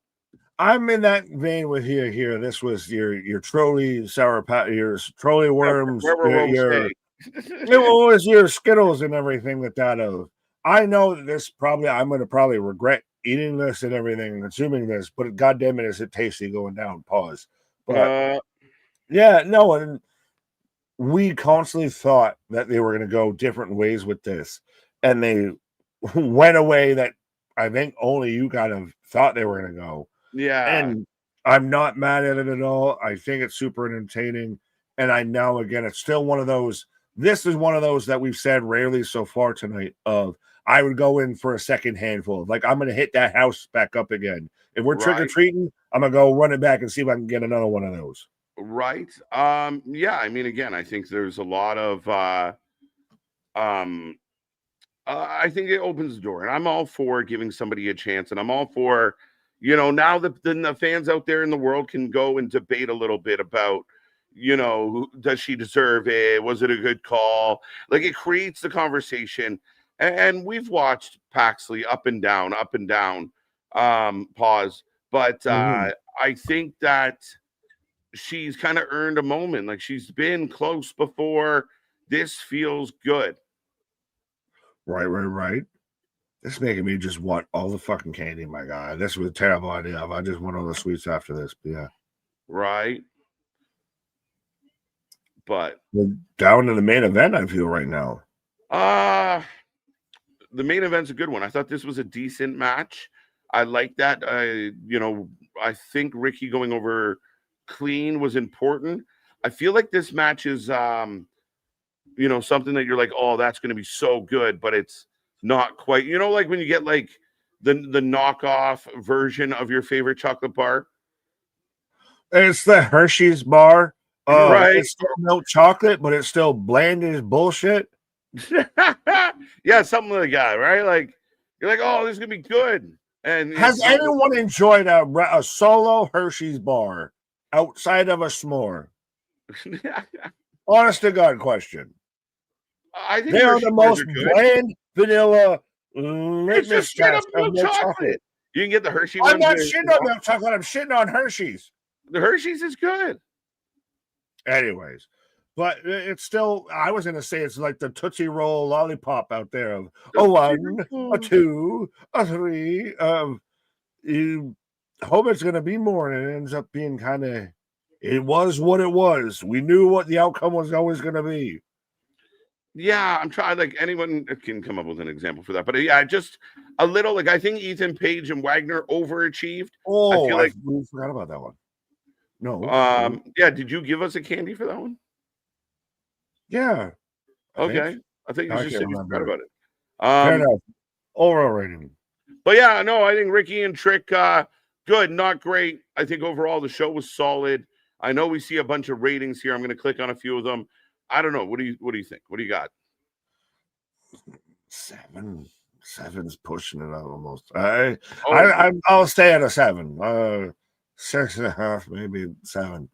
I'm in that vein with you here. This was your trolley sour patch, your trolley worms, your it was your Skittles and everything with that. I know that this I'm going to probably regret eating this and everything and consuming this, but God damn it, is it tasty going down? Pause. But yeah, no, and we constantly thought that they were going to go different ways with this, and they went away that I think only you kind of thought they were going to go. Yeah. And I'm not mad at it at all. I think it's super entertaining. And I know, again, it's still one of those. This is one of those that we've said rarely so far tonight of I would go in for a second handful. Like, I'm going to hit that house back up again. If we're trick-or-treating, I'm going to go run it back and see if I can get another one of those. Right. Yeah, I mean, again, I think there's a lot of I think it opens the door, and I'm all for giving somebody a chance, and I'm all for, now the fans out there in the world can go and debate a little bit about, does she deserve it? Was it a good call? Like, it creates the conversation, and we've watched Paxley up and down, pause. But I think that she's kind of earned a moment. Like, she's been close before. This feels good. Right. This is making me just want all the fucking candy, my guy. This was a terrible idea. I just want all the sweets after this. But yeah. Right. But we're down to the main event, I feel right now. The main event's a good one. I thought this was a decent match. I like that. I think Ricky going over clean was important. I feel like this match is something that you're like, oh, that's going to be so good, but it's not quite, like when you get like the knockoff version of your favorite chocolate bar. It's the Hershey's bar. Right. It's still milk chocolate, but it's still bland as bullshit. Yeah, something like that, right? Like, you're like, oh, this is going to be good. And has anyone enjoyed a solo Hershey's bar outside of a s'more? Honest to God question. I think they are the most bland vanilla litmus test of milk chocolate. You can get the Hershey. I'm not shitting on milk chocolate. I'm shitting on Hershey's. The Hershey's is good. Anyways, but it's still. I was gonna say it's like the Tootsie Roll lollipop out there of a 1, a 2, a 3. You hope it's gonna be more, and it ends up being kind of. It was what it was. We knew what the outcome was always gonna be. Yeah, I'm trying. Like, anyone can come up with an example for that, but yeah, just a little. Like, I think Ethan Page and Wagner overachieved. Oh, I feel like we forgot about that one. No. Yeah. Did you give us a candy for that one? Yeah. Okay. I think you just said you forgot about it. Fair enough. Overall rating. But yeah, no, I think Ricky and Trick, good, not great. I think overall the show was solid. I know we see a bunch of ratings here. I'm going to click on a few of them. I don't know. What do you think? What do you got? 7. 7's pushing it out almost. I'll stay at a 7. 6.5, maybe 7.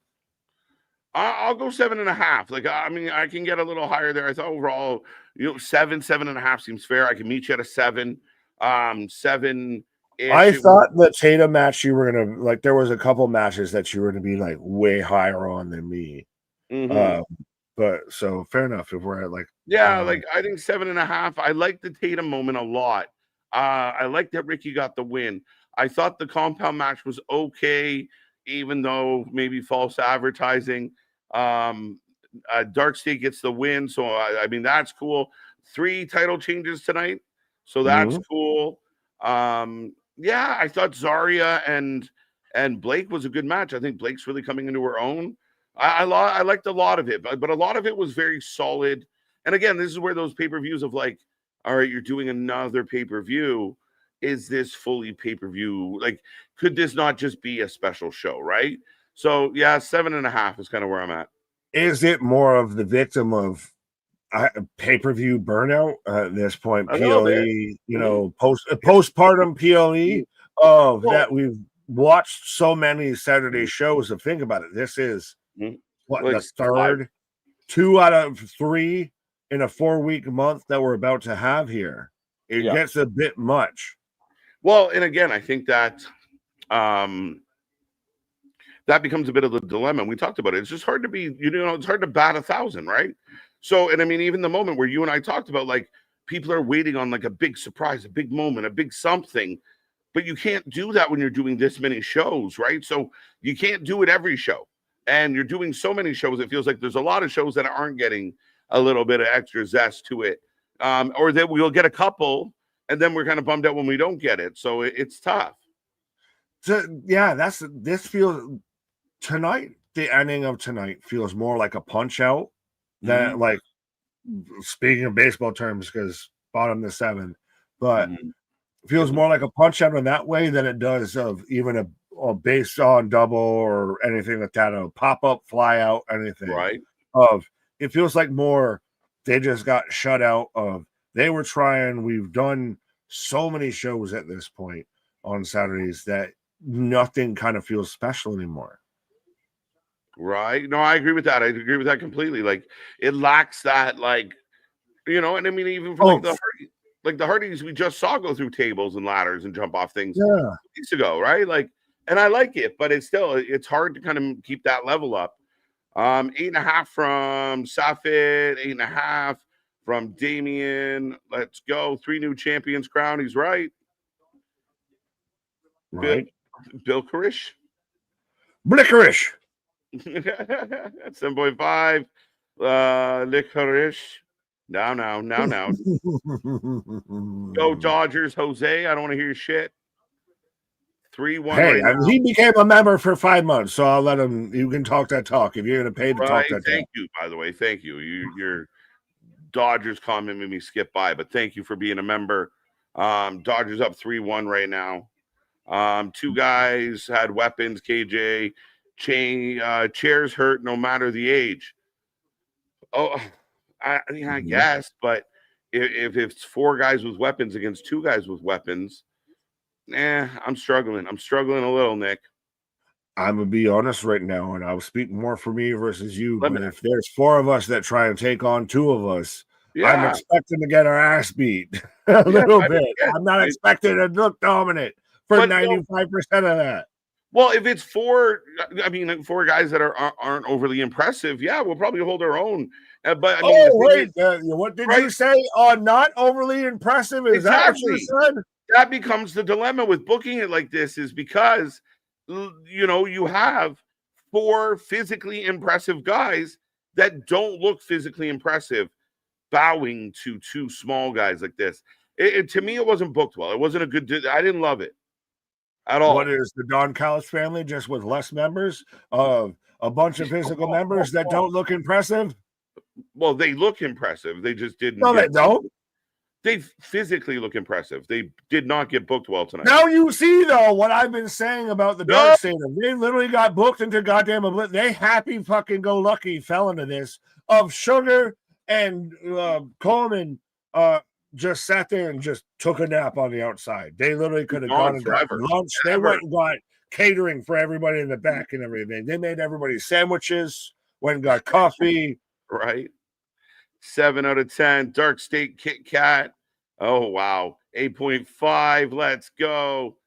I'll go 7.5. Like, I mean, I can get a little higher there. I thought overall, 7.5 seems fair. I can meet you at a 7. 7. I thought the Tatum match you were gonna like. There was a couple matches that you were gonna be like way higher on than me. But so fair enough if we're at like like I think 7.5. I like the Tatum moment a lot. I like that Ricky got the win. I thought the compound match was okay, even though maybe false advertising. Dark State gets the win, so I mean that's cool. 3 title changes tonight, so that's cool. Yeah, I thought Zarya and Blake was a good match. I think Blake's really coming into her own. I liked a lot of it, but a lot of it was very solid. And again, this is where those pay-per-views of like, all right, you're doing another pay-per-view. Is this fully pay-per-view? Like, could this not just be a special show, right? So yeah, 7.5 is kind of where I'm at. Is it more of the victim of pay-per-view burnout at this point? PLE, postpartum PLE that we've watched so many Saturday shows. And think about it. This is what, like the third 2 out of 3 in a 4-week month that we're about to have here. It gets a bit much. Well, and again, I think that that becomes a bit of the dilemma. And we talked about it. It's just hard to be, it's hard to bat 1,000, right? So, and I mean, even the moment where you and I talked about, like, people are waiting on like a big surprise, a big moment, a big something, but you can't do that when you're doing this many shows, right? So you can't do it every show. And you're doing so many shows, it feels like there's a lot of shows that aren't getting a little bit of extra zest to it. Or that we'll get a couple, and then we're kind of bummed out when we don't get it. So it's tough. So, yeah, this feels tonight. The ending of tonight feels more like a punch out than like, speaking of baseball terms, because bottom to 7, but it feels more like a punch out in that way than it does of even a base on double or anything like that, a pop up, fly out, anything. Right. It feels like more they just got shut out of. They were trying. We've done so many shows at this point on Saturdays that nothing kind of feels special anymore. Right. No, I agree with that. I agree with that completely. Like, it lacks that, like, and I mean, even for the Hardys, we just saw go through tables and ladders and jump off things weeks ago, right? Like, and I like it, but it's hard to kind of keep that level up. 8.5 from Safed, 8.5 from Damien. Let's go. 3 new champions crown. He's right. Right. Bill Karish. Blickerish. 7.5. Licorice. Now. Go Dodgers, Jose. I don't want to hear your shit. 3-1. Hey, he became a member for 5 months, so I'll let him. You can talk that talk if you're going to pay to talk that talk. Thank you, by the way. Thank you. Your Dodgers comment made me skip by, but thank you for being a member. Dodgers up 3-1 right now. 2 guys had weapons. KJ, chairs hurt no matter the age. Oh, I guess, but if it's 4 guys with weapons against 2 guys with weapons, I'm struggling. I'm struggling a little, Nick. I'm gonna be honest right now, and I'll speak more for me versus you. But if there's 4 of us that try and take on 2 of us, I'm expecting to get our ass beat a little bit. I'm not expecting to look dominant for 95% of that. Well, if it's 4 guys that aren't overly impressive, we'll probably hold our own. But what did you say? Not overly impressive? Is that what you said? That becomes the dilemma with booking it like this, is because you have 4 physically impressive guys that don't look physically impressive bowing to 2 small guys like this. To me, it wasn't booked well. It wasn't a good. I didn't love it at all. What is the Don Callis family just with less members of a bunch of physical members that don't look impressive? Well, they look impressive. They just didn't. No, they don't. They physically look impressive. They did not get booked well tonight. Now you see, though, what I've been saying about the Dark State. They literally got booked into goddamn oblivion. They happy fucking go lucky fell into this of Sugar and Coleman just sat there and just took a nap on the outside. They literally could have gone and got lunch. They went and got catering for everybody in the back and everything. They made everybody sandwiches, went and got coffee. Right. 7 out of 10. Dark State Kit Kat. Oh, wow. 8.5. Let's go.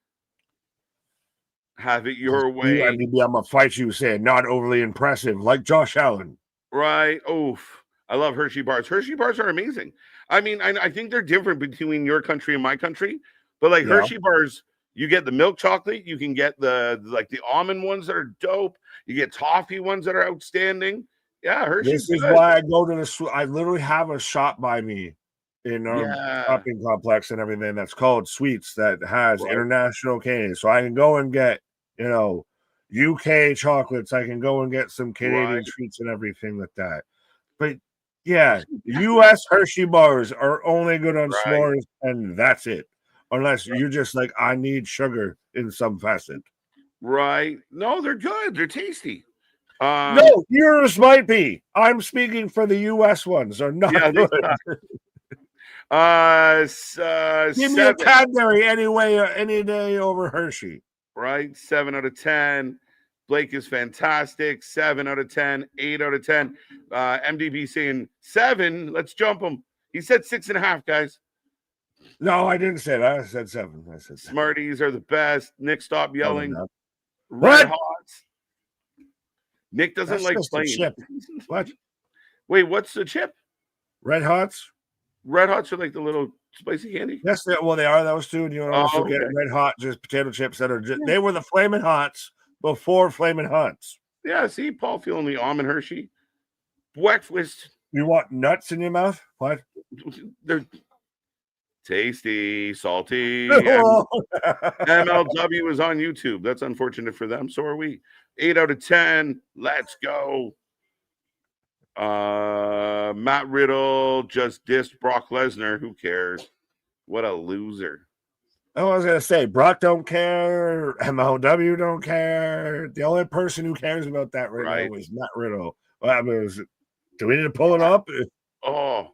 Have it your way. I'm going to fight you saying not overly impressive, like Josh Allen. Right. Oof. I love Hershey bars. Hershey bars are amazing. I mean, I think they're different between your country and my country. But like Hershey bars, you get the milk chocolate. You can get the almond ones that are dope. You get toffee ones that are outstanding. Yeah, Hershey's. This is why I go to the. I literally have a shop by me in our shopping complex and everything that's called Sweets that has international candy, so I can go and get UK chocolates. I can go and get some Canadian treats and everything like that. But U.S. Hershey bars are only good on s'mores, and that's it. Unless you're just like, I need sugar in some facet. Right? No, they're good. They're tasty. No, yours might be. I'm speaking for the U.S. ones. Are not good. Give me a Cadbury any day over Hershey. Right, 7 out of 10. Blake is fantastic. 7 out of 10. 8 out of 10. MDB saying 7. Let's jump him. He said 6.5, guys. No, I didn't say that. I said 7. Smarties are the best. Nick, stop yelling. Red Hots. Nick doesn't That's like just a plain. chip. What? Wait, what's the chip? Red Hots? Red Hots are like the little spicy candy? Yes, they are those two. And you don't also get Red Hot, just potato chips that are just, they were the Flamin' Hots before Flamin' Hots. Yeah, see, Paul feeling the almond Hershey. Breakfast. You want nuts in your mouth? What? They're tasty, salty. MLW is on YouTube. That's unfortunate for them. So are we. 8 out of 10. Let's go. Matt Riddle just dissed Brock Lesnar. Who cares? What a loser. I was gonna say Brock don't care, MLW don't care. The only person who cares about that right now is Matt Riddle. Well, I mean, do we need to pull it up? Oh,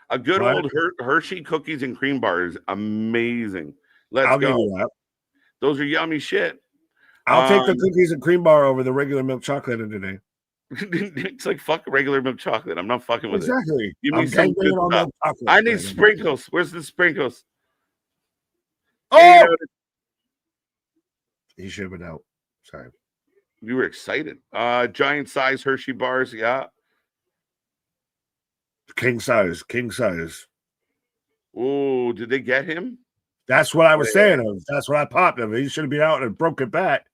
a good old Hershey cookies and cream bar is amazing. I'll go. Give you that. Those are yummy shit. I'll take the cookies and cream bar over the regular milk chocolate today. It's like fuck regular milk chocolate. I'm not fucking with it. Exactly. Give me some good stuff. I need sprinkles. Where's the sprinkles? Oh, he should have been out. Sorry. You were excited. Giant size Hershey bars. Yeah. King size. Oh, did they get him? That's what I was saying. That's what I popped of. He should have been out and broke it back.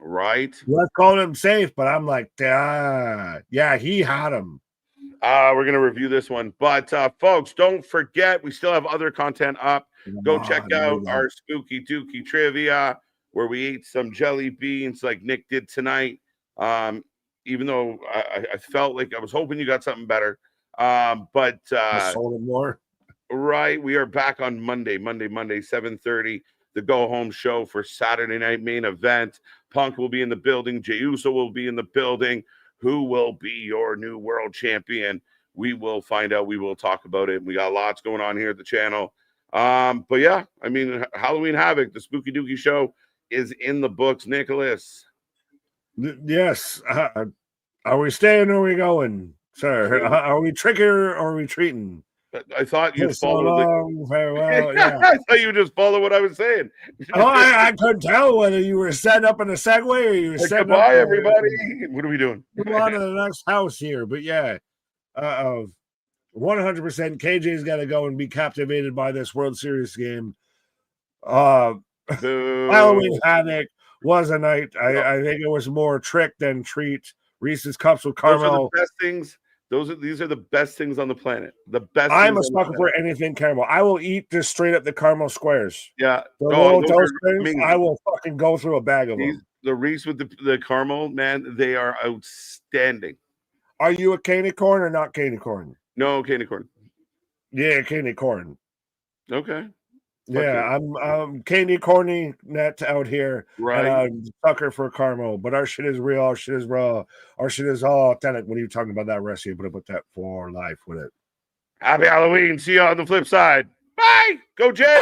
Right. Let's call him safe, but I'm like, yeah, he had him. We're gonna review this one, but folks, don't forget we still have other content up. Go check out our spooky dookie trivia where we ate some jelly beans like Nick did tonight. Even though I felt like I was hoping you got something better, but I sold it more. Right, we are back on Monday, 7:30. The go home show for Saturday night main event. Punk will be in the building. Jey Uso will be in the building. Who will be your new world champion? We will find out. We will talk about it. We got lots going on here at the channel. But yeah, I mean, Halloween Havoc, the Spooky Dookie show is in the books. Nicholas. Yes. Are we staying or are we going, sir? Are we tricking or are we treating? I thought you'd follow. Farewell. Yeah. I thought you just follow what I was saying. I couldn't tell whether you were setting up in a segue or you were setting goodbye, everybody. What are we doing? Move on to the next house here. But yeah, 100% KJ's got to go and be captivated by this World Series game. Halloween Havoc was a night. I think it was more trick than treat. Reese's Cups with caramel. Those are the best things. These are the best things on the planet. The best. I'm a sucker for anything caramel. I will eat just straight up the caramel squares. Yeah, I will fucking go through a bag of them. The Reese with the caramel, man, they are outstanding. Are you a candy corn or not candy corn? No, candy corn. Yeah, candy corn. Okay. Yeah, I'm candy corny net out here. Right. And I'm a sucker for caramel, but our shit is real, our shit is raw, our shit is all authentic. When you're talking about that recipe, but I put that for life with it. Happy Halloween. See you on the flip side. Bye. Go Jed.